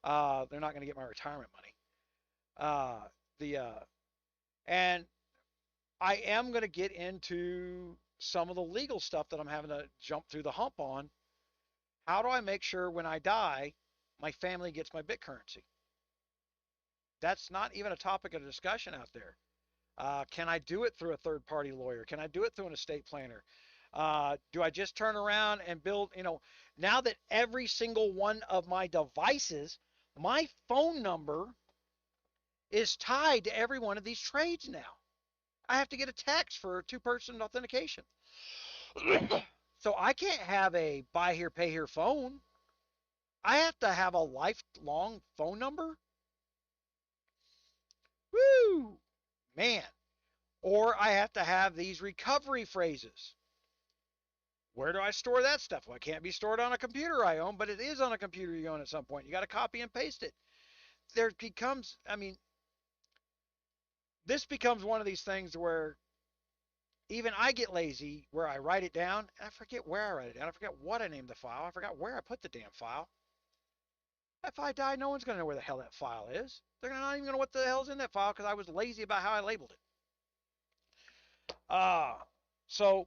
They're not going to get my retirement money. The and I am going to get into some of the legal stuff that I'm having to jump through the hump on. How do I make sure when I die, my family gets my bit currency? That's not even a topic of discussion out there. Can I do it through a third-party lawyer? Can I do it through an estate planner? Do I just turn around and build, now that every single one of my devices, my phone number is tied to every one of these trades now. I have to get a text for two-person authentication. So I can't have a buy here, pay here phone. I have to have a lifelong phone number. Woo, man. Or I have to have these recovery phrases. Where do I store that stuff? Well, it can't be stored on a computer I own, but it is on a computer you own at some point. You got to copy and paste it. There becomes, this becomes one of these things where even I get lazy, where I write it down, and I forget where I write it down. I forget what I named the file. I forgot where I put the damn file. If I die, no one's going to know where the hell that file is. They're not even going to know what the hell's in that file because I was lazy about how I labeled it. So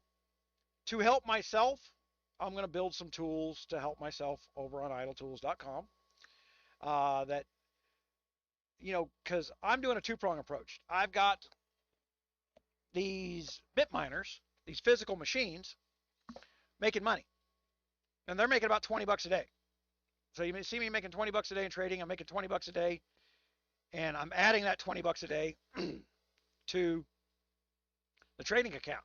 to help myself, I'm going to build some tools to help myself over on idletools.com. That, because I'm doing a two-prong approach. I've got these bit miners, these physical machines, making money. And they're making about 20 bucks a day. So you may see me making 20 bucks a day in trading. I'm making 20 bucks a day. And I'm adding that 20 bucks a day to the trading account.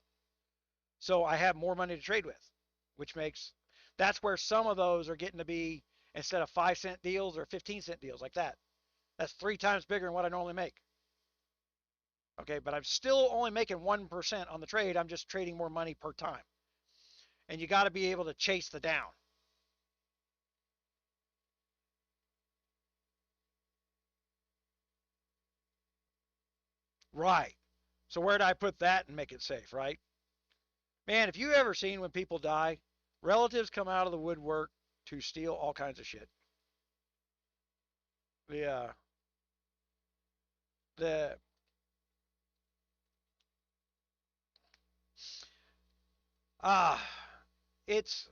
So I have more money to trade with, which makes, that's where some of those are getting to be, instead of 5-cent deals or 15-cent deals like that. That's 3 times bigger than what I normally make. Okay, but I'm still only making 1% on the trade. I'm just trading more money per time. And you got to be able to chase the down. Right. So where do I put that and make it safe, right? Man, if you ever seen when people die, relatives come out of the woodwork to steal all kinds of shit. The it's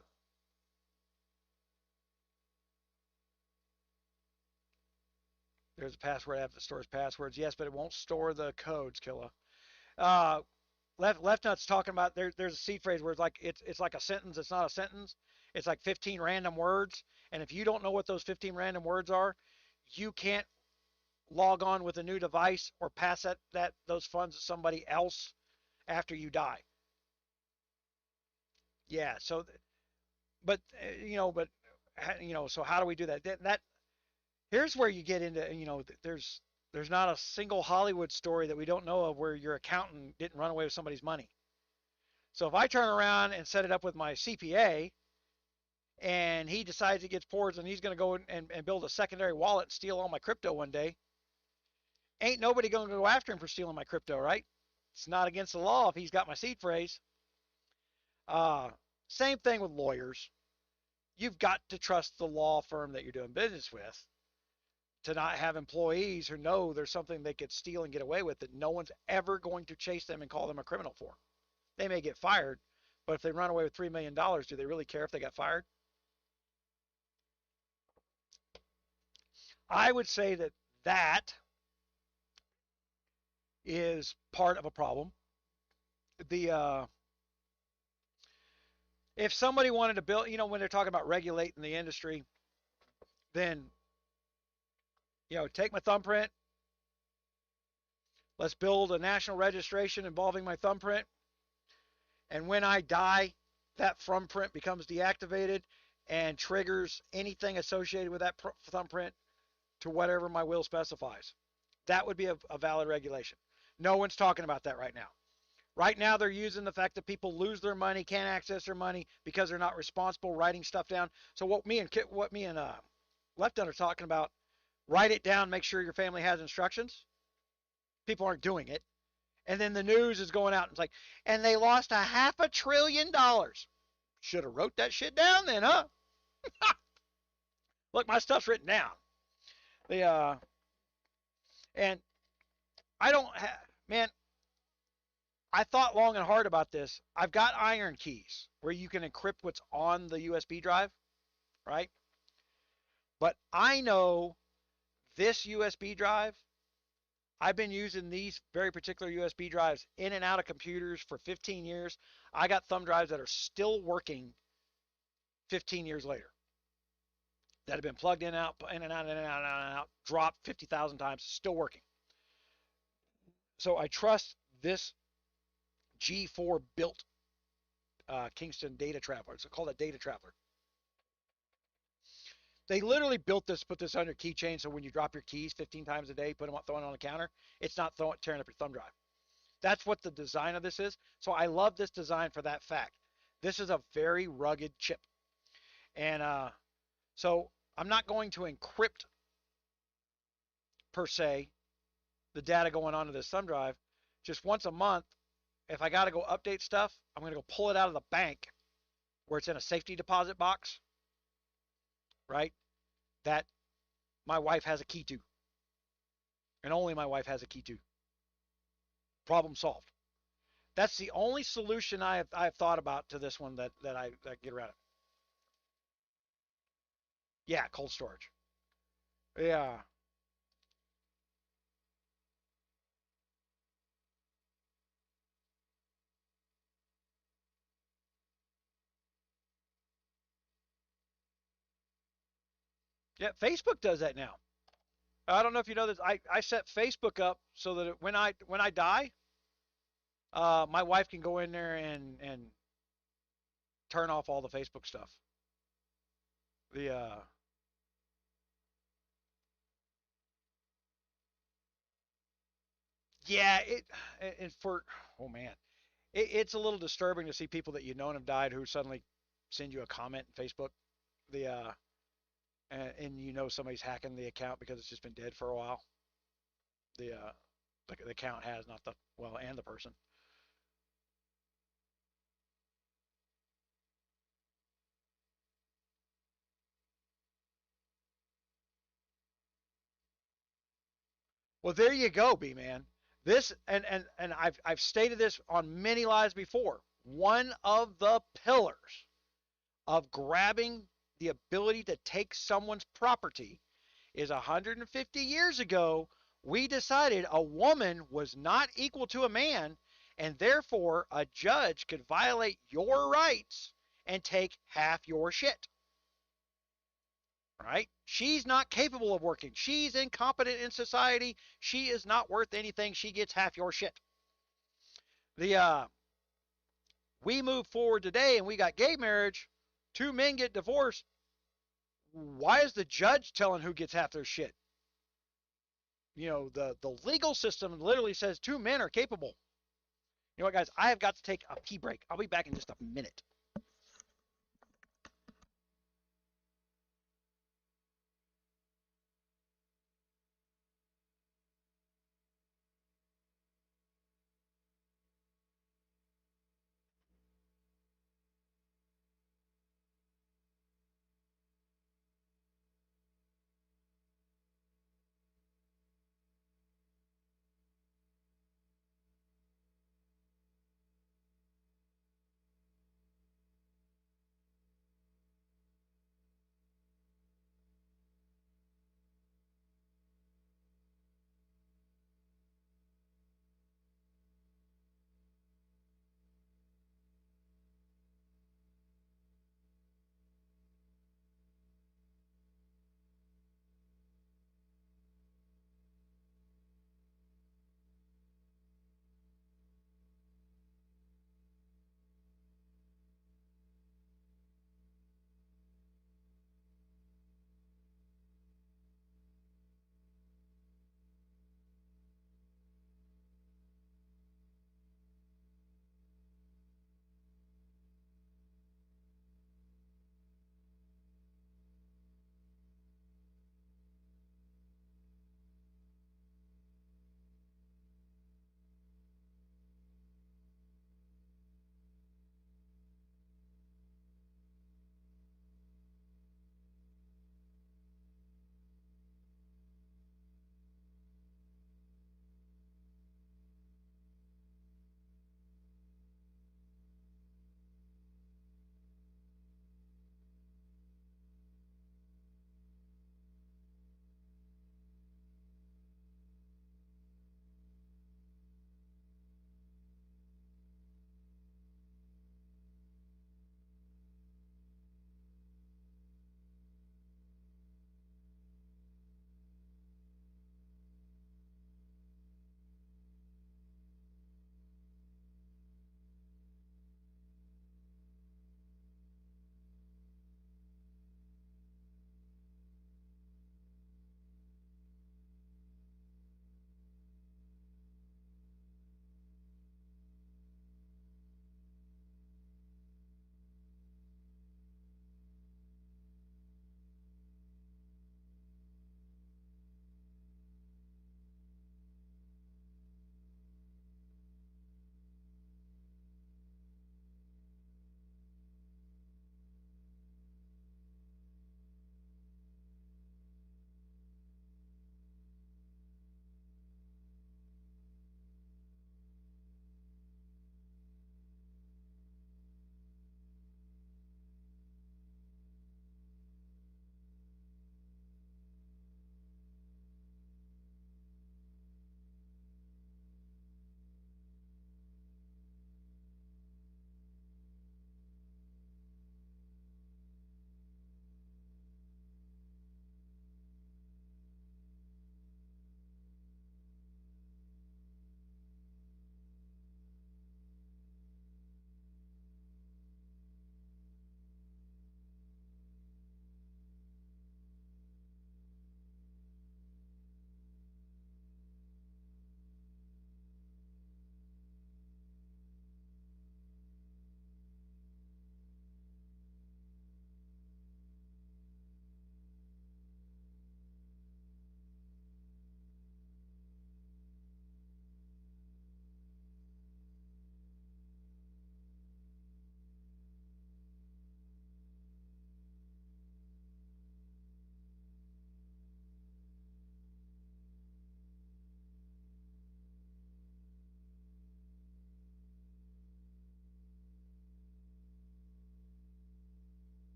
there's a password app that stores passwords. Yes, but it won't store the codes, Killa. Left Nut's talking about there's a seed phrase where it's like a sentence. It's not a sentence. It's like 15 random words. And if you don't know what those 15 random words are, you can't log on with a new device or pass those funds to somebody else after you die. Yeah. So, but so how do we do that? That here's where you get into, there's not a single Hollywood story that we don't know of where your accountant didn't run away with somebody's money. So if I turn around and set it up with my CPA and he decides he gets pores and he's going to go and build a secondary wallet and steal all my crypto one day, ain't nobody going to go after him for stealing my crypto, right? It's not against the law if he's got my seed phrase. Same thing with lawyers. You've got to trust the law firm that you're doing business with to not have employees who know there's something they could steal and get away with that no one's ever going to chase them and call them a criminal for. They may get fired, but if they run away with $3 million, do they really care if they got fired? I would say that is part of a problem. If somebody wanted to build, when they're talking about regulating the industry, then, take my thumbprint. Let's build a national registration involving my thumbprint. And when I die, that thumbprint becomes deactivated and triggers anything associated with that thumbprint to whatever my will specifies. That would be a valid regulation. No one's talking about that right now. Right now, they're using the fact that people lose their money, can't access their money because they're not responsible writing stuff down. So what me and Left are talking about, write it down, make sure your family has instructions. People aren't doing it. And then the news is going out and it's like, and they lost $500 billion. Should have wrote that shit down then, huh? Look, my stuff's written down. The and I don't man, I thought long and hard about this. I've got iron keys where you can encrypt what's on the USB drive, right? But I know this USB drive, I've been using these very particular USB drives in and out of computers for 15 years. I got thumb drives that are still working 15 years later, that have been plugged in, out, in and out, in and out, in and out, dropped 50,000 times, still working. So I trust this G4 built Kingston Data Traveler. It's called a Data Traveler. They literally built this, put this on your keychain, so when you drop your keys 15 times a day, put them throwing on the counter, it's not tearing up your thumb drive. That's what the design of this is. So I love this design for that fact. This is a very rugged chip. And so I'm not going to encrypt, per se, the data going onto this thumb drive. Just once a month, if I got to go update stuff, I'm going to go pull it out of the bank where it's in a safety deposit box, right? That my wife has a key to. And only my wife has a key to. Problem solved. That's the only solution I've thought about to this one that I get around it. Yeah, cold storage. Yeah. Yeah, Facebook does that now. I don't know if you know this. I set Facebook up so that when I die, my wife can go in there and turn off all the Facebook stuff. The Yeah, and for oh man, it's a little disturbing to see people that you know have died who suddenly send you a comment in Facebook. The and you know somebody's hacking the account because it's just been dead for a while. The account has, not the, well, and the person. Well, there you go, B man. This and I've stated this on many lives before. One of the pillars of grabbing the ability to take someone's property is 150 years ago, we decided a woman was not equal to a man, and therefore a judge could violate your rights and take half your shit. Right? She's not capable of working. She's incompetent in society. She is not worth anything. She gets half your shit. The We move forward today and we got gay marriage. Two men get divorced. Why is the judge telling who gets half their shit? The legal system literally says two men are capable. You know what, guys? I have got to take a pee break. I'll be back in just a minute.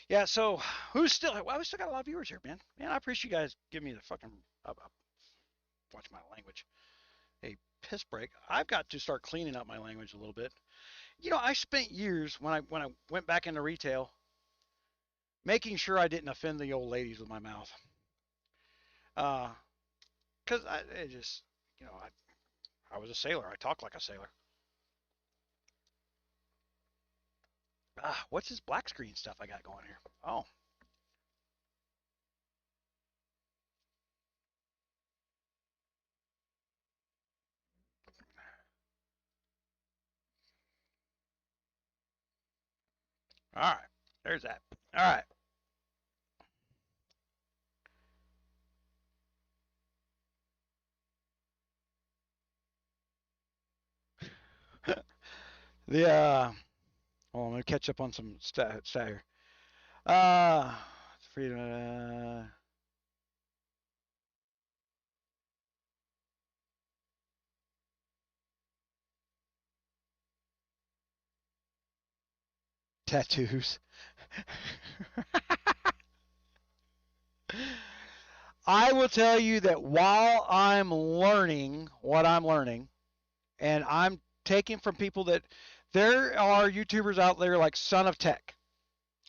Yeah, so who's still? Well, we still got a lot of viewers here, man. Man, I appreciate you guys giving me the fucking watch my language. A piss break. I've got to start cleaning up my language a little bit. You know, I spent years when I went back into retail, making sure I didn't offend the old ladies with my mouth. Because I just, you know, I was a sailor. I talked like a sailor. What's this black screen stuff I got going here? Oh, all right. There's that. All right. The well, I'm gonna catch up on some stat here. Uh, freedom. Tattoos. I will tell you that while I'm learning what I'm learning, and I'm taking from people that there are YouTubers out there like Son of Tech.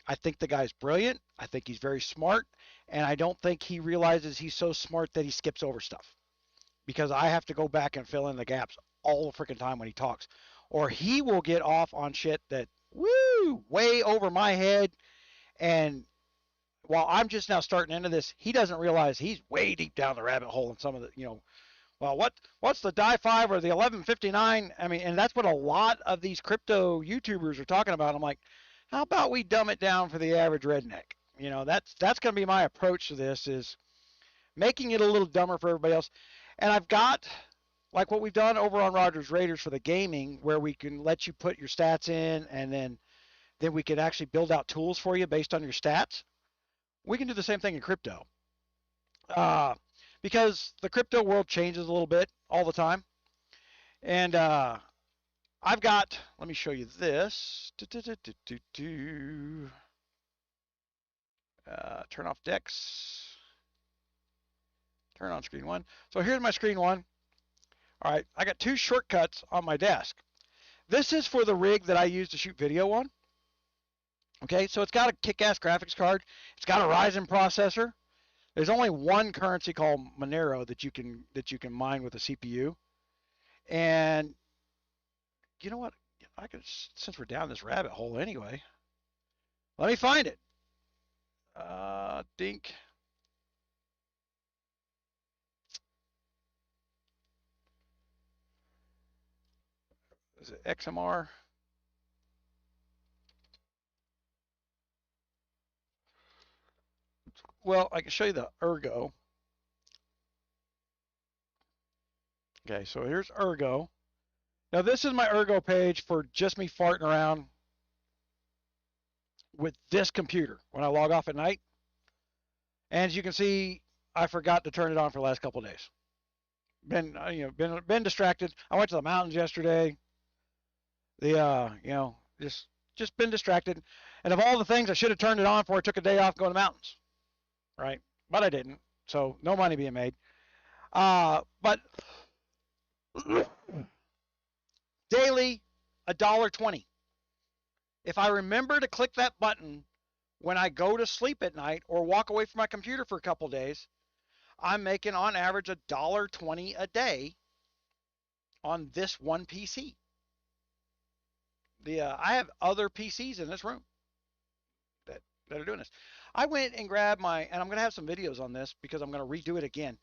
I think the guy's brilliant. I think he's very smart. And I don't think he realizes he's so smart that he skips over stuff. Because I have to go back and fill in the gaps all the freaking time when he talks. Or he will get off on shit that, woo, way over my head. And while I'm just now starting into this, he doesn't realize he's way deep down the rabbit hole in some of the, well, what's the die 5 or the 1159? I mean, and that's what a lot of these crypto YouTubers are talking about. I'm like, how about we dumb it down for the average redneck? That's going to be my approach to this, is making it a little dumber for everybody else. And I've got, like what we've done over on Rogers Raiders for the gaming, where we can let you put your stats in, and then we can actually build out tools for you based on your stats. We can do the same thing in crypto. Because the crypto world changes a little bit all the time. And I've got, let me show you this. Turn off decks. Turn on screen one. So here's my screen one. All right, I got 2 shortcuts on my desk. This is for the rig that I use to shoot video on. Okay, so it's got a kick-ass graphics card. It's got a Ryzen processor. There's only one currency called Monero that you can mine with a CPU. And you know what? I could, since we're down this rabbit hole anyway, let me find it. Dink. Is it XMR? Well, I can show you the Ergo. Okay, so here's Ergo. Now this is my Ergo page for just me farting around with this computer when I log off at night. And as you can see, I forgot to turn it on for the last couple of days. Been distracted. I went to the mountains yesterday. Just been distracted. And of all the things I should have turned it on for, I took a day off going to the mountains. Right? But I didn't. So no money being made. But daily, $1.20. If I remember to click that button when I go to sleep at night or walk away from my computer for a couple of days, I'm making on average $1.20 a day on this one PC. I have other PCs in this room that are doing this. I went and grabbed and I'm going to have some videos on this because I'm going to redo it again.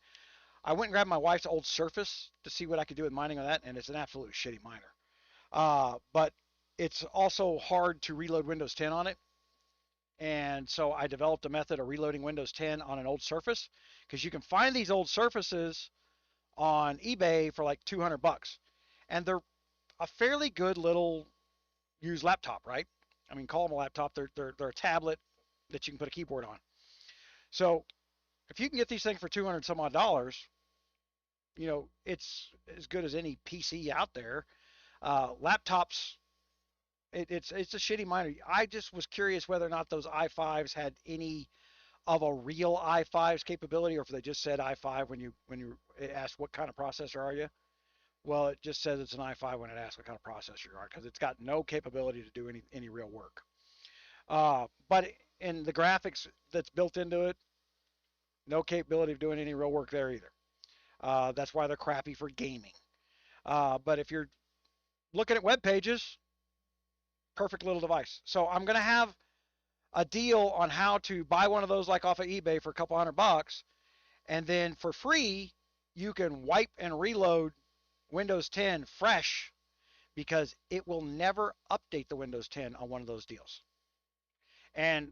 I went and grabbed my wife's old Surface to see what I could do with mining on that, and it's an absolute shitty miner. But it's also hard to reload Windows 10 on it. And so I developed a method of reloading Windows 10 on an old Surface, because you can find these old Surfaces on eBay for like $200, and they're a fairly good little used laptop, right? I mean, call them a laptop. They're a tablet that you can put a keyboard on. So if you can get these things for 200 some odd dollars, it's as good as any PC out there. Laptops, it's a shitty monitor. I just was curious whether or not those i5s had any of a real i5's capability, or if they just said i5 when you asked what kind of processor are you. Well, it just says it's an i5 when it asks what kind of processor you are, because it's got no capability to do any real work. But in the graphics that's built into it, no capability of doing any real work there either. That's why they're crappy for gaming. But if you're looking at web pages, perfect little device. So I'm going to have a deal on how to buy one of those like off of eBay for a couple $100, and then for free you can wipe and reload Windows 10 fresh, because it will never update the Windows 10 on one of those deals. And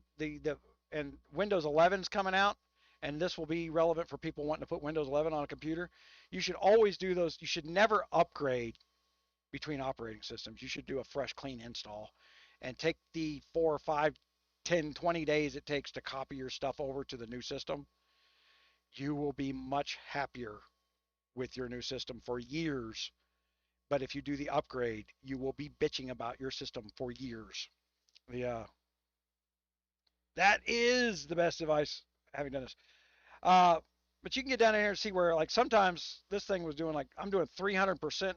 and Windows 11 is coming out, and this will be relevant for people wanting to put Windows 11 on a computer. You should always do those. You should never upgrade between operating systems. You should do a fresh, clean install and take the 4 or 5, 10, 20 days it takes to copy your stuff over to the new system. You will be much happier with your new system for years. But if you do the upgrade, you will be bitching about your system for years. That is the best advice, having done this. But you can get down in here and see where, like, sometimes this thing was doing, like, I'm doing 300%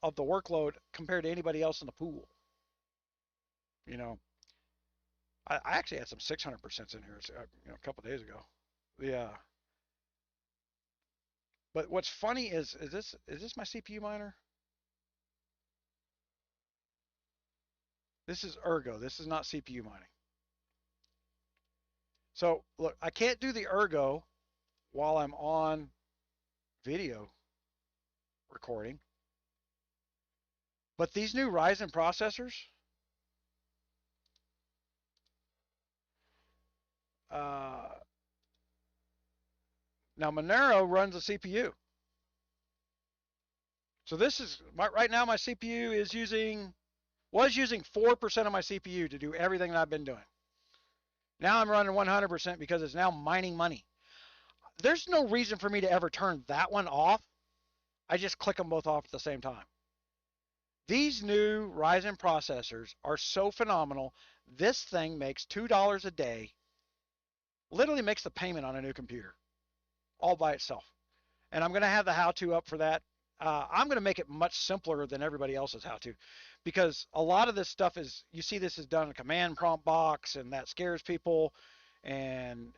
of the workload compared to anybody else in the pool. You know, I actually had some 600% in here, a couple days ago. Yeah. But what's funny is this my CPU miner? This is Ergo. This is not CPU mining. So look, I can't do the Ergo while I'm on video recording. But these new Ryzen processors, now Monero runs a CPU. So this is right now my CPU was using 4% of my CPU to do everything that I've been doing. Now I'm running 100% because it's now mining money. There's no reason for me to ever turn that one off. I just click them both off at the same time. These new Ryzen processors are so phenomenal. This thing makes $2 a day. Literally makes the payment on a new computer all by itself. And I'm going to have the how-to up for that. I'm going to make it much simpler than everybody else's how-to, because a lot of this stuff is, you see this is done in a command prompt box, and that scares people. And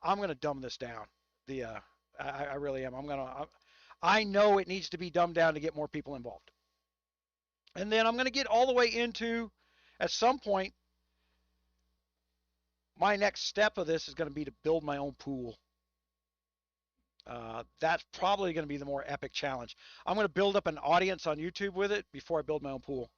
I'm going to dumb this down. I really am. I know it needs to be dumbed down to get more people involved. And then I'm going to get all the way into, at some point, my next step of this is going to be to build my own pool. That's probably going to be the more epic challenge. I'm going to build up an audience on YouTube with it before I build my own pool.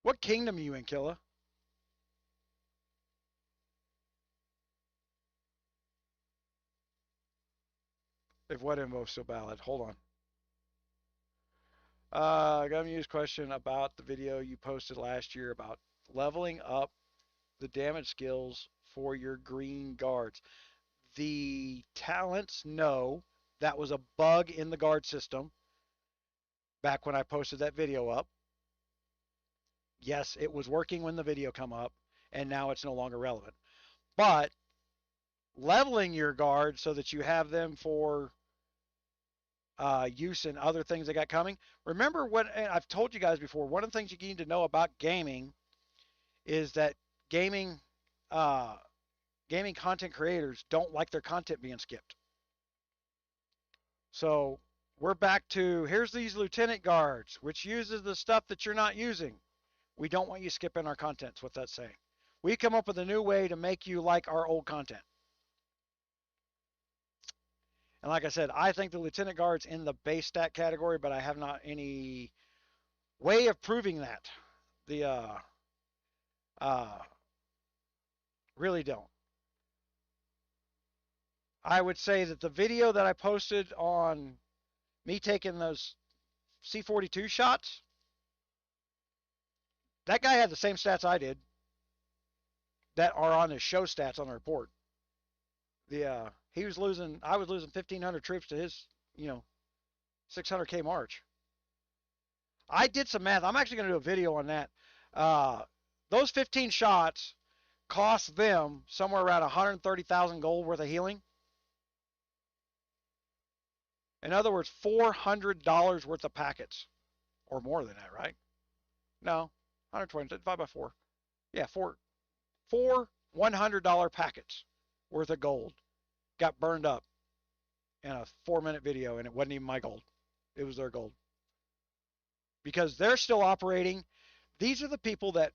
What kingdom are you in, Killa? If what info is still valid. Hold on. GunMuse question about the video you posted last year about leveling up the damage skills for your green guards. The talents, no, that was a bug in the guard system back when I posted that video up. Yes, it was working when the video come up, and now it's no longer relevant. But leveling your guard so that you have them for use in other things that got coming. Remember what I've told you guys before, one of the things you need to know about gaming is that gaming content creators don't like their content being skipped. So we're back to, here's these lieutenant guards, which uses the stuff that you're not using. We don't want you skipping our content, is what that's saying. We come up with a new way to make you like our old content. And like I said, I think the lieutenant guard's in the base stat category, but I have not any way of proving that. Really don't. I would say that the video that I posted on me taking those C-42 shots, That guy had the same stats I did that are on his show stats on the report. He was losing. I was losing 1,500 troops to his, 600K march. I did some math. I'm actually going to do a video on that. Those 15 shots cost them somewhere around 130,000 gold worth of healing. In other words, $400 worth of packets, or more than that, right? No, 120 divided by 4. Yeah, four $100 packets worth of gold got burned up in a 4-minute video, and it wasn't even my gold. It was their gold. Because they're still operating. These are the people that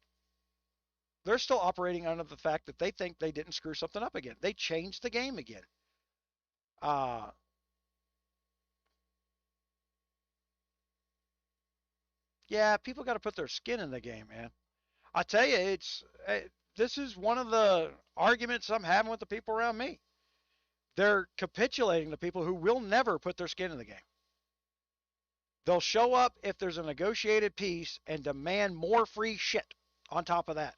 they're still operating under the fact that they think they didn't screw something up again. They changed the game again. Yeah, people got to put their skin in the game, man. I tell you, this is one of the arguments I'm having with the people around me. They're capitulating to people who will never put their skin in the game. They'll show up if there's a negotiated peace and demand more free shit on top of that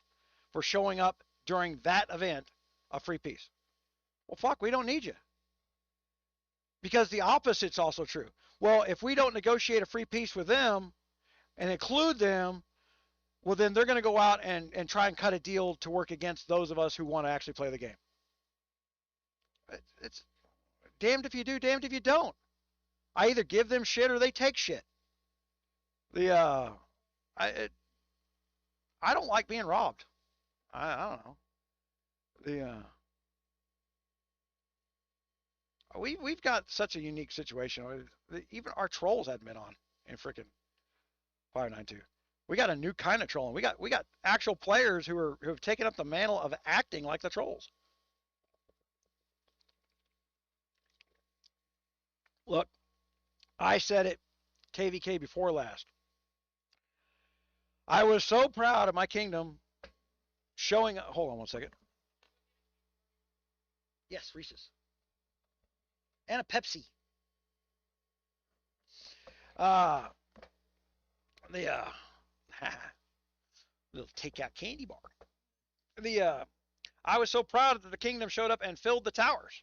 for showing up during that event of free peace. Well, fuck, we don't need you. Because the opposite's also true. Well, if we don't negotiate a free peace with them and include them, well, then they're going to go out and try and cut a deal to work against those of us who want to actually play the game. It's damned if you do, damned if you don't. I either give them shit or they take shit. I don't like being robbed. I don't know. We've got such a unique situation. Even our trolls hadn't been on in frickin' Fire 9-2. We got a new kind of trolling. We got actual players who have taken up the mantle of acting like the trolls. Look, I said it KVK before last. I was so proud of my kingdom showing. Hold on one second. Yes, Reese's. And a Pepsi. Little takeout candy bar. I was so proud that the kingdom showed up and filled the towers.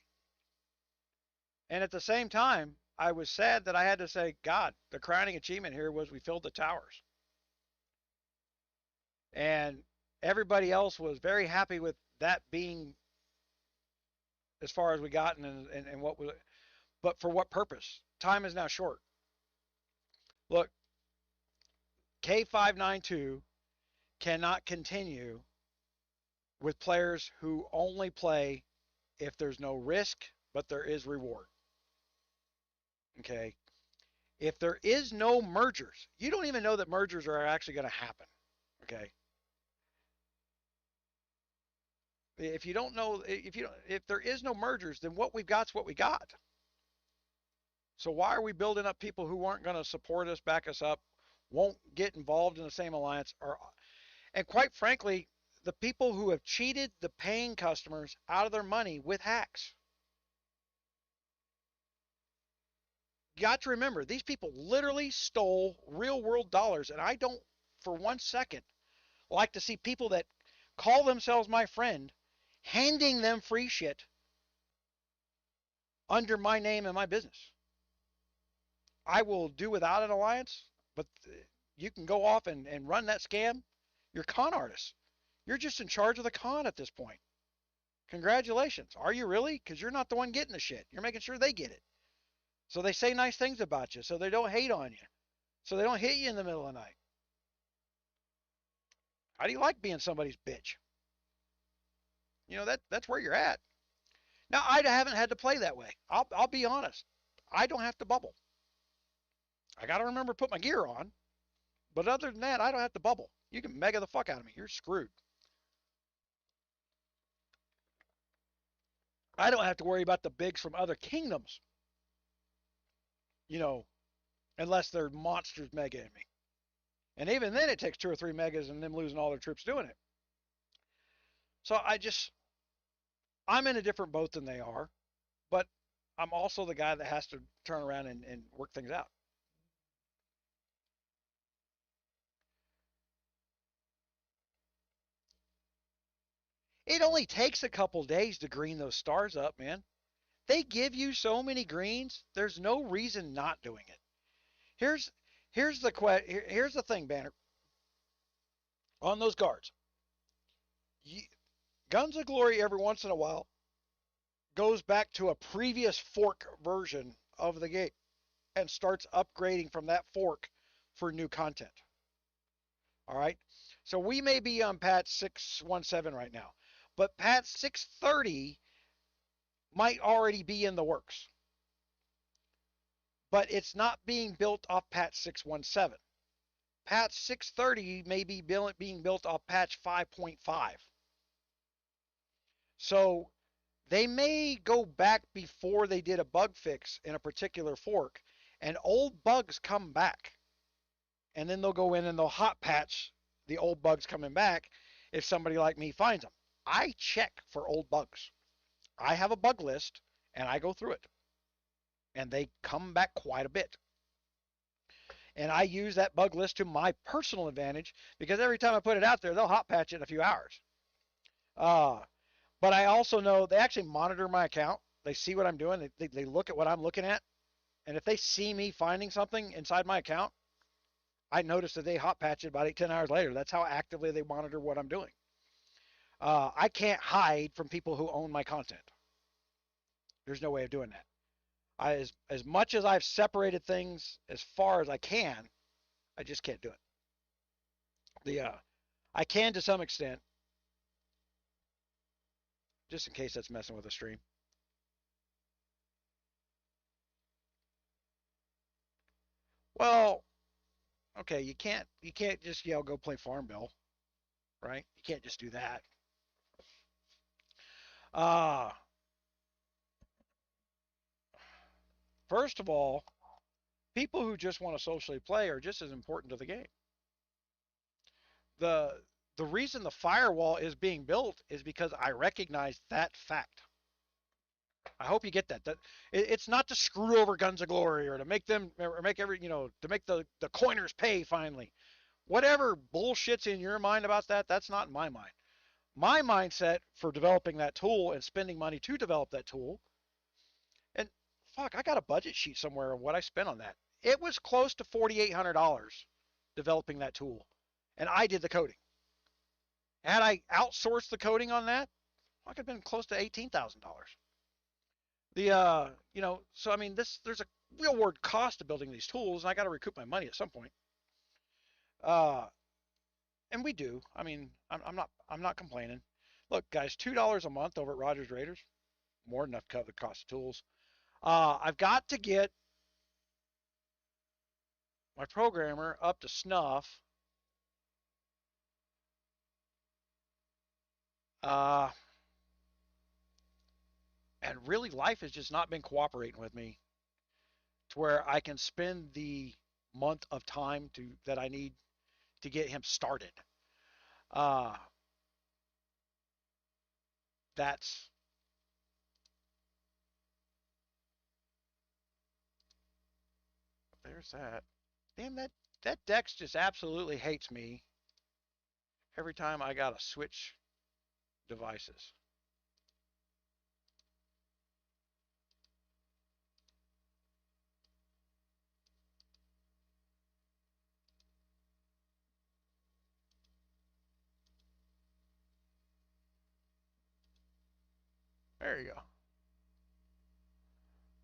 And at the same time, I was sad that I had to say, God, the crowning achievement here was we filled the towers. And everybody else was very happy with that being as far as we got and what was it. But for what purpose? Time is now short. Look, K592 cannot continue with players who only play if there's no risk, but there is reward. Okay? If there is no mergers, you don't even know that mergers are actually going to happen. Okay? If you don't know, if there is no mergers, then what we've got's what we got. So why are we building up people who aren't going to support us, back us up, won't get involved in the same alliance? And quite frankly, the people who have cheated the paying customers out of their money with hacks. You got to remember, these people literally stole real world dollars. And I don't, for 1 second, like to see people that call themselves my friend handing them free shit under my name and my business. I will do without an alliance, but you can go off and run that scam. You're con artists. You're just in charge of the con at this point. Congratulations. Are you really? Because you're not the one getting the shit. You're making sure they get it. So they say nice things about you, so they don't hate on you. So they don't hit you in the middle of the night. How do you like being somebody's bitch? That's where you're at. Now, I haven't had to play that way. I'll be honest. I don't have to bubble. I got to remember to put my gear on. But other than that, I don't have to bubble. You can mega the fuck out of me. You're screwed. I don't have to worry about the bigs from other kingdoms. Unless they're monsters mega in me. And even then, it takes 2 or 3 megas and them losing all their troops doing it. So I'm in a different boat than they are. But I'm also the guy that has to turn around and work things out. It only takes a couple days to green those stars up, man. They give you so many greens. There's no reason not doing it. Here's here's the thing, Banner. On those guards, Guns of Glory every once in a while goes back to a previous fork version of the game and starts upgrading from that fork for new content. All right. So we may be on patch 617 right now, but patch 630 might already be in the works. But it's not being built off patch 617. Patch 630 may be being built off patch 5.5. So they may go back before they did a bug fix in a particular fork, and old bugs come back. And then they'll go in and they'll hot patch the old bugs coming back if somebody like me finds them. I check for old bugs. I have a bug list, and I go through it. And they come back quite a bit. And I use that bug list to my personal advantage because every time I put it out there, they'll hot patch it in a few hours. But I also know they actually monitor my account. They see what I'm doing. They look at what I'm looking at. And if they see me finding something inside my account, I notice that they hot patch it about 8-10 hours later. That's how actively they monitor what I'm doing. I can't hide from people who own my content. There's no way of doing that. As much as I've separated things as far as I can, I just can't do it. I can to some extent, just in case that's messing with the stream. Well, okay, you can't just go play Farmville, right? You can't just do that. First of all, people who just want to socially play are just as important to the game. The reason the firewall is being built is because I recognize that fact. I hope you get that. It's not to screw over Guns of Glory or to make them or make every to make the coiners pay finally. Whatever bullshit's in your mind about that, that's not in my mind. My mindset for developing that tool and spending money to develop that tool, and fuck, I got a budget sheet somewhere of what I spent on that. It was close to $4,800 developing that tool, and I did the coding. Had I outsourced the coding on that, I could have been close to $18,000. So I mean, there's a real world cost to building these tools, and I got to recoup my money at some point. And we do. I mean, I'm not complaining. Look, guys, $2 a month over at Rogers Raiders, more than enough to cover the cost of tools. I've got to get my programmer up to snuff. And really, life has just not been cooperating with me to where I can spend the month of time that I need to get him started. That's there's that. Damn, that Dex just absolutely hates me every time I gotta switch devices. There you go.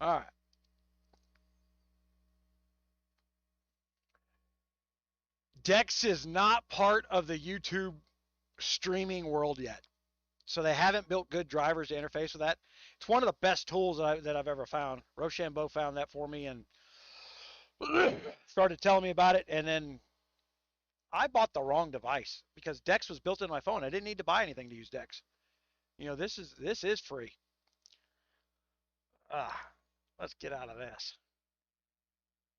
All right. Dex is not part of the YouTube streaming world yet. So they haven't built good drivers to interface with that. It's one of the best tools that I've ever found. Rochambeau found that for me and started telling me about it. And then I bought the wrong device because Dex was built in my phone. I didn't need to buy anything to use Dex. This is free. Let's get out of this.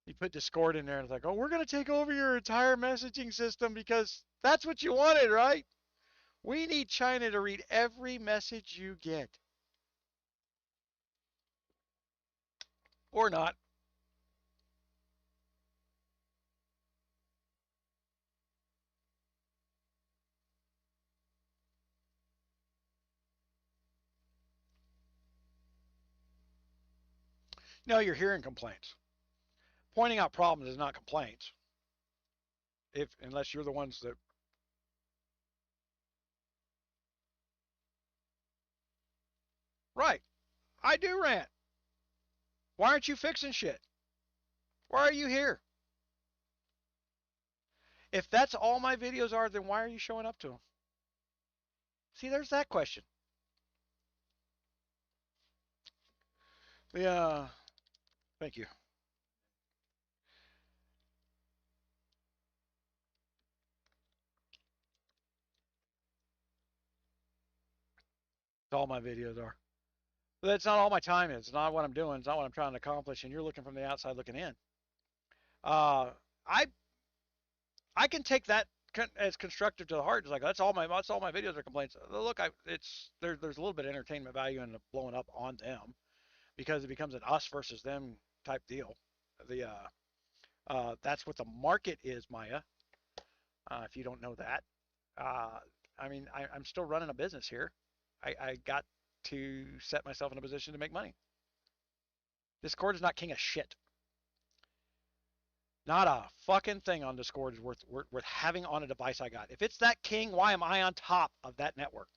You put Discord in there and it's like, oh, we're going to take over your entire messaging system because that's what you wanted, right? We need China to read every message you get. Or not. No, you're hearing complaints. Pointing out problems is not complaints. Unless you're the ones that. Right. I do rant. Why aren't you fixing shit? Why are you here? If that's all my videos are, then why are you showing up to them? See, there's that question. Yeah. Thank you. That's all my videos are. But that's not all my time is. It's not what I'm doing. It's not what I'm trying to accomplish. And you're looking from the outside looking in. Uh, I I can take that as constructive to the heart. It's like that's all my videos are complaints. Look, there's a little bit of entertainment value in blowing up on them because it becomes an us versus them type deal. The That's what the market is, Maya. If you don't know that, uh, I'm still running a business here. I got to set myself in a position to make money. Discord is not king of shit. Not a fucking thing on Discord is worth having on a device I got. If it's that king, why am I on top of that network?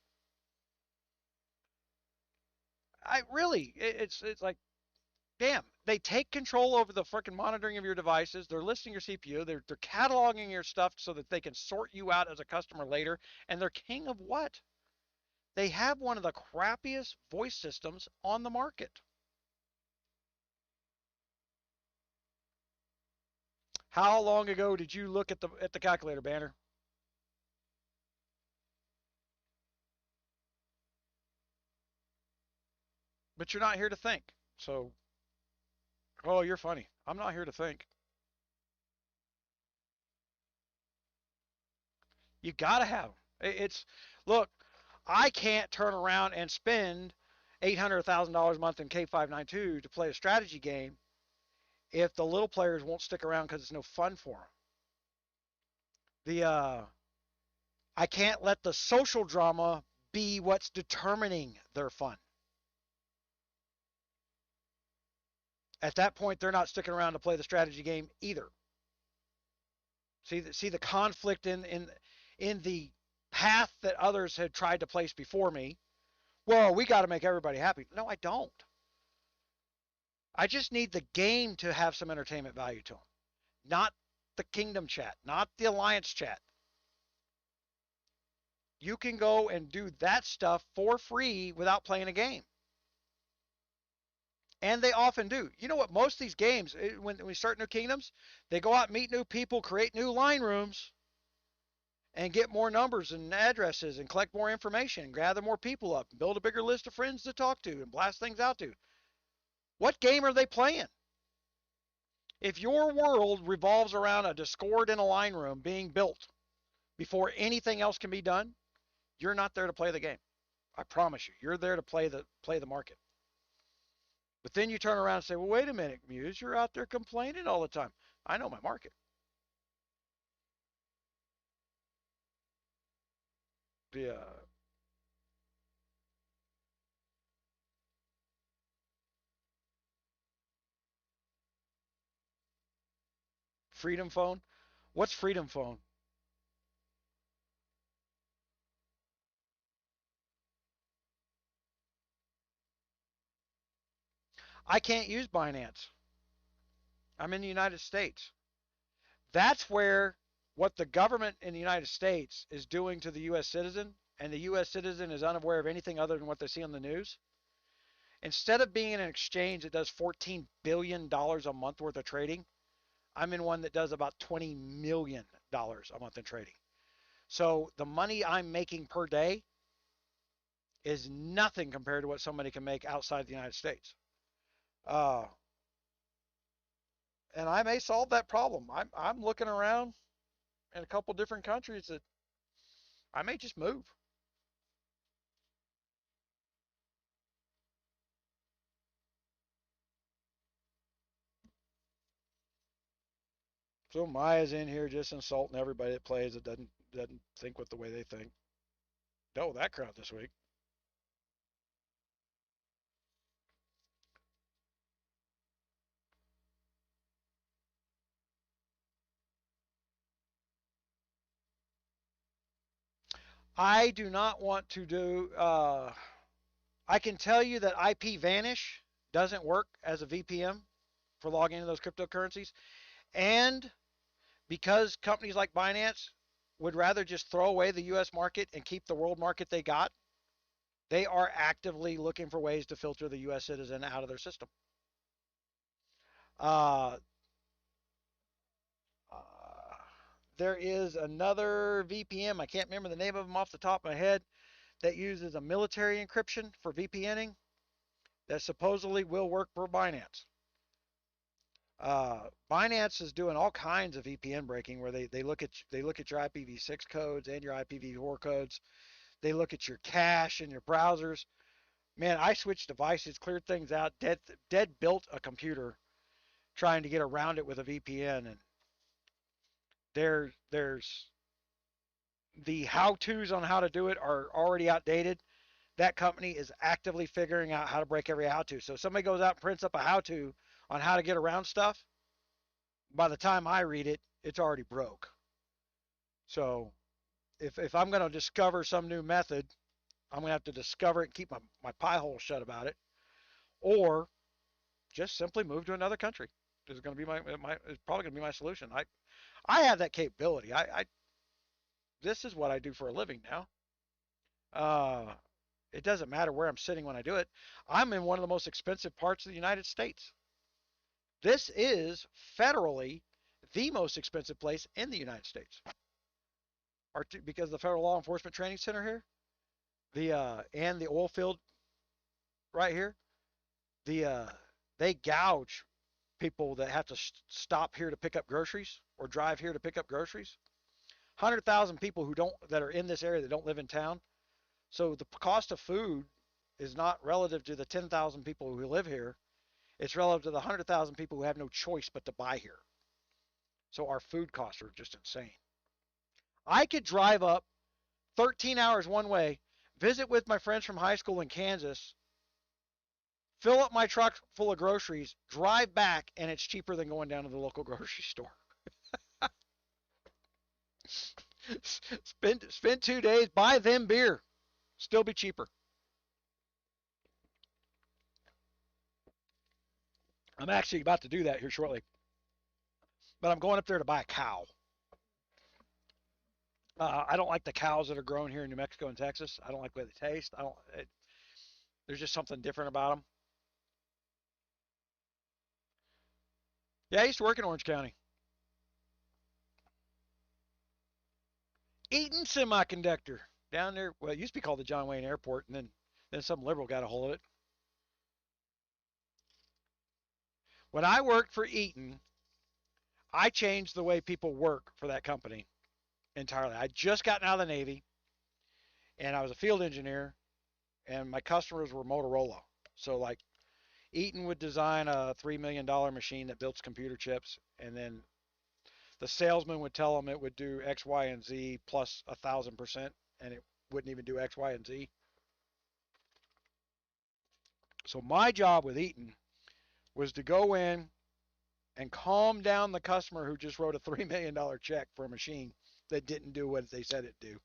I really, it's like, damn. They take control over the freaking monitoring of your devices. They're listing your CPU. They're cataloging your stuff so that they can sort you out as a customer later. And they're king of what? They have one of the crappiest voice systems on the market. How long ago did you look at the calculator, Banner? But you're not here to think. So, oh, you're funny. I'm not here to think. You gotta have them. It's Look, I can't turn around and spend $800,000 a month in K592 to play a strategy game if the little players won't stick around because it's no fun for them. I can't let the social drama be what's determining their fun. At that point, they're not sticking around to play the strategy game either. See the conflict in the path that others had tried to place before me. Well, we got to make everybody happy. No, I don't. I just need the game to have some entertainment value to them, not the kingdom chat, not the alliance chat. You can go and do that stuff for free without playing a game. And they often do. You know what? Most of these games, when we start new kingdoms, they go out and meet new people, create new line rooms, and get more numbers and addresses and collect more information and gather more people up and build a bigger list of friends to talk to and blast things out to. What game are they playing? If your world revolves around a Discord in a line room being built before anything else can be done, you're not there to play the game. I promise you. You're there to play the market. But then you turn around and say, well, wait a minute, Muse, you're out there complaining all the time. I know my market. The Freedom Phone. What's Freedom Phone? I can't use Binance. I'm in the United States. That's where what the government in the United States is doing to the U.S. citizen, and the U.S. citizen is unaware of anything other than what they see on the news. Instead of being in an exchange that does $14 billion a month worth of trading, I'm in one that does about $20 million a month in trading. So the money I'm making per day is nothing compared to what somebody can make outside the United States. Uh, and I may solve that problem. I'm looking around in a couple different countries that I may just move. So Maya's in here just insulting everybody that plays that doesn't think with the way they think. Oh, that crowd this week. I do not want to do. I can tell you that IP vanish doesn't work as a VPN for logging into those cryptocurrencies, and because companies like Binance would rather just throw away the U.S. market and keep the world market they got, they are actively looking for ways to filter the U.S. citizen out of their system. Uh, uh, there is another VPN. I can't remember the name of them off the top of my head that uses a military encryption for VPNing that supposedly will work for Binance. Binance is doing all kinds of VPN breaking where they look at your IPv6 codes and your IPv4 codes. They look at your cache and your browsers. Man, I switched devices, cleared things out, dead built a computer trying to get around it with a VPN, and there's the how-tos on how to do it are already outdated. That company is actively figuring out how to break every how-to. So if somebody goes out and prints up a how-to on how to get around stuff, by the time I read it, it's already broke. So if I'm going to discover some new method, I'm going to have to discover it and keep my pie hole shut about it, or just simply move to another country. This is going to be it's probably going to be my solution. I have that capability. This is what I do for a living now. It doesn't matter where I'm sitting when I do it. I'm in one of the most expensive parts of the United States. This is federally the most expensive place in the United States. Because the Federal Law Enforcement Training Center here, and the oil field right here, they gouge people that have to stop here to pick up groceries or drive here to pick up groceries. 100,000 people that are in this area that don't live in town. So the cost of food is not relative to the 10,000 people who live here. It's relative to the 100,000 people who have no choice but to buy here. So our food costs are just insane. I could drive up 13 hours one way, visit with my friends from high school in Kansas, fill up my truck full of groceries, drive back, and it's cheaper than going down to the local grocery store. Spend 2 days, buy them beer. Still be cheaper. I'm actually about to do that here shortly. But I'm going up there to buy a cow. I don't like the cows that are grown here in New Mexico and Texas. I don't like the way they taste. There's just something different about them. Yeah, I used to work in Orange County. Eaton Semiconductor down there. Well, it used to be called the John Wayne Airport, and then some liberal got a hold of it. When I worked for Eaton, I changed the way people work for that company entirely. I'd just gotten out of the Navy, and I was a field engineer, and my customers were Motorola. So like Eaton would design a $3 million machine that builds computer chips, and then the salesman would tell them it would do X, Y, and Z plus 1,000%, and it wouldn't even do X, Y, and Z. So my job with Eaton was to go in and calm down the customer who just wrote a $3 million check for a machine that didn't do what they said it do,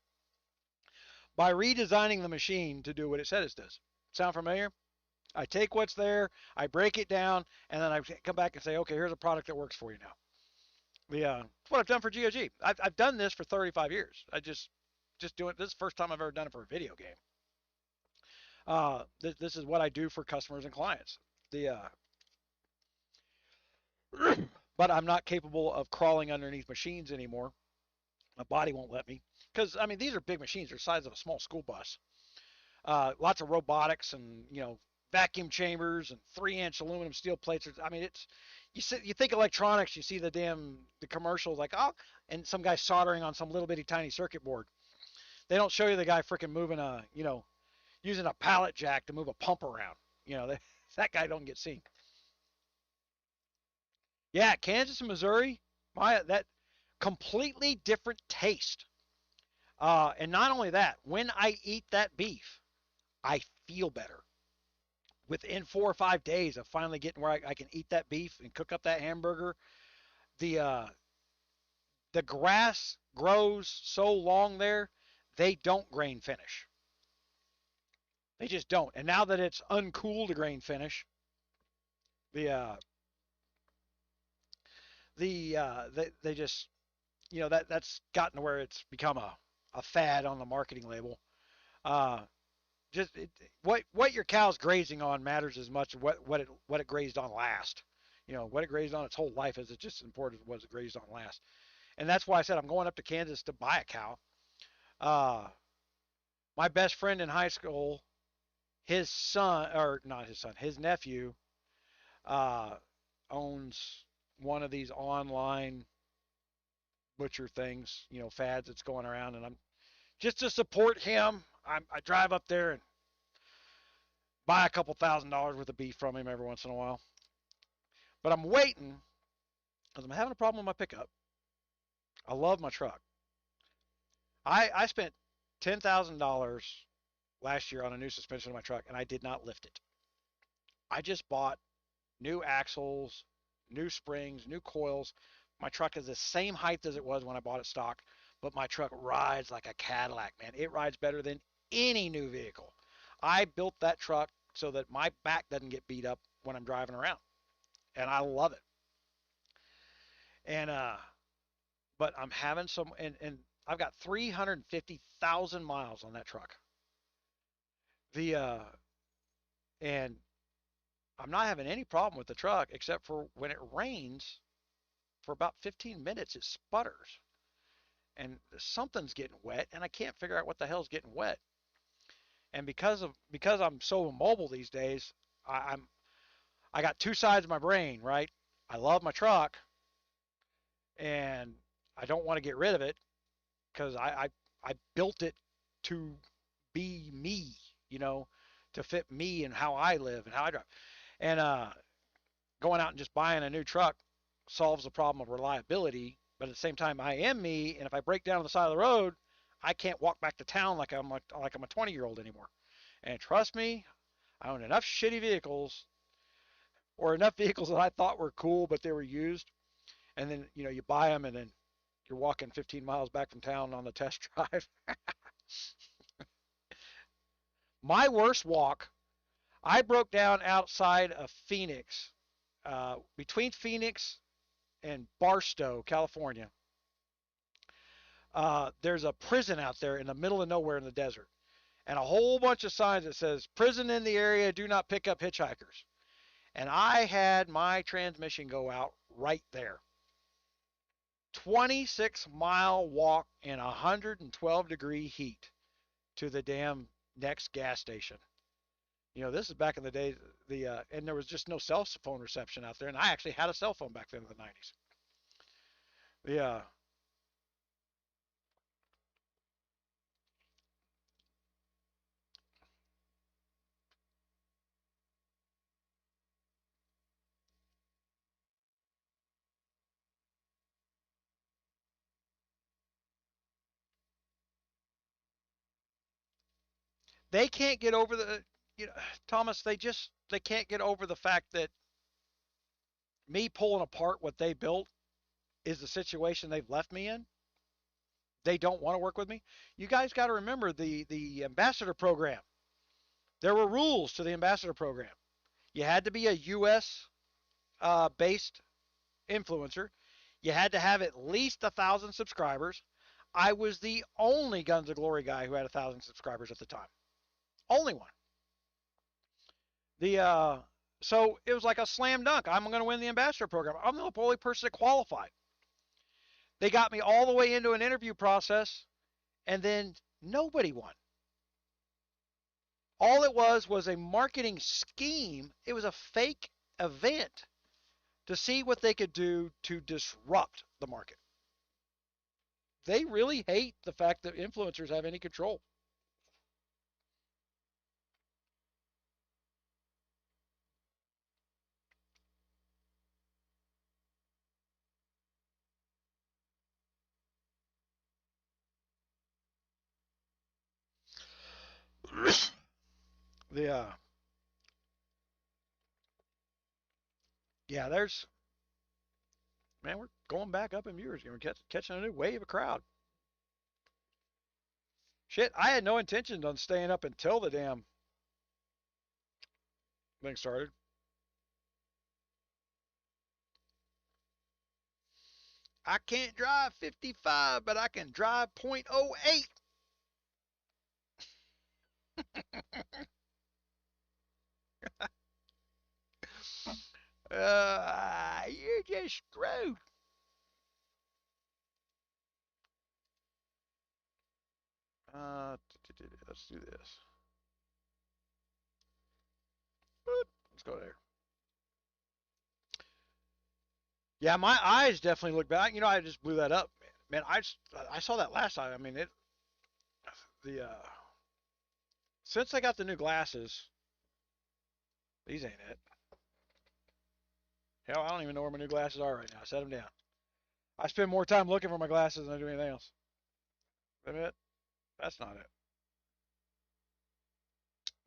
by redesigning the machine to do what it said it does. Sound familiar? I take what's there, I break it down, and then I come back and say, okay, here's a product that works for you now. It's what I've done for GOG. I've done this for 35 years. I just doing it. This is the first time I've ever done it for a video game. This is what I do for customers and clients. But I'm not capable of crawling underneath machines anymore. My body won't let me, because I mean these are big machines. They're the size of a small school bus. Lots of robotics and vacuum chambers and 3-inch aluminum steel plates. I mean you think electronics, you see the commercials like, oh, and some guy soldering on some little bitty tiny circuit board. They don't show you the guy freaking moving using a pallet jack to move a pump around. That guy don't get seen. Yeah, Kansas and Missouri, that completely different taste. And not only that, when I eat that beef, I feel better. Within 4 or 5 days of finally getting where I can eat that beef and cook up that hamburger, the grass grows so long there they don't grain finish. They just don't. And now that it's uncool to grain finish, the they just, you know, that's gotten to where it's become a fad on the marketing label. Uh, just what your cow's grazing on matters as much as what it grazed on last. You know, what it grazed on its whole life is just as important as what it grazed on last. And that's why I said I'm going up to Kansas to buy a cow. Uh, my best friend in high school, his son, or not his son, his nephew, uh, owns one of these online butcher things, you know, fads that's going around, and I'm just to support him. I drive up there and buy a couple $1,000s worth of beef from him every once in a while. But I'm waiting because I'm having a problem with my pickup. I love my truck. I spent $10,000 last year on a new suspension on my truck, and I did not lift it. I just bought new axles, new springs, new coils. My truck is the same height as it was when I bought it stock, but my truck rides like a Cadillac, man. It rides better than any new vehicle. I built that truck so that my back doesn't get beat up when I'm driving around, and I love it. And but I'm having some, and I've got 350,000 miles on that truck. The and I'm not having any problem with the truck except for when it rains for about 15 minutes it sputters and something's getting wet and I can't figure out what the hell's getting wet. And because I'm so immobile these days, I'm I got two sides of my brain, right? I love my truck and I don't want to get rid of it because I built it to be me, you know, to fit me and how I live and how I drive. And going out and just buying a new truck solves the problem of reliability, but at the same time I am me, and if I break down on the side of the road, I can't walk back to town like I'm a 20-year-old anymore. And trust me, I own enough shitty vehicles or enough vehicles that I thought were cool but they were used, and then you know you buy them and then you're walking 15 miles back from town on the test drive. My worst walk, I broke down outside of Phoenix, between Phoenix and Barstow, California. There's a prison out there in the middle of nowhere in the desert, and a whole bunch of signs that says prison in the area, do not pick up hitchhikers. And I had my transmission go out right there. 26-mile walk in 112-degree heat to the damn next gas station. You know, this is back in the day, and there was just no cell phone reception out there, and I actually had a cell phone back then in the 90s. Yeah, they can't get over the, you know, Thomas. They can't get over the fact that me pulling apart what they built is the situation they've left me in. They don't want to work with me. You guys got to remember the ambassador program. There were rules to the ambassador program. You had to be a U.S. Based influencer. You had to have at least 1,000 subscribers. I was the only Guns of Glory guy who had 1,000 subscribers at the time. Only one. The So it was like a slam dunk. I'm going to win the ambassador program. I'm the only person that qualified. They got me all the way into an interview process, and then nobody won. All it was a marketing scheme. It was a fake event to see what they could do to disrupt the market. They really hate the fact that influencers have any control. The Yeah, there's, man, we're going back up in viewers. We're catching a new wave of crowd. Shit, I had no intentions on staying up until the damn thing started. I can't drive 55, but I can drive .08. You're just screwed. Let's do this. Let's go there. Yeah, my eyes definitely look bad. You know, I just blew that up, man. I saw that last time. I mean, the since I got the new glasses, these ain't it. Hell, I don't even know where my new glasses are right now. I set them down. I spend more time looking for my glasses than I do anything else. Is that it? That's not it.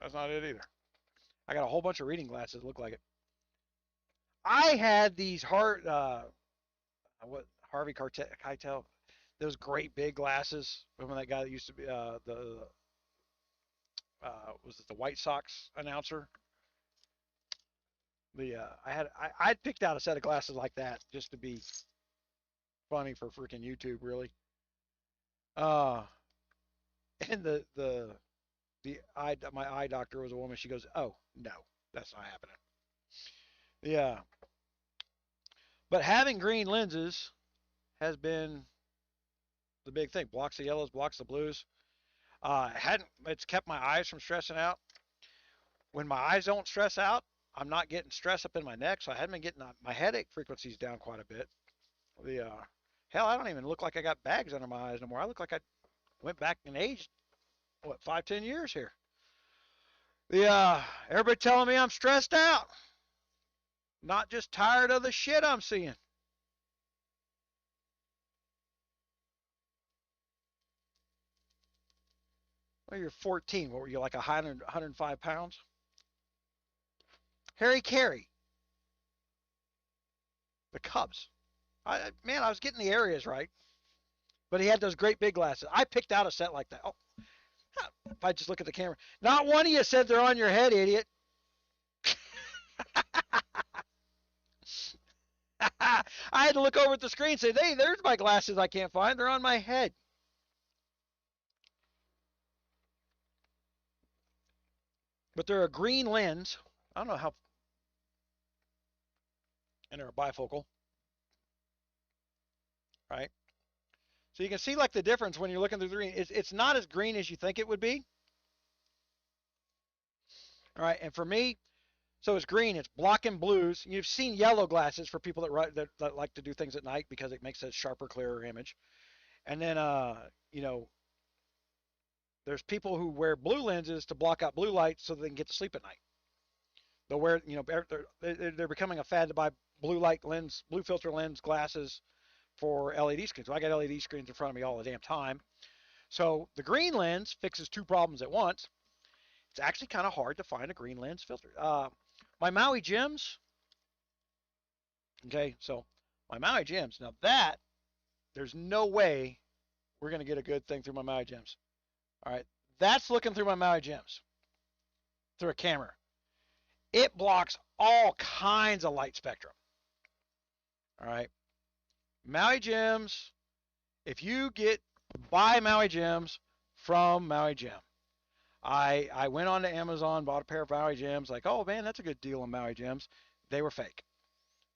That's not it either. I got a whole bunch of reading glasses that look like it. I had these Harvey Keitel, those great big glasses. Remember that guy that used to be was it the White Sox announcer? I picked out a set of glasses like that just to be funny for freaking YouTube, really. Uh, and my eye doctor was a woman. She goes, "Oh no, that's not happening." Yeah, but having green lenses has been the big thing. Blocks the yellows, blocks the blues. It's kept my eyes from stressing out. When my eyes don't stress out, I'm not getting stress up in my neck, so I haven't been getting my headache frequencies down quite a bit. The hell, I don't even look like I got bags under my eyes no more. I look like I went back in age, what, 5, 10 years here. Everybody telling me I'm stressed out, not just tired of the shit I'm seeing. Well, you're 14. What were you, like 105 pounds? Harry Carey, the Cubs. Man, I was getting the areas right, but he had those great big glasses. I picked out a set like that. Oh, if I just look at the camera, not one of you said they're on your head, idiot. I had to look over at the screen and say, hey, there's my glasses I can't find. They're on my head. But they're a green lens. I don't know how. And they're a bifocal, right? So you can see like the difference when you're looking through the green. It's not as green as you think it would be. All right, and for me, so it's green. It's blocking blues. You've seen yellow glasses for people that like to do things at night because it makes a sharper, clearer image. And then there's people who wear blue lenses to block out blue light so they can get to sleep at night. They'll wear, they're becoming a fad to buy blue filter lens glasses for LED screens. Well, I got LED screens in front of me all the damn time. So the green lens fixes two problems at once. It's actually kind of hard to find a green lens filter. My Maui gems. Okay, so my Maui gems. Now there's no way we're going to get a good thing through my Maui gems. All right, that's looking through my Maui gems through a camera. It blocks all kinds of light spectrum. All right, Maui gems. If you buy Maui gems from Maui Gem, I went on to Amazon, bought a pair of Maui gems. Like, oh man, that's a good deal on Maui gems. They were fake.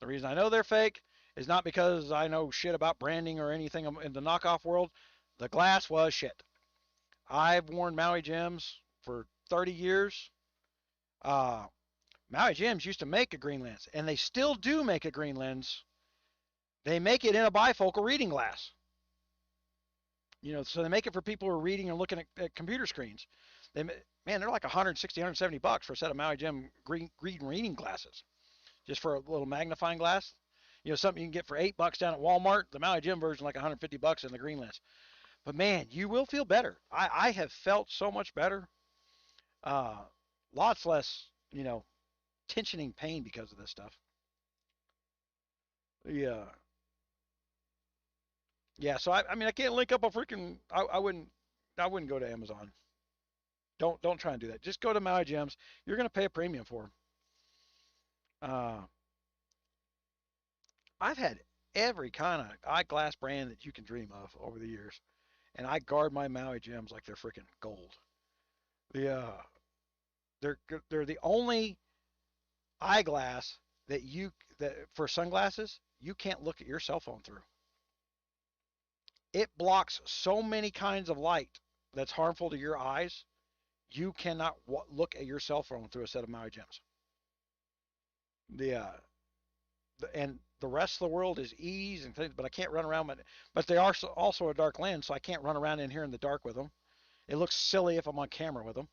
The reason I know they're fake is not because I know shit about branding or anything in the knockoff world. The glass was shit. I've worn Maui gems for 30 years. Maui gems used to make a green lens, and they still do make a green lens. They make it in a bifocal reading glass. So they make it for people who are reading and looking at computer screens. They're like 160, 170 bucks for a set of Maui Gem green reading glasses, just for a little magnifying glass. Something you can get for $8 down at Walmart. The Maui Gem version like 150 bucks in the green lens. But man, you will feel better. I have felt so much better. Lots less, tensioning pain because of this stuff. Yeah. So I can't link up a freaking. I wouldn't I wouldn't go to Amazon. Don't try and do that. Just go to Maui Gems. You're going to pay a premium for them. I've had every kind of eyeglass brand that you can dream of over the years, and I guard my Maui Gems like they're freaking gold. The they're they're the only eyeglass that for sunglasses you can't look at your cell phone through. It blocks so many kinds of light that's harmful to your eyes. You cannot look at your cell phone through a set of Maui Gems. The and the rest of the world is ease and things, but I can't run around. But they are also a dark lens, so I can't run around in here in the dark with them. It looks silly if I'm on camera with them.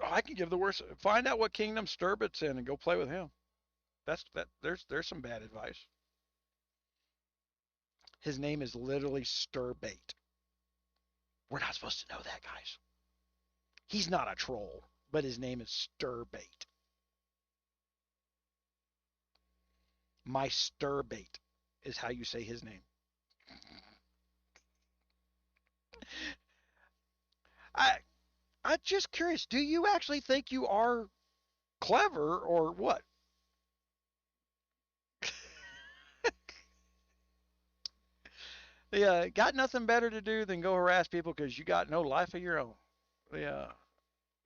Oh, I can give the worst. Find out what kingdom Sturbit's in and go play with him. That's that. There's some bad advice. His name is literally Sturbait. We're not supposed to know that, guys. He's not a troll, but his name is Sturbait. My Sturbait is how you say his name. I I'm just curious. Do you actually think you are clever or what? Yeah, got nothing better to do than go harass people because you got no life of your own. Yeah,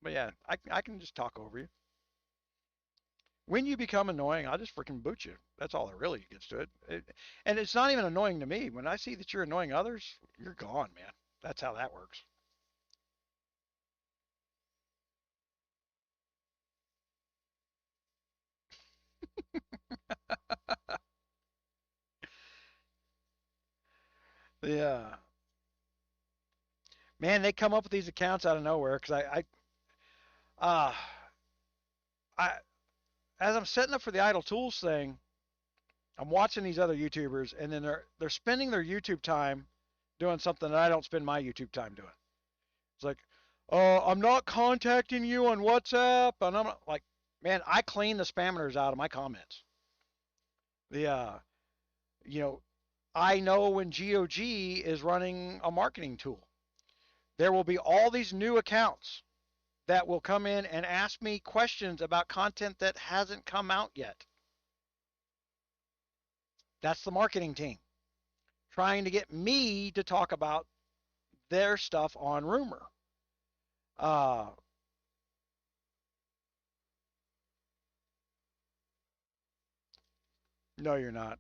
but yeah, I can just talk over you. When you become annoying, I'll just freaking boot you. That's all that really gets to it. And it's not even annoying to me. When I see that you're annoying others, you're gone, man. That's how that works. Yeah, man, they come up with these accounts out of nowhere because uh, I, as I'm setting up for the Idle Tools thing, I'm watching these other YouTubers, and then they're spending their YouTube time doing something that I don't spend my YouTube time doing. It's like, oh, I'm not contacting you on WhatsApp, and I'm not, like, man, I clean the spammers out of my comments. The you know, I know when GOG is running a marketing tool, there will be all these new accounts that will come in and ask me questions about content that hasn't come out yet. That's the marketing team trying to get me to talk about their stuff on Rumor. Uh, no, you're not.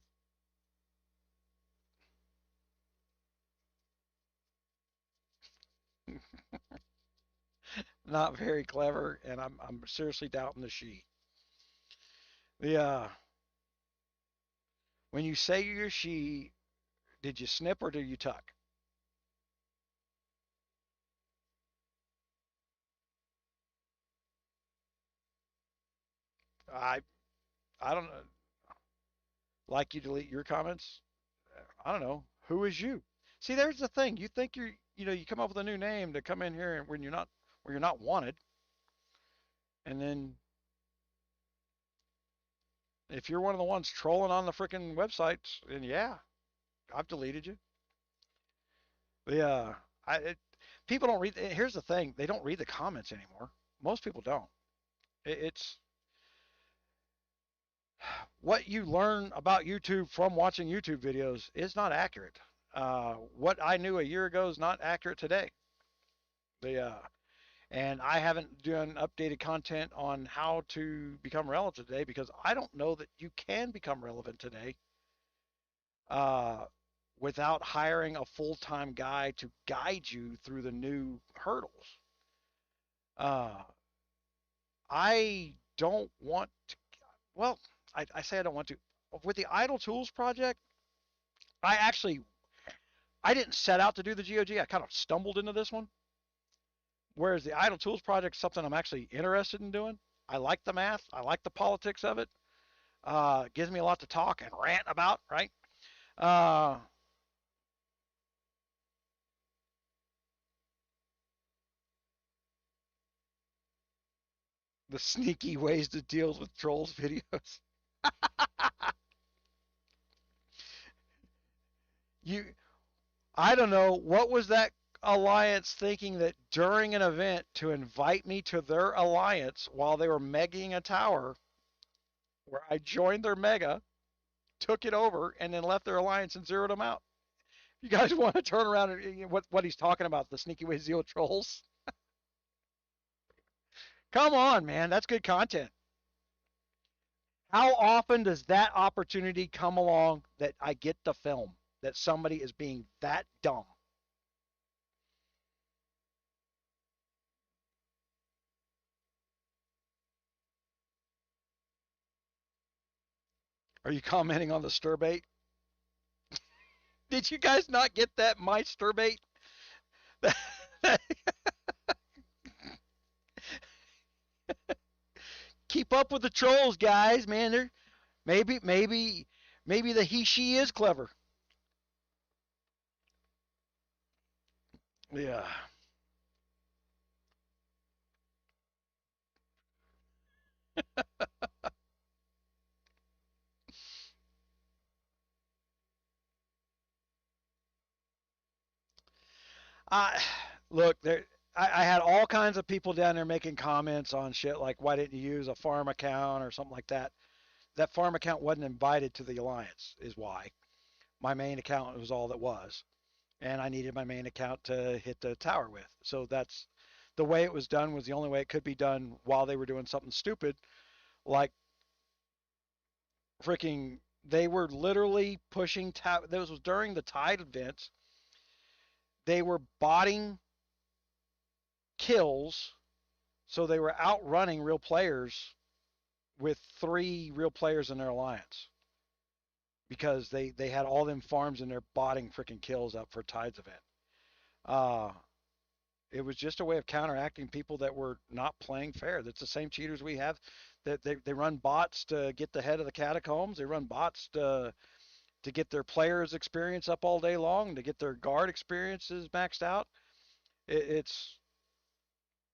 Not very clever, and I'm seriously doubting the she. The when you say you're she, did you snip or did you tuck? I I don't know. Like you delete your comments? I don't know. Who is you? See, there's the thing. You think you come up with a new name to come in here and when you're not wanted, and then if you're one of the ones trolling on the freaking websites, then yeah, I've deleted you. The I it, people don't read. Here's the thing: they don't read the comments anymore. Most people don't. It's what you learn about YouTube from watching YouTube videos is not accurate. What I knew a year ago is not accurate today. The and I haven't done updated content on how to become relevant today because I don't know that you can become relevant today uh, without hiring a full-time guy to guide you through the new hurdles. Uh, I don't want to. Well, I say I don't want to. With the Idle Tools project, I actually I didn't set out to do the GOG. I kind of stumbled into this one. Whereas the Idle Tools project is something I'm actually interested in doing. I like the math. I like the politics of it. It gives me a lot to talk and rant about, right? Uh, The sneaky ways to deal with trolls videos. you, I don't know what was that alliance thinking that during an event to invite me to their alliance while they were megging a tower, where I joined their mega, took it over, and then left their alliance and zeroed them out. You guys want to turn around and what he's talking about, the sneaky ways to deal with trolls? Come on, man, that's good content. How often does that opportunity come along that I get the film that somebody is being that dumb? Are you commenting on the stir bait? Did you guys not get that my stir bait? Keep up with the trolls, guys, man. They're maybe the he she is clever. Yeah. I look there. I had all kinds of people down there making comments on shit like, why didn't you use a farm account or something like that? That farm account wasn't invited to the alliance, is why. My main account was all that was, and I needed my main account to hit the tower with. So that's the way it was done, was the only way it could be done while they were doing something stupid, like freaking. They were literally pushing. This was during the Tide events. They were botting kills, so they were outrunning real players with 3 real players in their alliance because they had all them farms in there botting freaking kills up for Tide's event. Uh, it was just a way of counteracting people that were not playing fair. That's the same cheaters we have. That they run bots to get the head of the catacombs. They run bots to get their players experience up all day long, to get their guard experiences maxed out. It's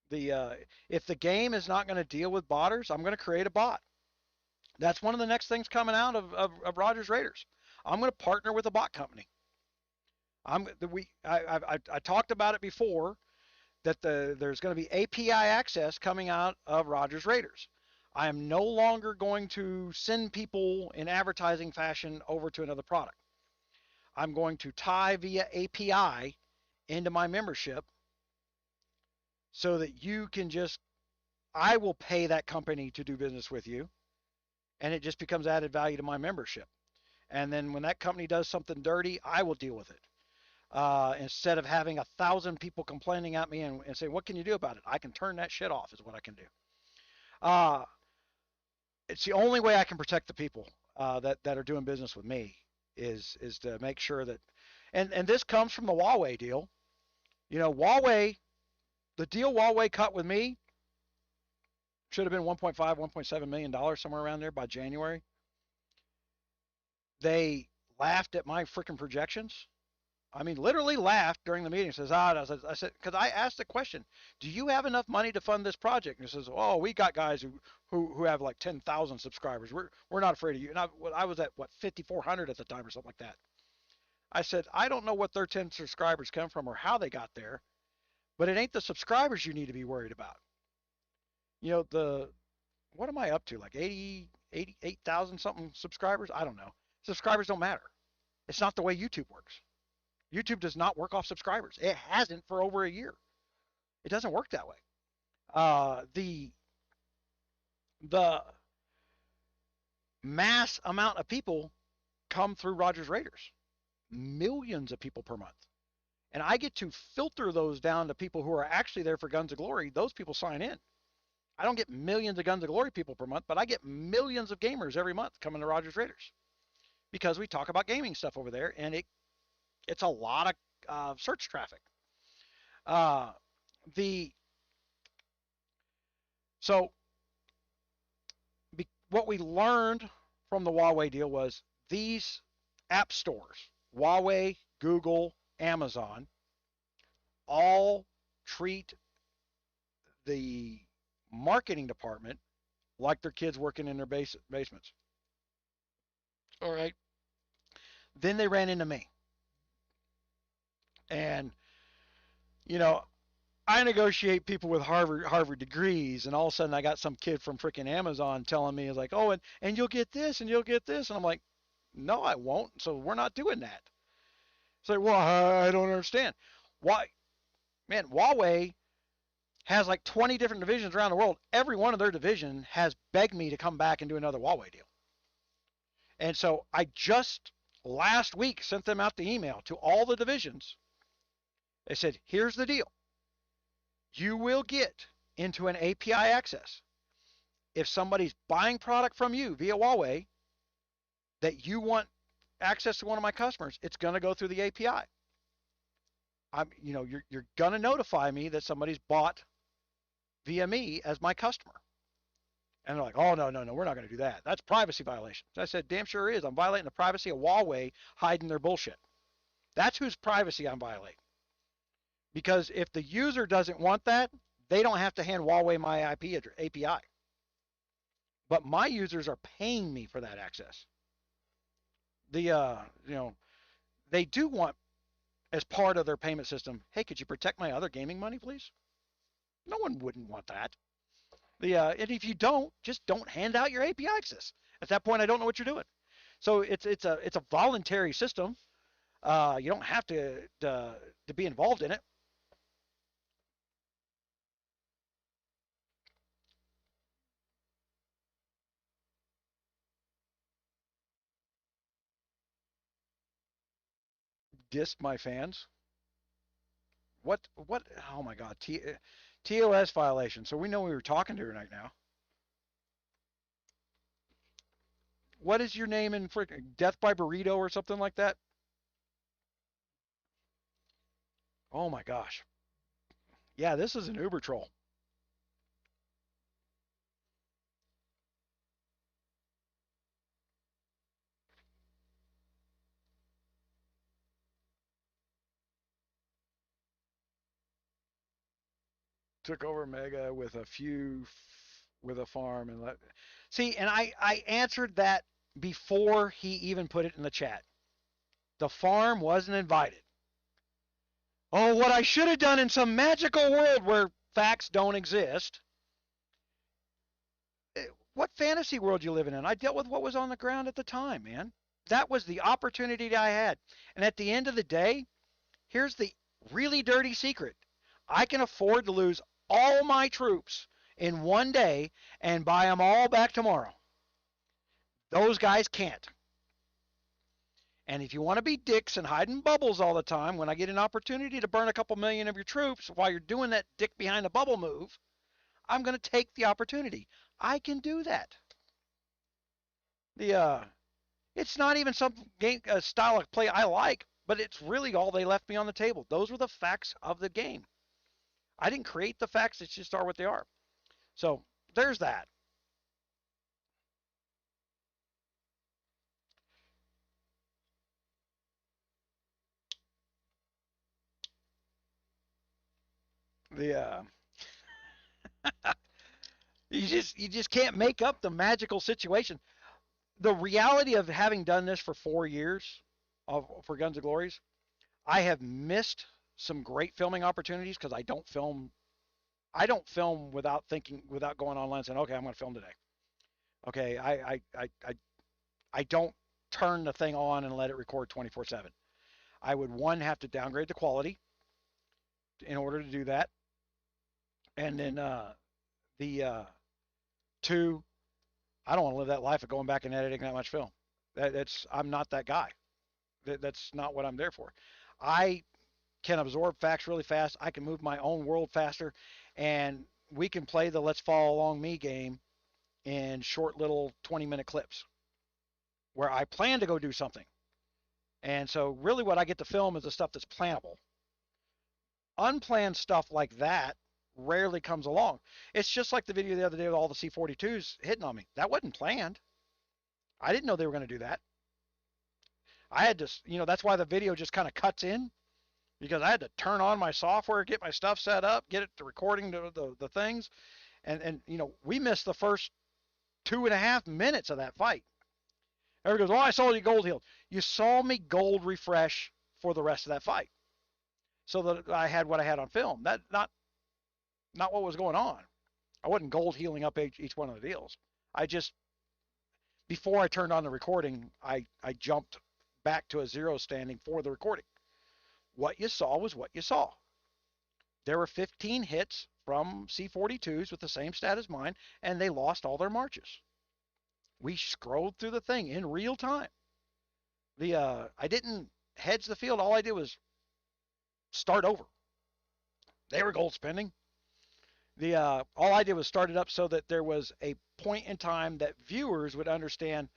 the if the game is not going to deal with botters, I'm going to create a bot. That's one of the next things coming out of Rogers Raiders. I'm going to partner with a bot company. I talked about it before that there's going to be API access coming out of Rogers Raiders. I am no longer going to send people in advertising fashion over to another product. I'm going to tie via API into my membership so that you can just, I will pay that company to do business with you, and it just becomes added value to my membership. And then when that company does something dirty, I will deal with it. Instead of having 1,000 people complaining at me and say, what can you do about it? I can turn that shit off is what I can do. Uh, it's the only way I can protect the people that are doing business with me is to make sure that, and this comes from the Huawei deal. You know, Huawei, the deal Huawei cut with me should have been 1.5, $1.7 million, somewhere around there by January. They laughed at my freaking projections. I mean, literally laughed during the meeting. Says, I said, because I asked the question, do you have enough money to fund this project? And he says, oh, we got guys who have like 10,000 subscribers. We're not afraid of you. And I was at what 5,400 at the time or something like that. I said, I don't know what their 10 subscribers come from or how they got there, but it ain't the subscribers you need to be worried about. You know, what am I up to? Like 88,000 something subscribers? I don't know. Subscribers don't matter. It's not the way YouTube works. YouTube does not work off subscribers. It hasn't for over a year. It doesn't work that way. The mass amount of people come through Rogers Raiders, millions of people per month, and I get to filter those down to people who are actually there for Guns of Glory. Those people sign in. I don't get millions of Guns of Glory people per month, but I get millions of gamers every month coming to Rogers Raiders because we talk about gaming stuff over there, and it's a lot of search traffic. Uh, the so what we learned from the Huawei deal was these app stores, Huawei, Google, Amazon, all treat the marketing department like their kids working in their basements. All right. Then they ran into me. And, you know, I negotiate people with Harvard degrees, and all of a sudden I got some kid from freaking Amazon telling me, like, oh, and you'll get this, and you'll get this. And I'm like, no, I won't. So we're not doing that. It's like, well, I don't understand. Why? Man, Huawei has like 20 different divisions around the world. Every one of their division has begged me to come back and do another Huawei deal. And so I just last week sent them out the email to all the divisions. They said, here's the deal. You will get into an API access. If somebody's buying product from you via Huawei that you want access to one of my customers, it's going to go through the API. You're going to notify me that somebody's bought via me as my customer. And they're like, oh, no, we're not going to do that. That's privacy violation. So I said, damn sure is. I'm violating the privacy of Huawei hiding their bullshit. That's whose privacy I'm violating. Because if the user doesn't want that, they don't have to hand Huawei my IP API. But my users are paying me for that access. They do want, as part of their payment system, hey, could you protect my other gaming money, please? No one wouldn't want that. And if you don't, just don't hand out your API access. At that point, I don't know what you're doing. So it's a voluntary system. You don't have to be involved in it. Diss my fans. What? Oh my God. TOS violation. So we know we were talking to her right now. What is your name in freaking Death by Burrito or something like that? Oh my gosh. Yeah, this is an Uber troll. Took over Mega with a farm and see, and I answered that before he even put it in the chat. The farm wasn't invited. Oh, what I should have done in some magical world where facts don't exist. What fantasy world you living in? I dealt with what was on the ground at the time, man. That was the opportunity that I had. And at the end of the day, here's the really dirty secret. I can afford to lose all my troops in one day and buy them all back tomorrow. Those guys can't. And if you want to be dicks and hide in bubbles all the time, when I get an opportunity to burn a couple million of your troops while you're doing that dick behind the bubble move, I'm going to take the opportunity. I can do that. It's not even some game style of play I like, but it's really all they left me on the table. Those were the facts of the game. I didn't create the facts, it's just are what they are. So there's that. You just can't make up the magical situation. The reality of having done this for 4 years for Guns and Glories, I have missed some great filming opportunities because I don't film without going online and saying, okay, I'm going to film today. Okay, I don't turn the thing on and let it record 24/7. I would, one, have to downgrade the quality in order to do that, and then two, I don't want to live that life of going back and editing that much film. I'm not that guy. That's not what I'm there for. I can absorb facts really fast. I can move my own world faster, and we can play the let's follow along me game in short little 20-minute clips where I plan to go do something. And so really what I get to film is the stuff that's plannable. Unplanned stuff like that rarely comes along. It's just like the video the other day with all the C-42s hitting on me. That wasn't planned. I didn't know they were going to do that. I had to, that's why the video just kind of cuts in, because I had to turn on my software, get my stuff set up, get it to recording the things. And we missed the first 2.5 minutes of that fight. Everybody goes, "Oh, I saw you gold healed." You saw me gold refresh for the rest of that fight, so that I had what I had on film. That not what was going on. I wasn't gold healing up each one of the deals. I just, before I turned on the recording, I jumped back to a zero standing for the recording. What you saw was what you saw. There were 15 hits from C42s with the same stat as mine, and they lost all their marches. We scrolled through the thing in real time. I didn't hedge the field. All I did was start over. They were gold spending. All I did was start it up so that there was a point in time that viewers would understand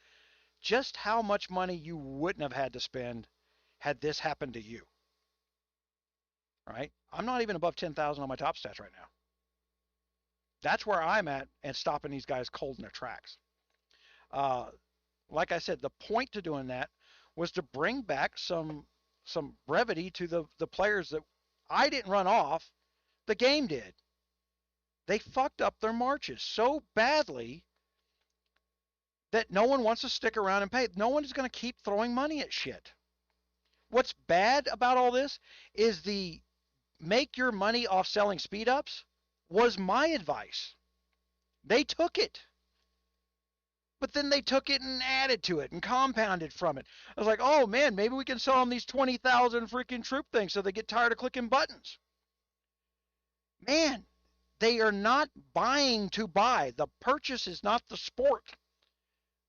just how much money you wouldn't have had to spend had this happened to you. Right? I'm not even above 10,000 on my top stats right now. That's where I'm at, and stopping these guys cold in their tracks. Like I said, the point to doing that was to bring back some brevity to the players that I didn't run off. The game did. They fucked up their marches so badly that no one wants to stick around and pay. No one is going to keep throwing money at shit. What's bad about all this is the make your money off selling speed ups was my advice. They took it. But then they took it and added to it and compounded from it. I was like, oh man, maybe we can sell them these 20,000 freaking troop things so they get tired of clicking buttons. Man, they are not buying to buy. The purchase is not the sport.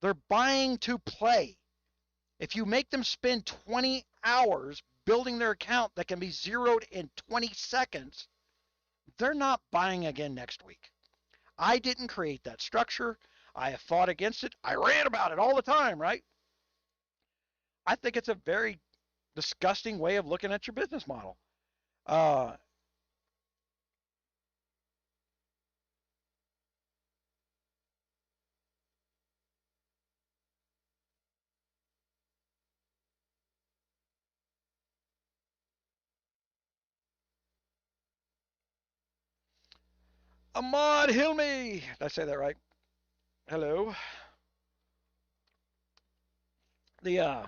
They're buying to play. If you make them spend 20 hours building their account that can be zeroed in 20 seconds, they're not buying again next week. I didn't create that structure. I have fought against it. I rant about it all the time, right? I think it's a very disgusting way of looking at your business model. Ahmad Hilmi. Did I say that right? Hello. Man,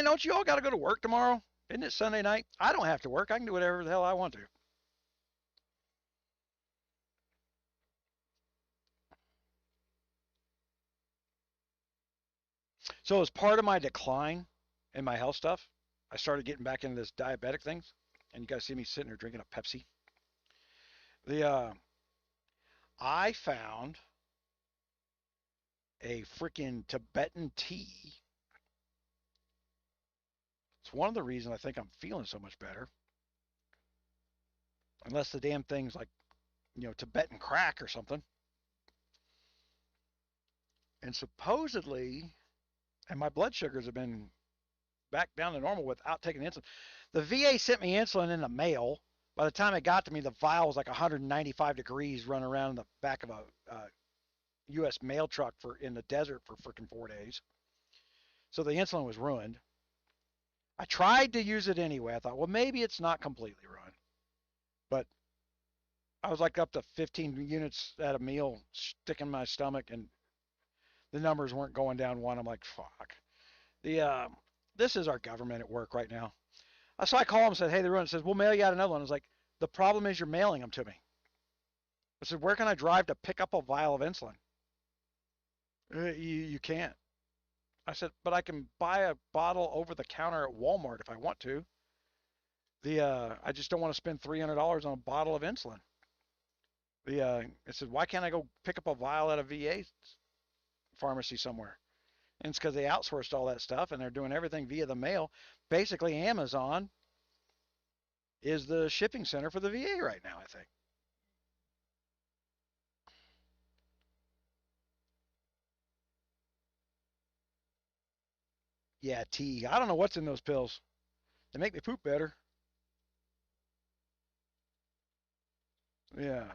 don't you all got to go to work tomorrow? Isn't it Sunday night? I don't have to work. I can do whatever the hell I want to. So as part of my decline in my health stuff, I started getting back into this diabetic things, and you guys see me sitting here drinking a Pepsi. I found a freaking Tibetan tea. It's one of the reasons I think I'm feeling so much better. Unless the damn thing's like, Tibetan crack or something. And supposedly, and my blood sugars have been back down to normal without taking insulin. The VA sent me insulin in the mail. By the time it got to me, the vial was like 195 degrees running around in the back of a U.S. mail truck in the desert for freaking 4 days. So the insulin was ruined. I tried to use it anyway. I thought, well, maybe it's not completely ruined. But I was like up to 15 units at a meal sticking in my stomach, and the numbers weren't going down one. I'm like, fuck. This is our government at work right now. So I call them and said, hey, they're ruined. It says, we'll mail you out another one. I was like, the problem is you're mailing them to me. I said, where can I drive to pick up a vial of insulin? You can't. I said, but I can buy a bottle over the counter at Walmart if I want to. I just don't want to spend $300 on a bottle of insulin. I said, why can't I go pick up a vial at a VA pharmacy somewhere? And it's because they outsourced all that stuff and they're doing everything via the mail. Basically, Amazon is the shipping center for the VA right now, I think. Yeah, tea. I don't know what's in those pills. They make me poop better. Yeah.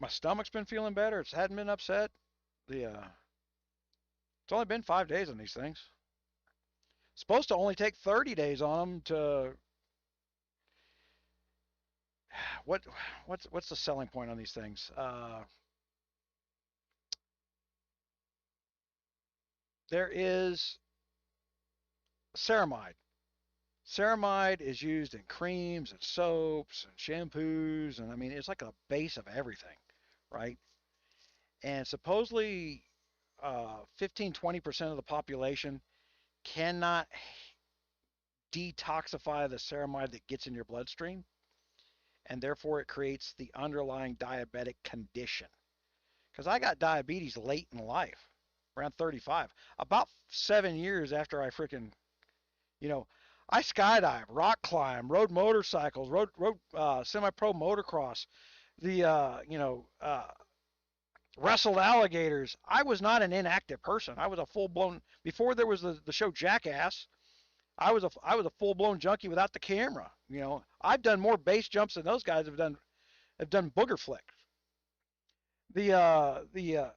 My stomach's been feeling better. It hadn't been upset. It's only been 5 days on these things. It's supposed to only take 30 days on them to what's the selling point on these things? There is ceramide. Ceramide is used in creams and soaps and shampoos, and I mean it's like a base of everything, right? And supposedly 15-20% of the population cannot detoxify the ceramide that gets in your bloodstream, and therefore it creates the underlying diabetic condition. Because I got diabetes late in life, around 35, about 7 years after I freaking, you know, I skydive, rock climb, rode motorcycles, rode semi-pro motocross, the wrestled alligators. I was not an inactive person. I was a full blown, before there was the show Jackass. I was a full blown junkie without the camera. I've done more base jumps than those guys have done booger flicks. The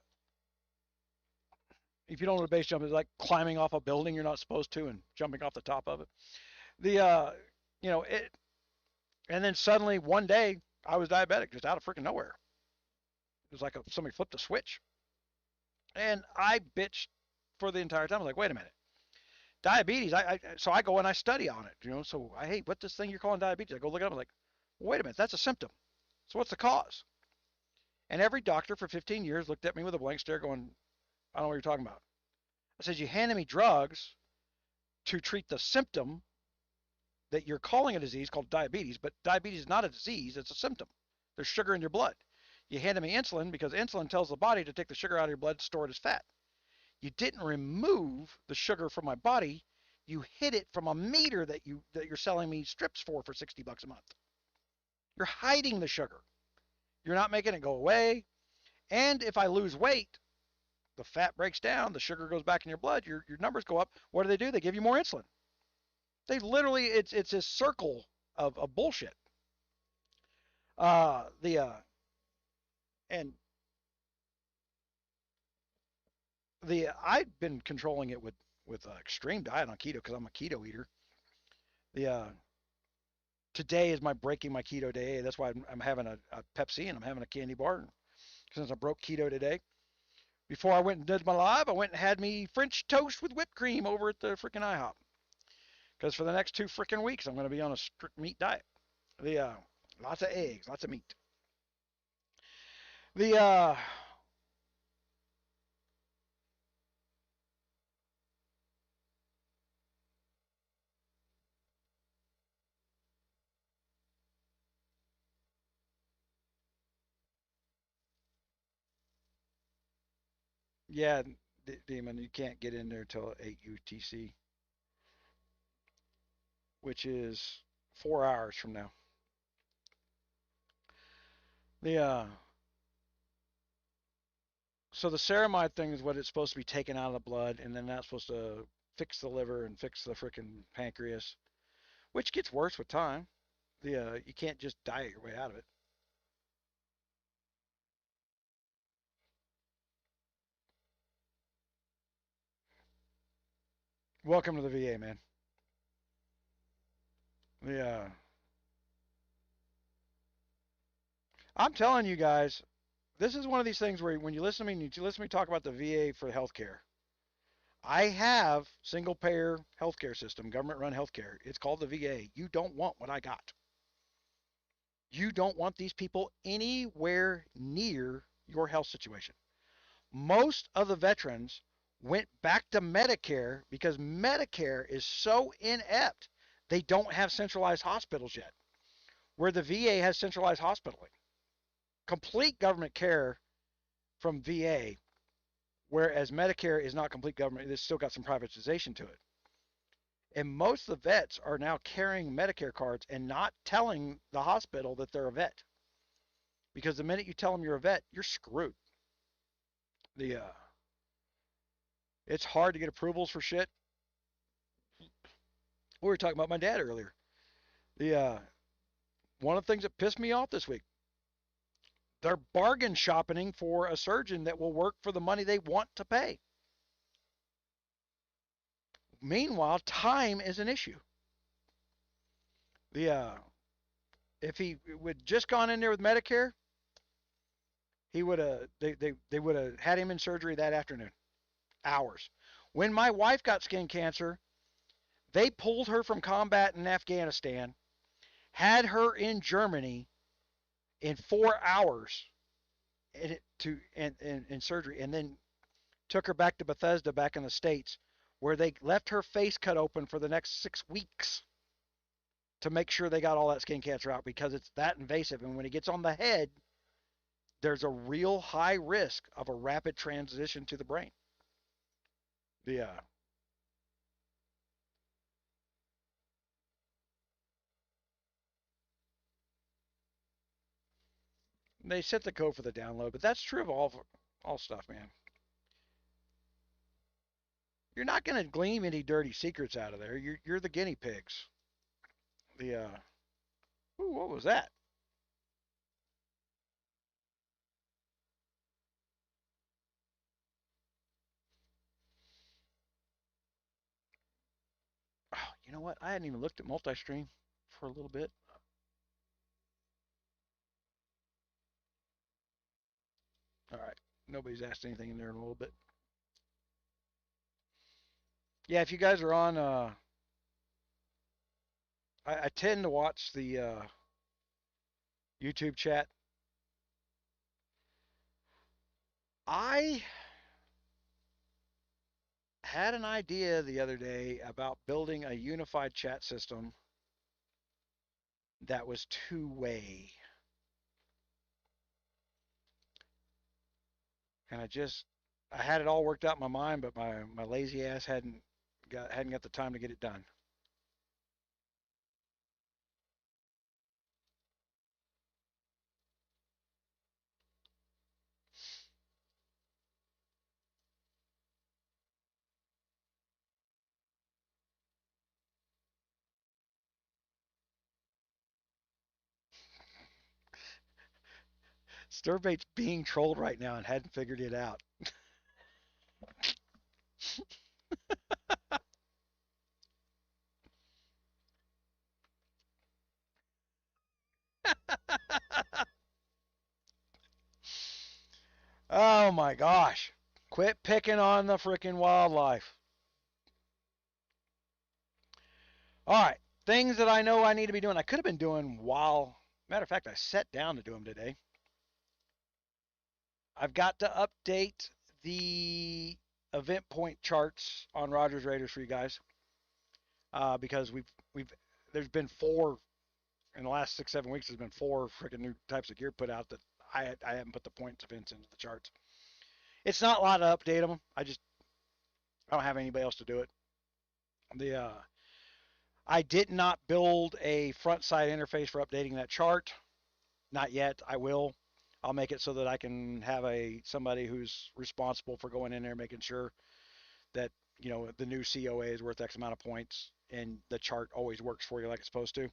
if you don't know what a base jump is, like climbing off a building you're not supposed to and jumping off the top of it. The it, and then suddenly one day I was diabetic just out of freaking nowhere. It was like somebody flipped a switch, and I bitched for the entire time. I was like, wait a minute, diabetes. So I go and I study on it. So hey, what this thing you're calling diabetes? I go look it up. I'm like, well, wait a minute, that's a symptom. So what's the cause? And every doctor for 15 years looked at me with a blank stare, going, I don't know what you're talking about. I said, you handed me drugs to treat the symptom that you're calling a disease called diabetes, but diabetes is not a disease, it's a symptom. There's sugar in your blood. You handed me insulin because insulin tells the body to take the sugar out of your blood to store it as fat. You didn't remove the sugar from my body. You hid it from a meter that you're selling me strips for $60 a month. You're hiding the sugar. You're not making it go away. And if I lose weight, the fat breaks down, the sugar goes back in your blood, your numbers go up. What do? They give you more insulin. They literally, it's a circle of bullshit. And I've been controlling it with extreme diet on keto because I'm a keto eater. The Today is my breaking my keto day. That's why I'm having a Pepsi and I'm having a candy bar since I broke keto today. Before I went and did my live, I went and had me French toast with whipped cream over at the freaking IHOP. Because for the next 2 freaking weeks, I'm going to be on a strict meat diet. Lots of eggs, lots of meat. Yeah, Demon, you can't get in there till 8 UTC, which is 4 hours from now. So the ceramide thing is what it's supposed to be taken out of the blood, and then that's supposed to fix the liver and fix the freaking pancreas, which gets worse with time. You can't just diet your way out of it. Welcome to the VA, man. I'm telling you guys, this is one of these things where when you listen to me, talk about the VA for healthcare. I have single payer healthcare system, government run healthcare. It's called the VA. You don't want what I got. You don't want these people anywhere near your health situation. Most of the veterans went back to Medicare because Medicare is so inept. They don't have centralized hospitals yet, where the VA has centralized hospitaling. Complete government care from VA, whereas Medicare is not complete government. It's still got some privatization to it. And most of the vets are now carrying Medicare cards and not telling the hospital that they're a vet. Because the minute you tell them you're a vet, you're screwed. It's hard to get approvals for shit. We were talking about my dad earlier. One of the things that pissed me off this week, they're bargain shopping for a surgeon that will work for the money they want to pay. Meanwhile, time is an issue. If he would just gone in there with Medicare, he would have they would have had him in surgery that afternoon. Hours. When my wife got skin cancer, they pulled her from combat in Afghanistan, had her in Germany in 4 hours in surgery, and then took her back to Bethesda back in the States, where they left her face cut open for the next 6 weeks to make sure they got all that skin cancer out because it's that invasive. And when it gets on the head, there's a real high risk of a rapid transition to the brain. They set the code for the download, but that's true of all stuff, man. You're not going to glean any dirty secrets out of there. You're the guinea pigs. Ooh, what was that? Oh, you know what? I hadn't even looked at multi-stream for a little bit. All right. Nobody's asked anything in there in a little bit. Yeah, if you guys are on, I tend to watch the YouTube chat. I had an idea the other day about building a unified chat system that was two-way. And I had it all worked out in my mind, but my lazy ass hadn't got the time to get it done. Stirbait's being trolled right now and hadn't figured it out. Oh my gosh. Quit picking on the freaking wildlife. All right. Things that I know I need to be doing. I could have been doing matter of fact, I sat down to do them today. I've got to update the event point charts on Rogers Raiders for you guys. Because there's been 4 in the last 6-7 weeks. There's been 4 freaking new types of gear put out that I haven't put the points events into the charts. It's not a lot to update them. I don't have anybody else to do it. I did not build a front side interface for updating that chart. Not yet. I will. I'll make it so that I can have somebody who's responsible for going in there, making sure that the new COA is worth X amount of points, and the chart always works for you like it's supposed to.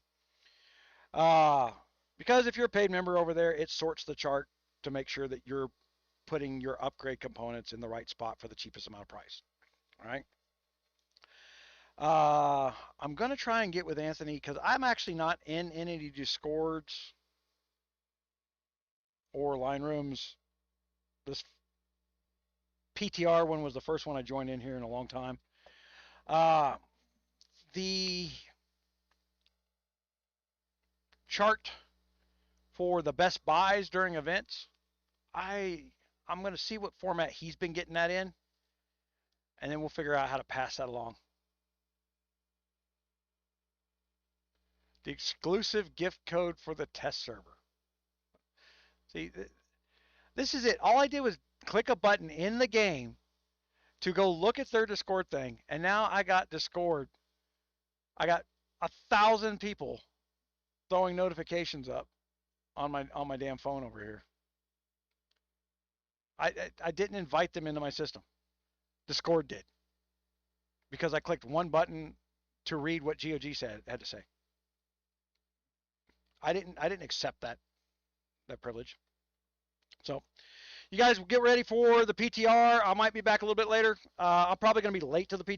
Because if you're a paid member over there, it sorts the chart to make sure that you're putting your upgrade components in the right spot for the cheapest amount of price. All right. I'm going to try and get with Anthony because I'm actually not in any Discords or line rooms. This PTR one was the first one I joined in here in a long time. The chart for the best buys during events, I'm going to see what format he's been getting that in, and then we'll figure out how to pass that along. The exclusive gift code for the test server. See, this is it. All I did was click a button in the game to go look at their Discord thing, and now I got Discord. I got 1,000 people throwing notifications up on my damn phone over here. I didn't invite them into my system. Discord did, because I clicked one button to read what GOG had to say. I didn't accept that privilege. So you guys get ready for the PTR. I might be back a little bit later. I'm probably going to be late to the PTR.